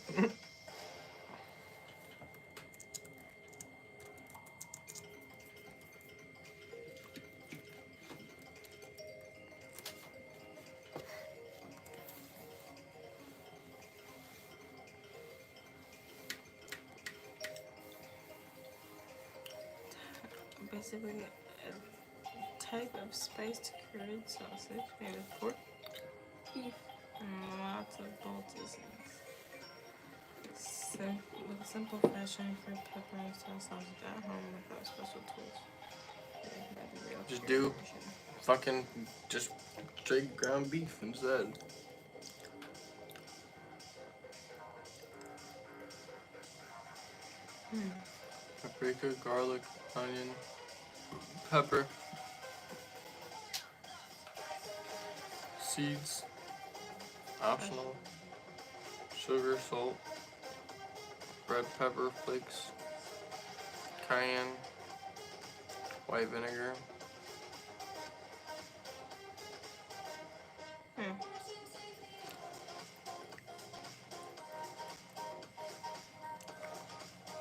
basically a type of spiced cured sausage made with pork, beef, and lots of bold seasonings. With a simple fashion for pepperoni style sausage at home without special tools. Just do fucking just straight ground beef instead. Paprika, garlic, onion, pepper, seeds, optional, sugar, salt, red pepper flakes, cayenne, white vinegar.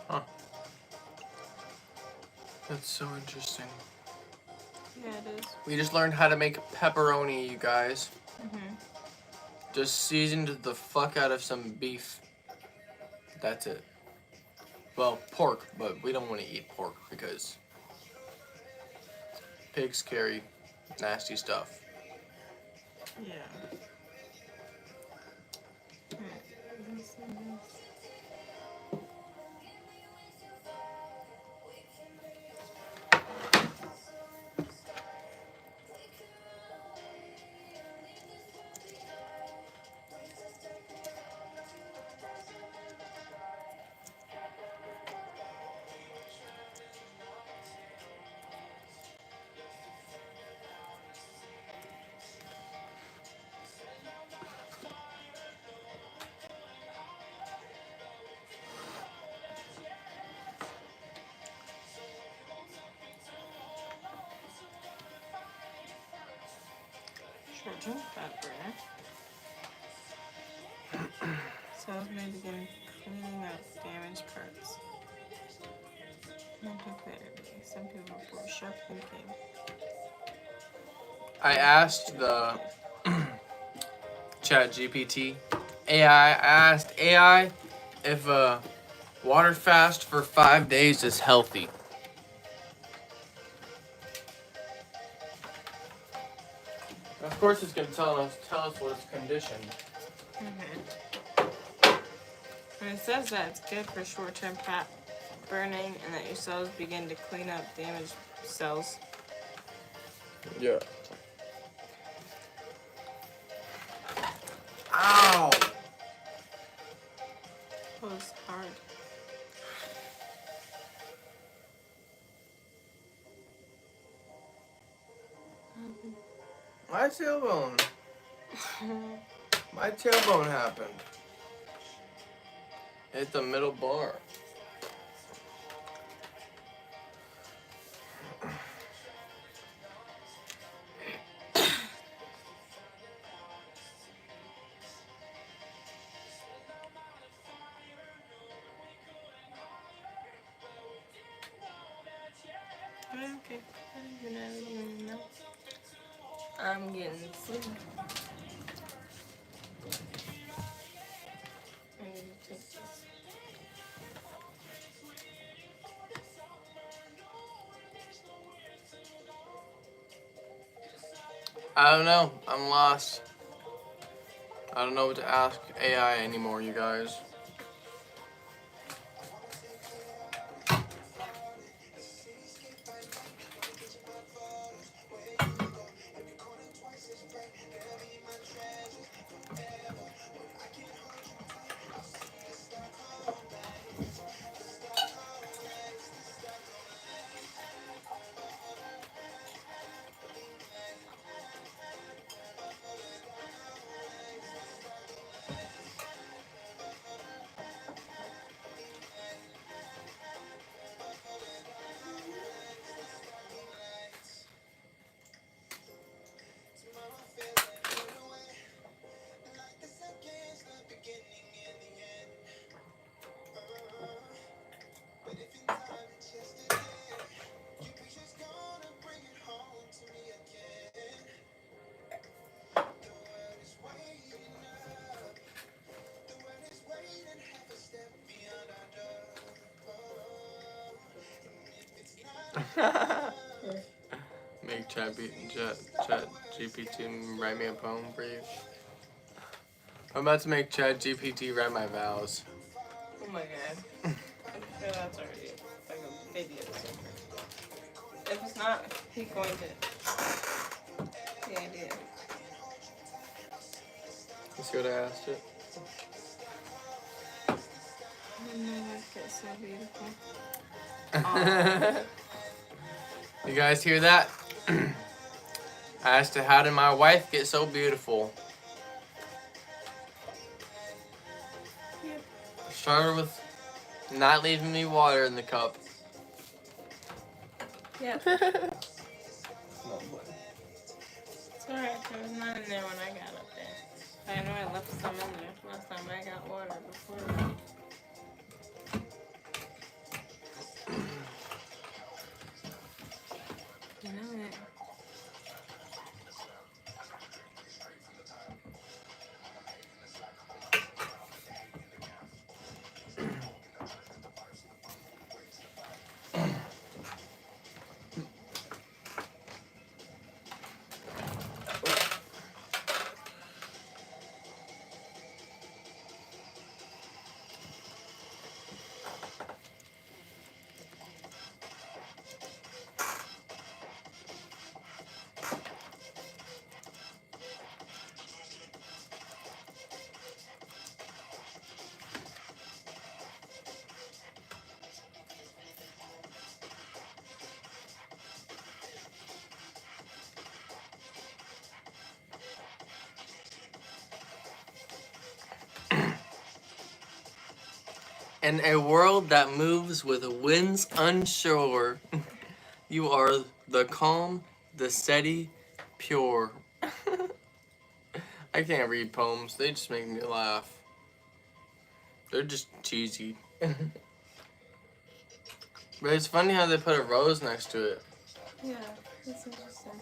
Huh. That's so interesting. Yeah, it is. We just learned how to make pepperoni, you guys. Mm-hmm. Just seasoned the fuck out of some beef. That's it. Well, pork, but we don't want to eat pork because pigs carry nasty stuff. Yeah. Short-term fat burner. Cells may begin cleaning out damaged parts. Mental clarity. Some people report sharp thinking. I asked the ChatGPT AI. I asked AI if a water fast for 5 days is healthy. Of course, it's gonna tell us what its condition. And it says that it's good for short-term fat burning and that your cells begin to clean up damaged cells. Yeah. Ow! Oh, it's hard. My tailbone. My tailbone happened. Hit the middle bar. Okay. I don't even know. I'm getting sleepy. I need to take this. I don't know. I'm lost. I don't know what to ask AI anymore, you guys. Chat GPT write me a poem for you. I'm about to make Chat GPT write my vows. Oh my god. I'm sure that's already like a video somewhere. If it's not, he's going to. The idea. Let's see what I asked it. I know this gets so beautiful. You guys hear that? I asked her, how did my wife get so beautiful? Yep. Started with not leaving me water in the cup. Yep. No, It's alright, there was none in there when I got up there. I know I left some in there last time I got water before. You know it. In a world that moves with winds unsure, you are the calm, the steady, pure. I can't read poems. They just make me laugh. They're just cheesy. But it's funny how they put a rose next to it. Yeah, that's interesting.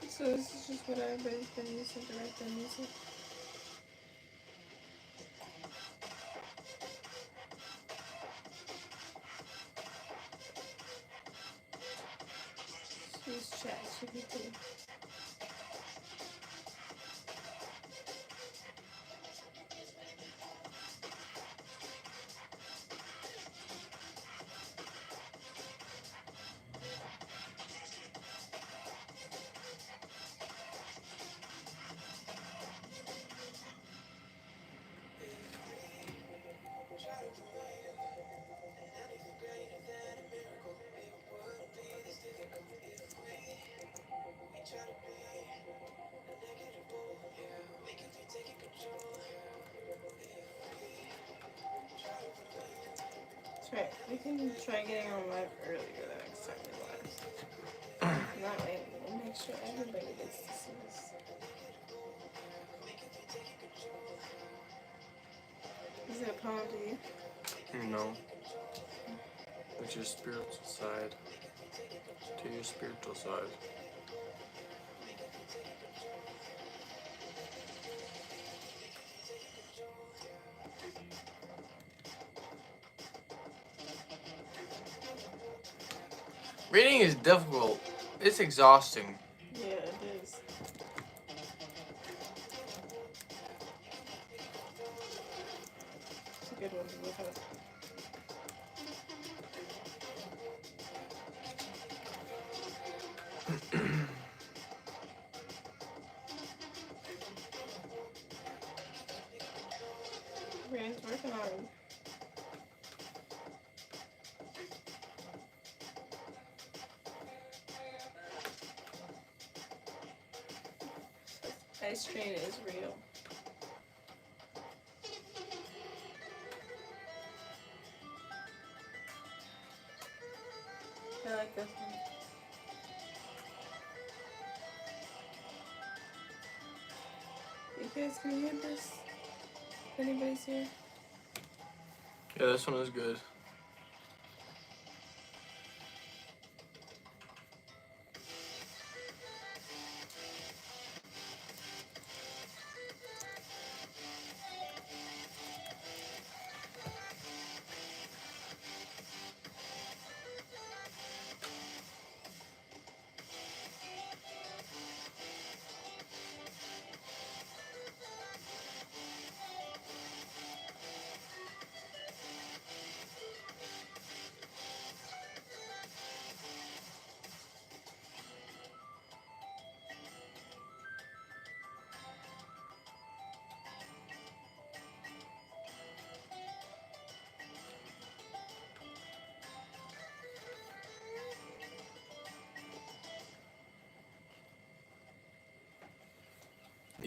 So this is just what everybody's been using to write their music. Use ChatGPT. That's right. We can try getting on live earlier the next time we live. And that way we'll make sure everybody gets to see this. Is it a poem to you? No. It's your spiritual side. To your spiritual side. Reading is difficult. It's exhausting. Yeah, it is. It's a good one to look up. Rand's working on it. Ice train is real. I like this one. You guys can hear this? If anybody's here? Yeah, this one is good.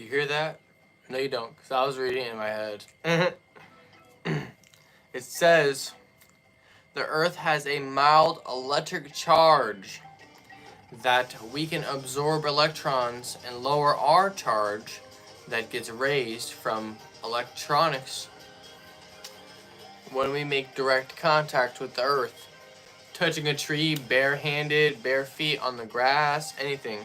You hear that? No, you don't, because I was reading it in my head. It says, the Earth has a mild electric charge that we can absorb electrons and lower our charge that gets raised from electronics when we make direct contact with the Earth. Touching a tree, barehanded, bare feet on the grass, anything.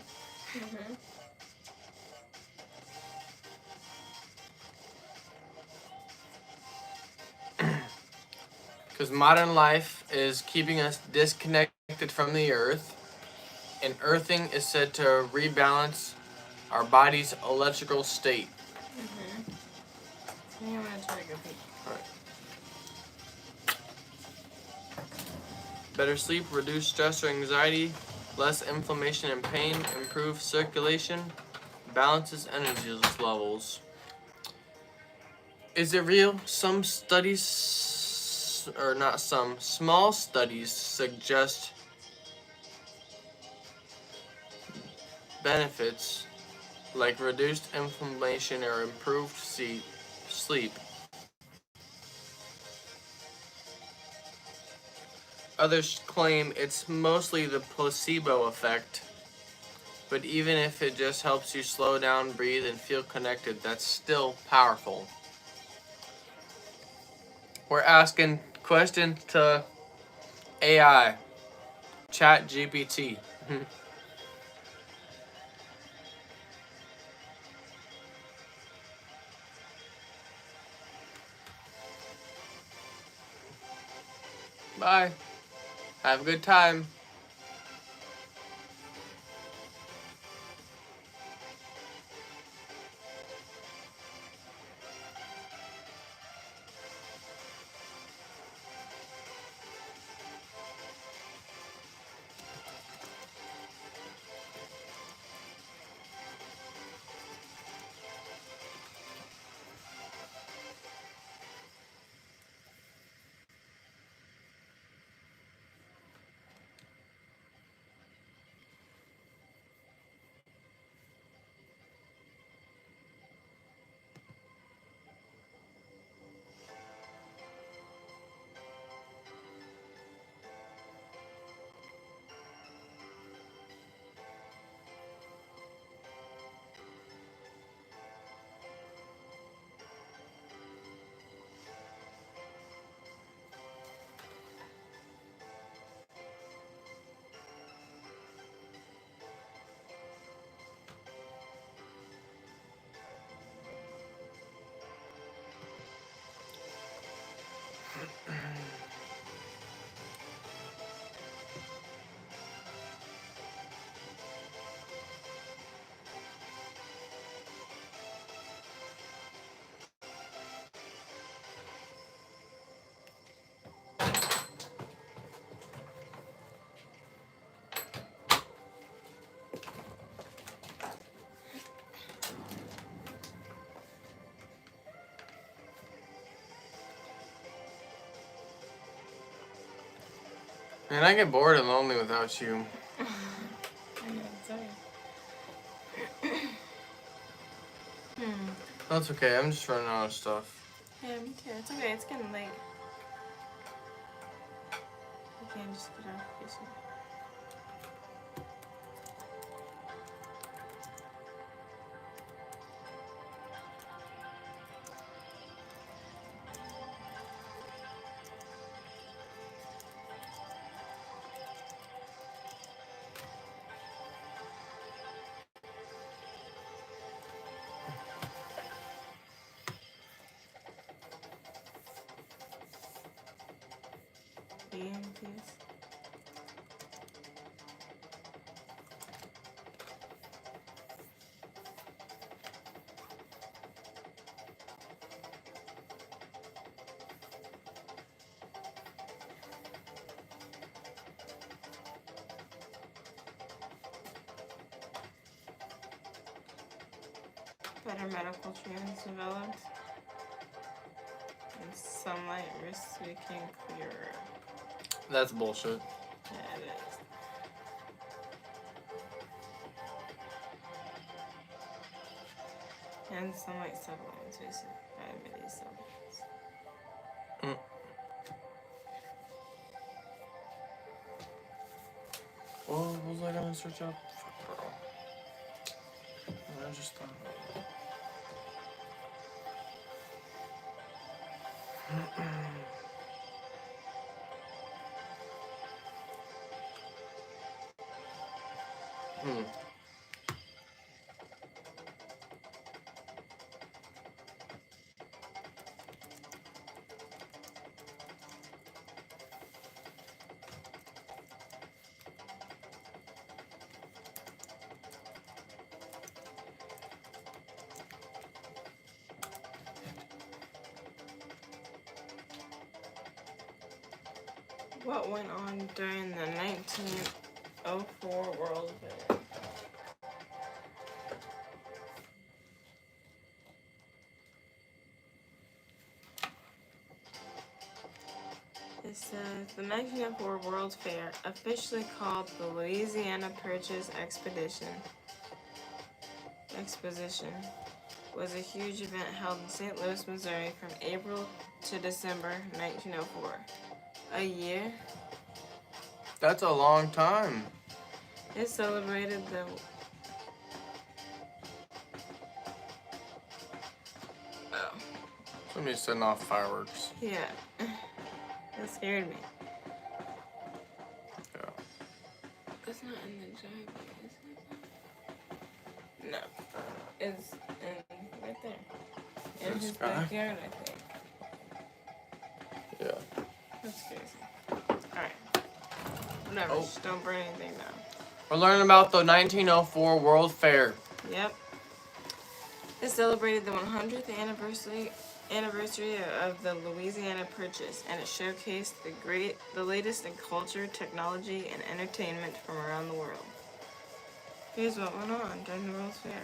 Because modern life is keeping us disconnected from the Earth, and earthing is said to rebalance our body's electrical state. I'm gonna try to go pee. Better sleep, reduce stress or anxiety, less inflammation and pain, improve circulation, balances energy levels. Is it real? Some studies, or not some, small studies suggest benefits like reduced inflammation or improved sleep. Others claim it's mostly the placebo effect, but even if it just helps you slow down, breathe, and feel connected, that's still powerful. We're asking questions to AI, Chat GPT. Bye. Have a good time. Man, I get bored and lonely without you. I know, sorry. That's okay, I'm just running out of stuff. Yeah, me too. It's okay. It's getting late. We can just get off this one. EMTs. Better medical treatments developed. And sunlight risks became clearer. That's bullshit. Yeah, it is. And sunlight supplements, basically. Vitamin D supplements. Mm. Well, what was I gonna search up? Fuck, bro. I just thought. Hmm. What went on during the 1904 World Fair? It says the 1904 World Fair, officially called the Louisiana Purchase Exposition, was a huge event held in St. Louis, Missouri from April to December 1904. A year. That's a long time. It celebrated the Somebody's setting off fireworks. yeah. That scared me. Yeah. It's not in the driveway, is it? No. It's in right there. In This his guy? backyard, I think. Yeah. That's crazy. Alright. Whatever, Oh. just don't burn anything down. We're learning about the 1904 World Fair. Yep. It celebrated the 100th anniversary of the Louisiana Purchase, and it showcased the latest in culture, technology, and entertainment from around the world. Here's what went on during the World Fair.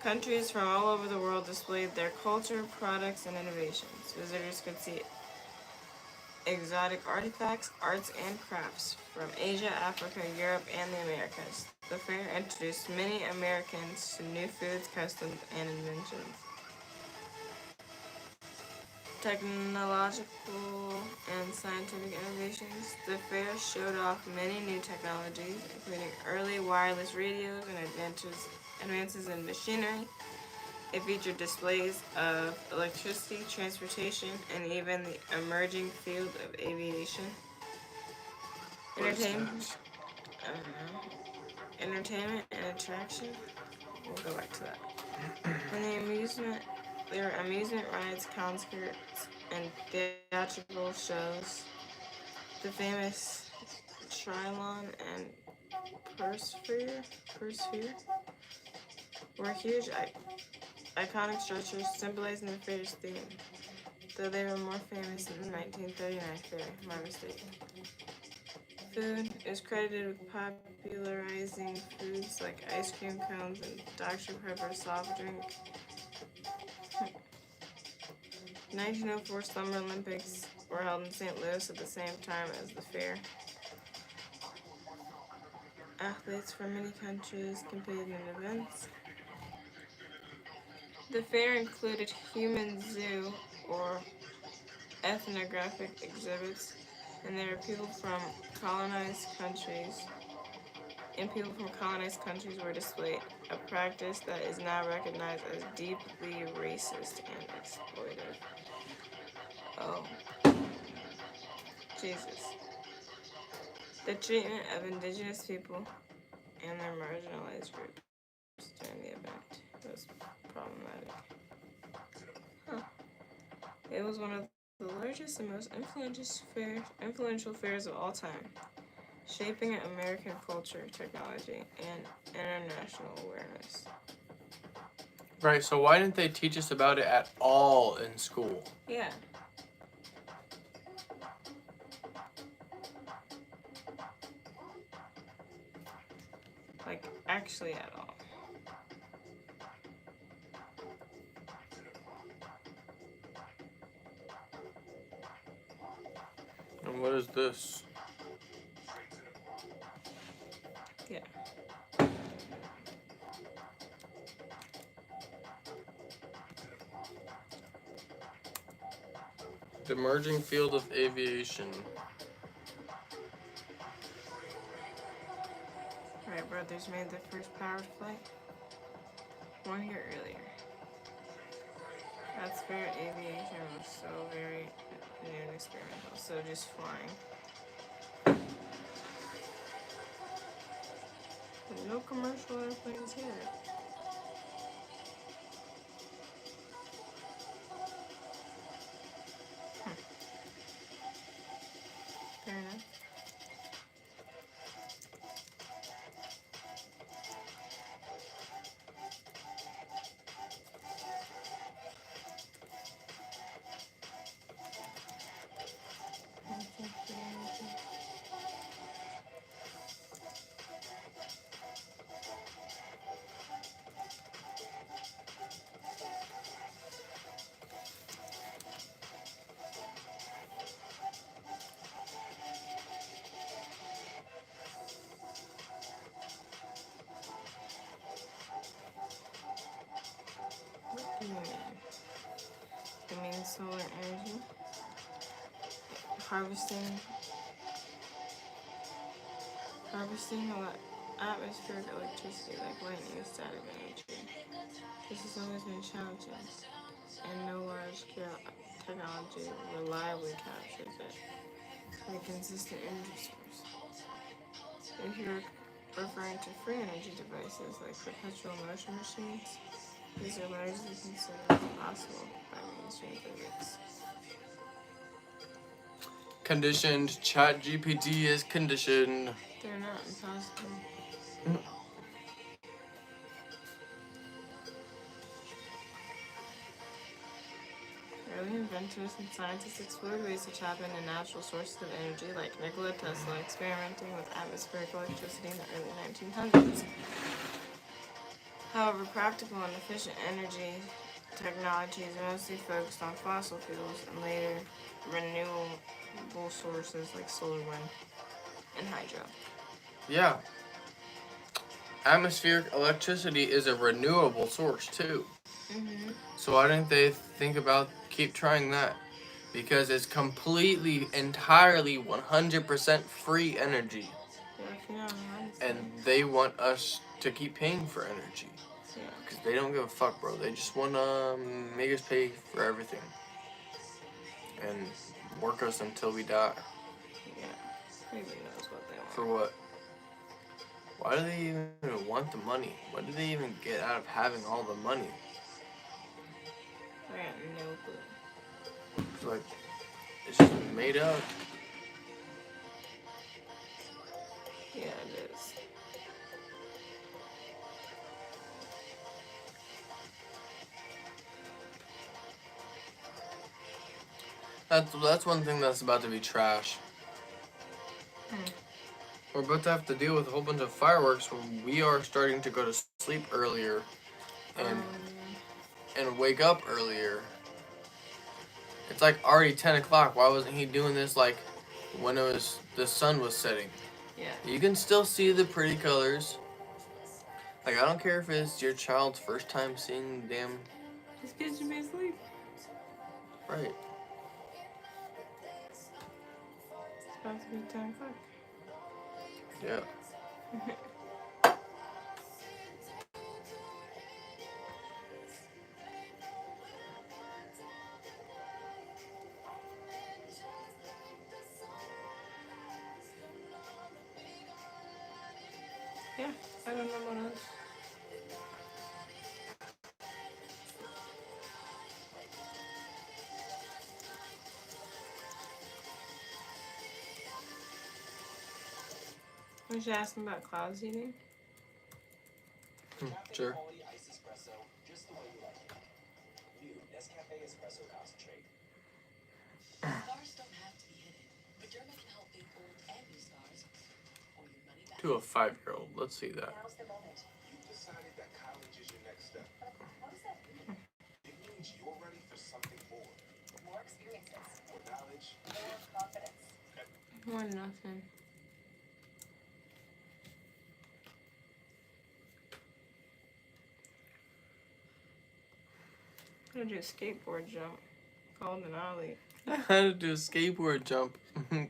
Countries from all over the world displayed their culture, products, and innovations. Visitors could see exotic artifacts, arts, and crafts from Asia, Africa, Europe, and the Americas. The fair introduced many Americans to new foods, customs, and inventions. Technological and scientific innovations. The fair showed off many new technologies, including early wireless radios and advances in machinery. It featured displays of electricity, transportation, and even the emerging field of aviation. Entertainment. I don't know. Entertainment and attraction. We'll go back to that. And there were amusement rides, concerts, and theatrical shows. The famous Trilon and Persphere were huge iconic structures symbolizing the fair's theme, though they were more famous in the 1939 fair. My mistake. Food is credited with popularizing foods like ice cream cones and Dr. Pepper soft drink. 1904 Summer Olympics were held in St. Louis at the same time as the fair. Athletes from many countries competed in events. The fair included human zoo or ethnographic exhibits, and there were people from colonized countries were displayed, a practice that is now recognized as deeply racist and exploitive. Oh. Jesus. The treatment of indigenous people and their marginalized groups during the event was problematic. Huh. It was one of the largest and most influential fairs of all time, shaping American culture, technology, and international awareness. Right, so why didn't they teach us about it at all in school? Yeah. Like, actually at all. And what is this? Yeah. The emerging field of aviation. Wright brothers made their first powered flight 1 year earlier. Atmospheric aviation was so very new and experimental, so just flying. But no commercial airplanes here. Fair enough. What do you mean? It means solar energy. Harvesting atmospheric electricity like lightning is static energy. This has always been challenging, and no large-scale technology reliably captures it in a consistent energy source. If you're referring to free energy devices like perpetual motion machines, these are largely considered impossible by mainstream physics. Conditioned. ChatGPT is conditioned. They're not impossible. Early inventors and scientists explored ways to tap into natural sources of energy, like Nikola Tesla experimenting with atmospheric electricity in the early 1900s. However, practical and efficient energy technologies mostly focused on fossil fuels and later renewable sources like solar, wind, and hydro. Yeah. Atmospheric electricity is a renewable source too. So why didn't they think about keep trying that? Because it's completely, entirely, 100% free energy. Yeah, if you know how And they want us to keep paying for energy. yeah. Because they don't give a fuck, bro. They just want to make us pay for everything. And work us until we die. Yeah. Maybe knows what they want. For what? Why do they even want the money? What do they even get out of having all the money? I got no clue. It's like, it's just made up. Yeah, it is. That's one thing that's about to be trash. We're about to have to deal with a whole bunch of fireworks when we are starting to go to sleep earlier and wake up earlier. It's like already 10 o'clock. Why wasn't he doing this like when the sun was setting? Yeah. You can still see the pretty colors. Like, I don't care if it's your child's first time seeing the damn... Just get you to sleep. Right. It's about to be 10 o'clock. Yeah. Yeah, I don't know what else. Was you asking about cloud seeding? Sure. Quality iced espresso, just the way you like it. New Nescafe Espresso Concentrate. Scars don't have to be hidden, but Derma can help fade old and new scars, or your money back. To a 5-year-old. Let's see that. Now's the moment. You've decided that college is your next step. What does that mean? It means you're ready for something more. More experiences, More knowledge. more confidence. More than nothing. I'm gonna do a skateboard jump called an ollie. How to do a skateboard jump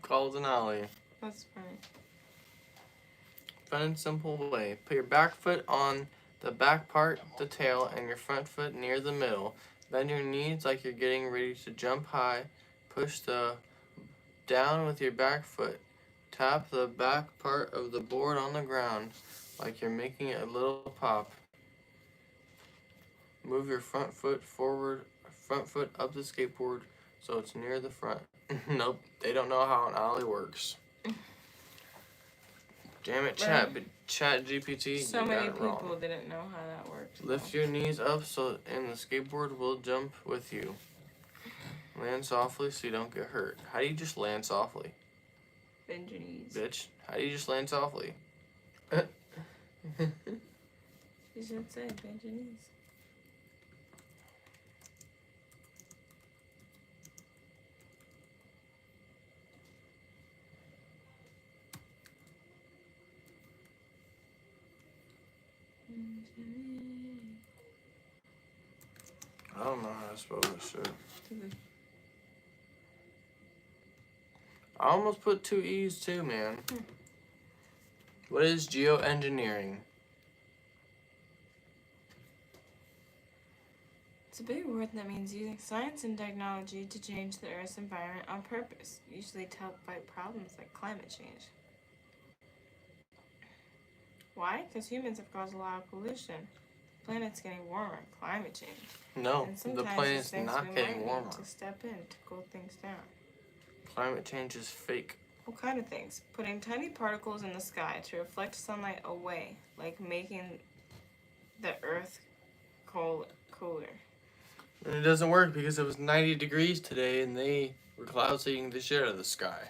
called an ollie. That's funny. Fun and simple way. Put your back foot on the back part, the tail, and your front foot near the middle. Bend your knees like you're getting ready to jump high. Push the down with your back foot. Tap the back part of the board on the ground like you're making a little pop. Move your front foot forward, front foot up the skateboard so it's near the front. Nope, they don't know how an ollie works. Damn it, Chat GPT. So you many got it wrong. people didn't know how that worked. Lift your knees up and the skateboard will jump with you. Land softly so you don't get hurt. How do you just land softly? Bend your knees. Bitch, how do you just land softly? You should say bend your knees. I don't know how to spell this shit. I almost put 2 E's too, man. What is geoengineering? It's a big word that means using science and technology to change the Earth's environment on purpose, usually to help fight problems like climate change. Why? Because humans have caused a lot of pollution. The planet's getting warmer, climate change. No, And the sometimes planet's things not we getting might warmer. need to step in to cool things down. Climate change is fake. What kind of things? Putting tiny particles in the sky to reflect sunlight away, like making the Earth cooler. And it doesn't work because it was 90 degrees today and they were cloud seeding the shit out of the sky.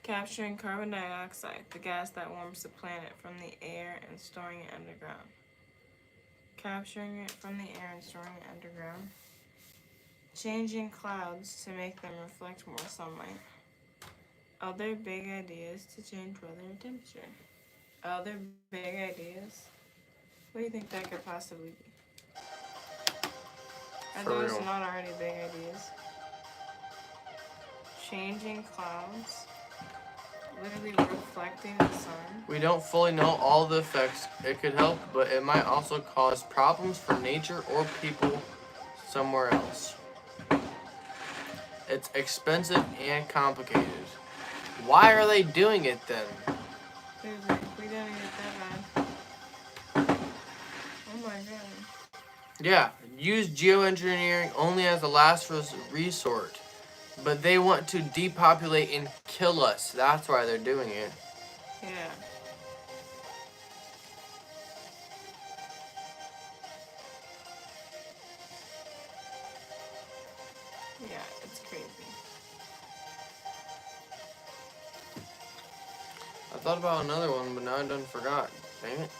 Capturing carbon dioxide, the gas that warms the planet, from the air and storing it underground. Capturing it from the air and storing it underground. Changing clouds to make them reflect more sunlight. Other big ideas to change weather and temperature. Other big ideas? What do you think that could possibly be? Are For those real. not already big ideas? Changing clouds. Literally reflecting the sun. We don't fully know all the effects it could help, but it might also cause problems for nature or people somewhere else. It's expensive and complicated. Why are they doing it then? Seriously, we didn't get that bad. Oh my god. Yeah, use geoengineering only as a last resort. But they want to depopulate and kill us. That's why they're doing it. Yeah. Yeah, it's crazy. I thought about another one, but now I done forgot. Dang it.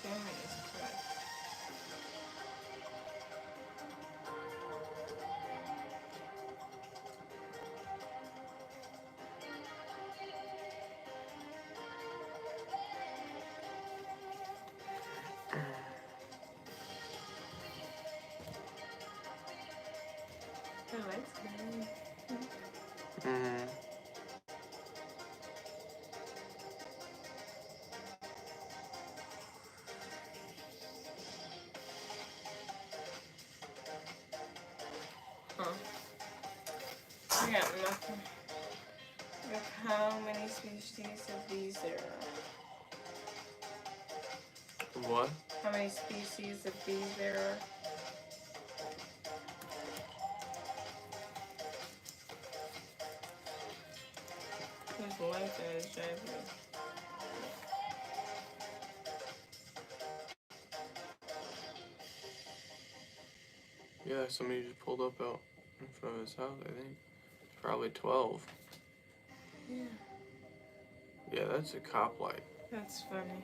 Damn it, it's correct. The light's good. Mm-hmm. Huh. I got nothing. Look how many species of bees there are. What? How many species of bees there are. There's light that is driving. Yeah, somebody just pulled up out in front of his house, I think. Probably 12. Yeah. Yeah, that's a cop light. That's funny.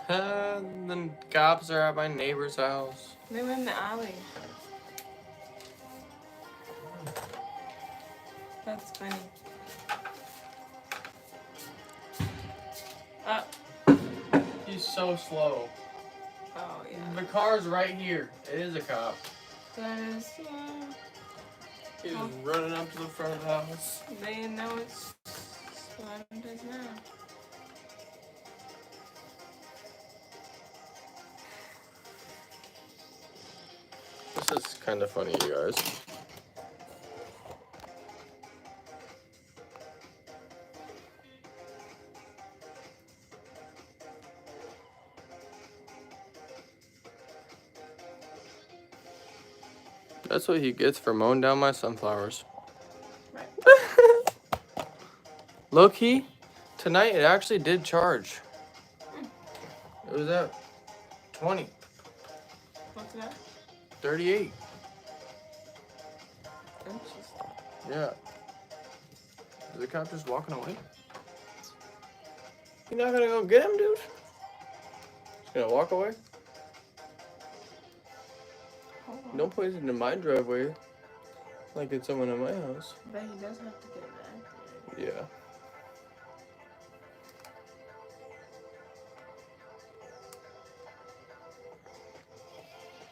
The cops are at my neighbor's house. They were in the alley. That's funny. You so slow. Oh The yeah. car's right here. It is a cop. That is. He was running up to the front of the house. They know it's what it is now. This is kind of funny, you guys. That's what he gets for mowing down my sunflowers. Right. Low key, tonight it actually did charge. It was at 20, What's that? 38. Interesting. Yeah. Is the cop just walking away? You're not gonna go get him, dude? Just gonna walk away? Hold on. Don't place it in my driveway like it's someone in my house. But he does have to get back. Yeah.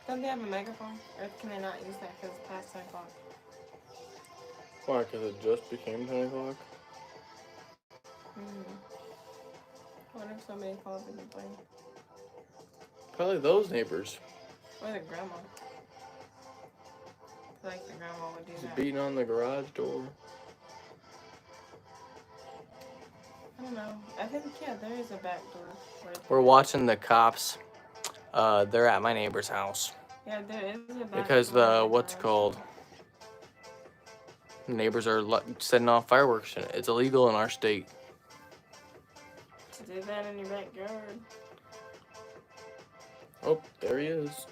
Don't they have a megaphone? Or can they not use that because it's past 10 o'clock? Why? Because it just became 10 o'clock? What if somebody called and complained? Probably those neighbors. Or the grandma. I feel like the grandma would do Just that. beating on the garage door. I don't know. I think, yeah, there is a back door. We're watching the cops. They're at my neighbor's house. Yeah, there is a back Because door. the, what's it called? Neighbors are setting off fireworks. It's illegal in our state. To do that in your backyard. Oh, there he is.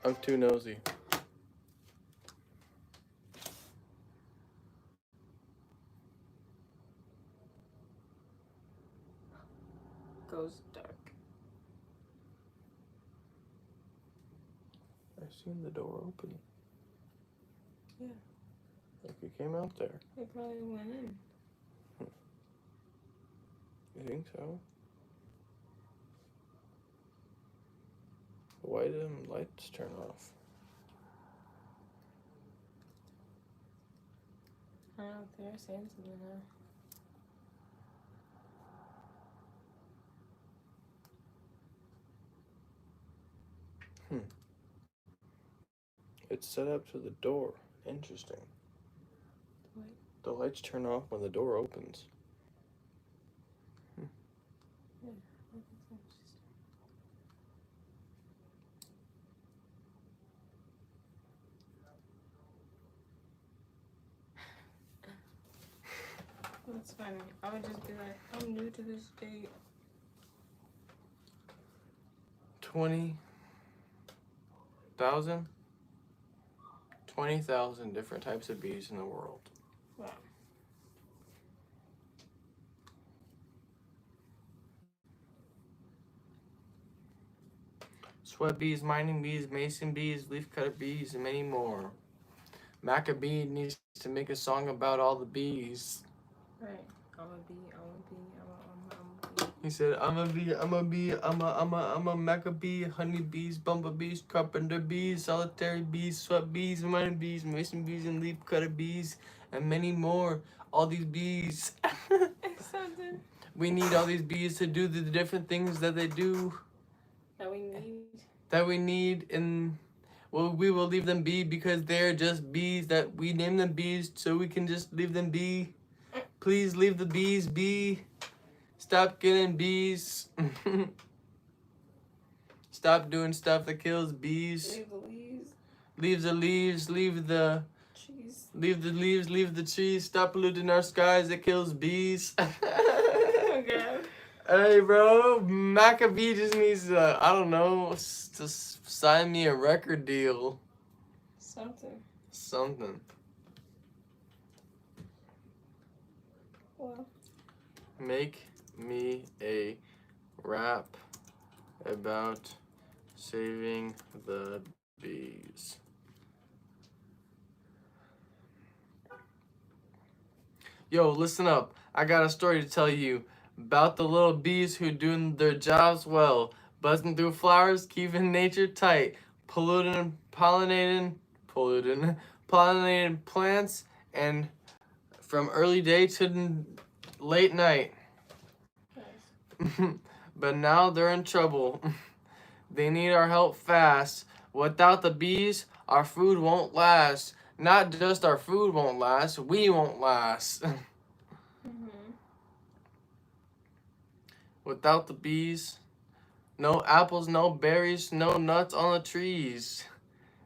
I'm too nosy. Goes dark. I seen the door open. Yeah. Like he came out there. They probably went in. You think so? Why did them lights turn off? I don't know if they're saying something now. It's set up to the door. Interesting. What? The lights turn off when the door opens. Yeah, I think so. That's funny. I would just be like, I'm new to this state. 20,000? 20,000 different types of bees in the world. Wow. Sweat bees, mining bees, mason bees, leafcutter bees, and many more. Maccabee needs to make a song about all the bees. Right. I'm a bee. He said, I'm a Maccabee, honeybees, bumblebees, carpenter bees, solitary bees, sweat bees, mining bees, mason bees, and leafcutter bees, and many more. All these bees. Something We need all these bees to do the different things that they do. that we need. And well, we will leave them be because they're just bees that we name them bees so we can just leave them be. Please leave the bees be. Stop killing bees. Stop doing stuff that kills bees. Leave the leaves. Leave the leaves, leave the Cheese. leave the leaves, leave the trees. Stop polluting our skies, it kills bees. Okay. Hey bro, Maccabee just needs to, I don't know, to sign me a record deal. Something. Something. Well. Make me a rap about saving the bees. Yo, listen up. I got a story to tell you about the little bees who doing their jobs well, buzzing through flowers, keeping nature tight, polluting, pollinating plants, and from early day to late night. Nice. But now they're in trouble. They need our help fast. Without the bees, our food won't last. Not just our food won't last, we won't last. Mm-hmm. Without the bees, no apples, no berries, no nuts on the trees.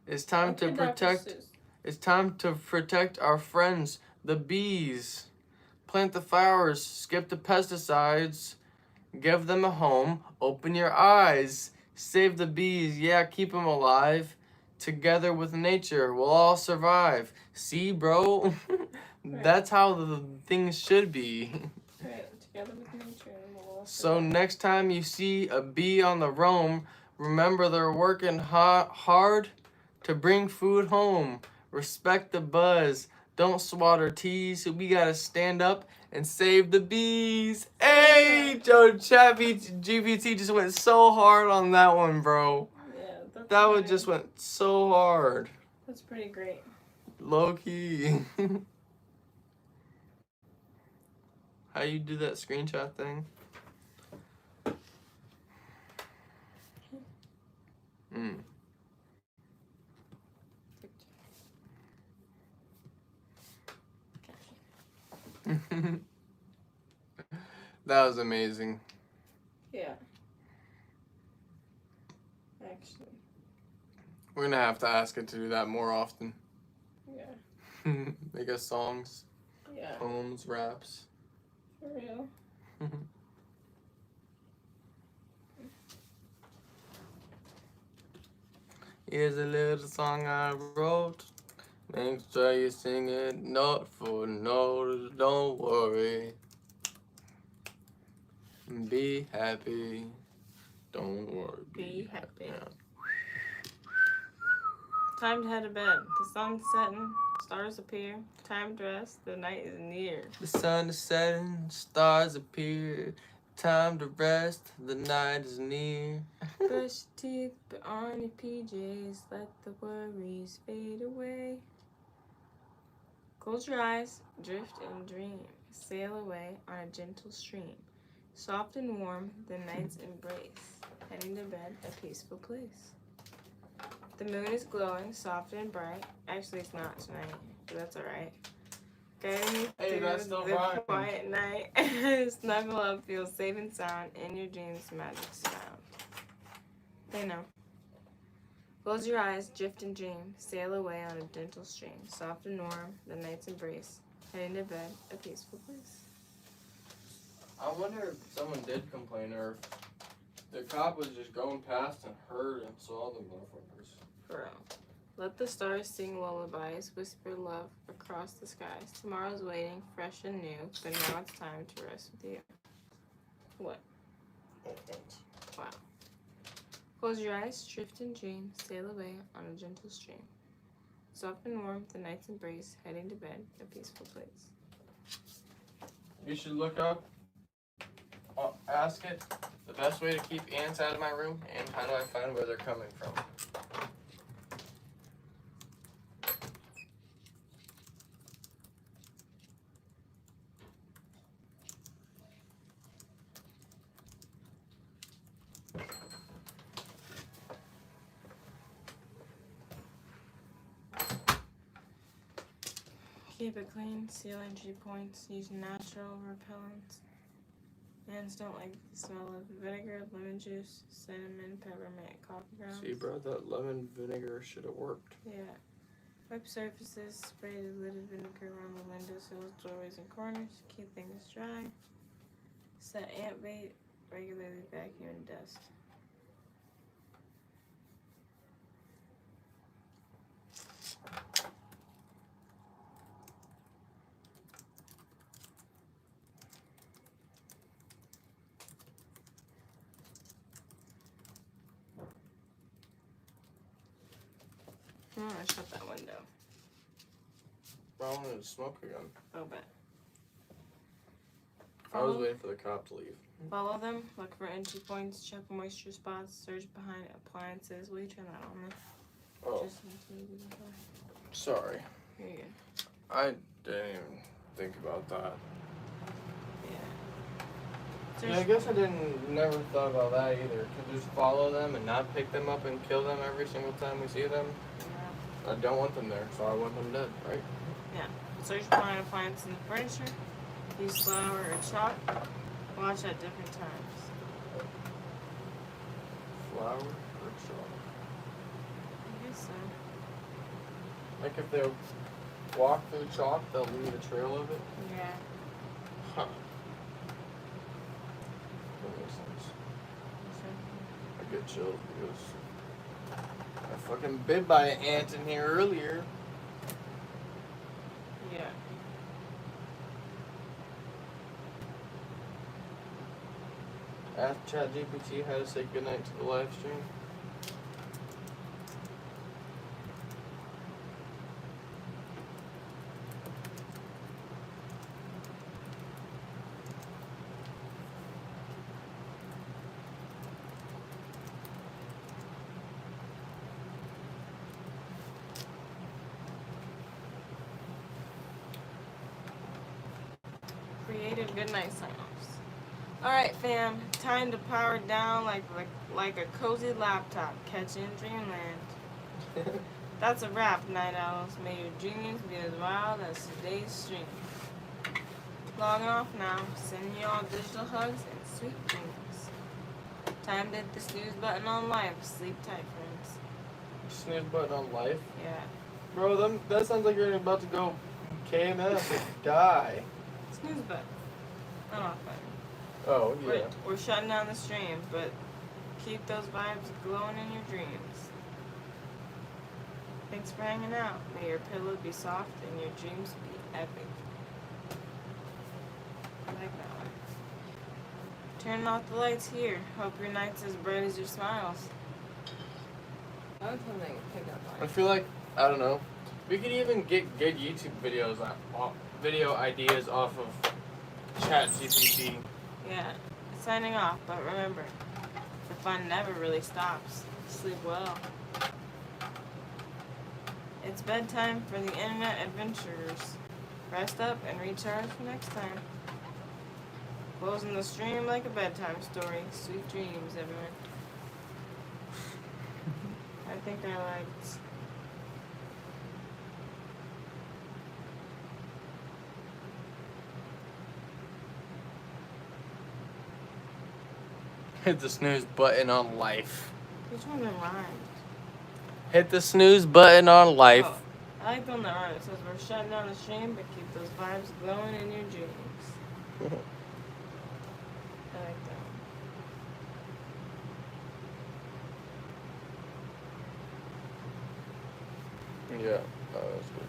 It's time to Okay, Dr. protect. Seuss. It's time to protect our friends, the bees. Plant the flowers, skip the pesticides, give them a home, open your eyes. Save the bees, yeah, keep them alive. Together with nature, we'll all survive. See, bro? That's how the things should be. Right, together with nature and we'll all So survive. next time you see a bee on the roam, remember they're working hard to bring food home. Respect the buzz. Don't slaughter teas. We gotta stand up and save the bees. Hey, Joe, GPT just went so hard on that one, bro. Yeah, that's That one pretty- just went so hard. That's pretty great. Low key. How you do that screenshot thing? Mm. That was amazing. Yeah. Actually, We're gonna have to ask it to do that more often. yeah. Make us songs, Yeah. poems, raps. For real. Here's a little song I wrote. Make sure you sing it note for note. Don't worry. Be happy. Don't worry. Be happy. Yeah. Time to head to bed. The sun's setting, stars appear. Time to rest, the night is near. The sun is setting, stars appear. Time to rest, the night is near. Brush your teeth, put on your PJs. Let the worries fade away. Close your eyes, drift and dream. Sail away on a gentle stream. Soft and warm, the night's embrace. Heading to bed, a peaceful place. The moon is glowing, soft and bright. Actually, it's not tonight, but that's alright. Guiding you Hey, through that's still the fine. quiet night. Snuggle up, feel safe and sound. In your dreams, magic's found. They know. Close your eyes, drift and dream. Sail away on a gentle stream. Soft and warm, the night's embrace. Heading to bed, a peaceful place. I wonder if someone did complain or if the cop was just going past and heard and saw the motherfuckers. For real. Let the stars sing lullabies, whisper love across the skies. Tomorrow's waiting, fresh and new, but now it's time to rest with you. What? Wow. Close your eyes, drift and dream, sail away on a gentle stream. Soft and warm, the night's embrace, heading to bed, a peaceful place. You should look up, ask it, the best way to keep ants out of my room and how do I find where they're coming from. Keep it clean, seal entry points, use natural repellents. Ants don't like the smell of vinegar, lemon juice, cinnamon, peppermint, coffee grounds. See, bro, that lemon vinegar should have worked. Yeah. Wipe surfaces, spray diluted vinegar around the windowsills, doorways, and corners. Keep things dry. Set ant bait, regularly vacuum and dust. I'm gonna shut that window. Bro, I wanted to smoke again. Oh, bet. I was waiting for the cop to leave. Follow them. Look for entry points. Check moisture spots. Search behind appliances. Will you turn that on there? Oh, Just until you get there. sorry. Here you go. I didn't even think about that. Yeah. Yeah, I guess I never thought about that either. To just follow them and not pick them up and kill them every single time we see them. Yeah. I don't want them there, so I want them dead, right? Search behind appliances and furniture. Use flour or chalk. Watch at different times. Flour or chalk? I guess so. Like if they walk through chalk, they'll leave a trail of it? Yeah. Huh. That makes sense. I get chilled because I fucking bit by an ant in here earlier. Yeah. Ask ChatGPT how to say goodnight to the live stream. Created goodnight sign-offs. Alright, fam. Time to power down like a cozy laptop. Catch you in dreamland. That's a wrap, Night Owls. May your dreams be as wild as today's stream. Logging off now. Sending you all digital hugs and sweet dreams. Time to hit the snooze button on life. Sleep tight, friends. Snooze button on life. Yeah. Bro, that sounds like you're about to go KMF and die. Snooze button. Not off button. Oh, yeah. We're shutting down the stream, but keep those vibes glowing in your dreams. Thanks for hanging out. May your pillow be soft and your dreams be epic. I like that one. Turning off the lights here. Hope your night's as bright as your smiles. That was something to pick up I on. feel like, I don't know, we could even get good YouTube videos, video ideas off of ChatGPT. Yeah. Signing off, but remember, the fun never really stops. Sleep well. It's bedtime for the internet adventurers. Rest up and recharge for next time. Closing the stream like a bedtime story. Sweet dreams, everyone. I think I liked. Hit the snooze button on life. Which one of them rhymed? Hit the snooze button on life. Oh, I like the one that rhymed. It says we're shutting down the stream, but keep those vibes glowing in your dreams. I like that one. Yeah, that's good.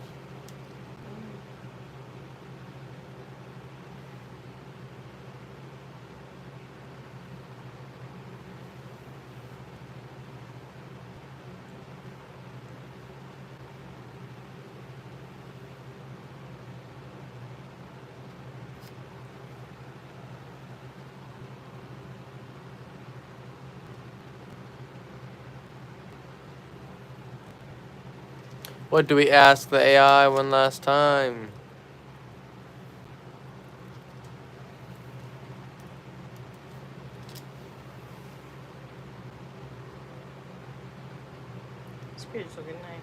What do we ask the AI one last time? Spiritual good night.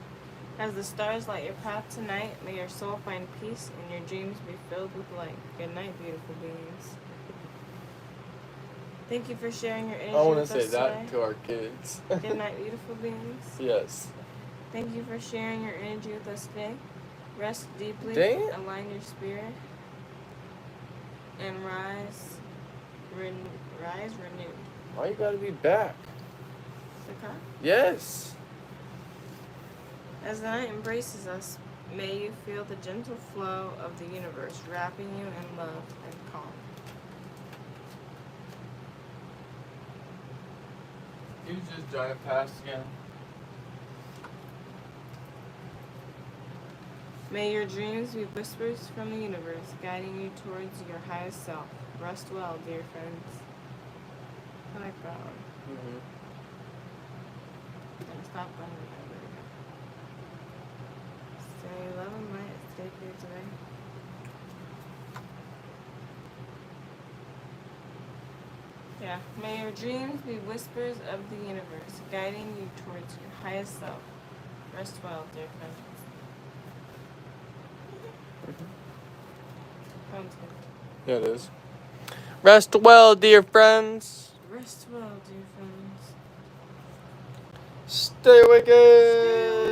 As the stars light your path tonight, may your soul find peace and your dreams be filled with light. Good night, beautiful beings. Thank you for sharing your energy I want to with say us that today. to our kids. Good night, beautiful beings. Yes. Thank you for sharing your energy with us today. Rest deeply, Damn. align your spirit, and rise renewed. Why you gotta be back? Okay? Yes. As the night embraces us, may you feel the gentle flow of the universe wrapping you in love and calm. Use this giant pass again. May your dreams be whispers from the universe, guiding you towards your highest self. Rest well, dear friends. I like that one. Mm-hmm. Gonna stop running. Stay 11 minutes. Stay clear today. Yeah. May your dreams be whispers of the universe, guiding you towards your highest self. Rest well, dear friends. Sounds good. Yeah, it is. Rest well, dear friends. Rest well, dear friends. Stay wicked.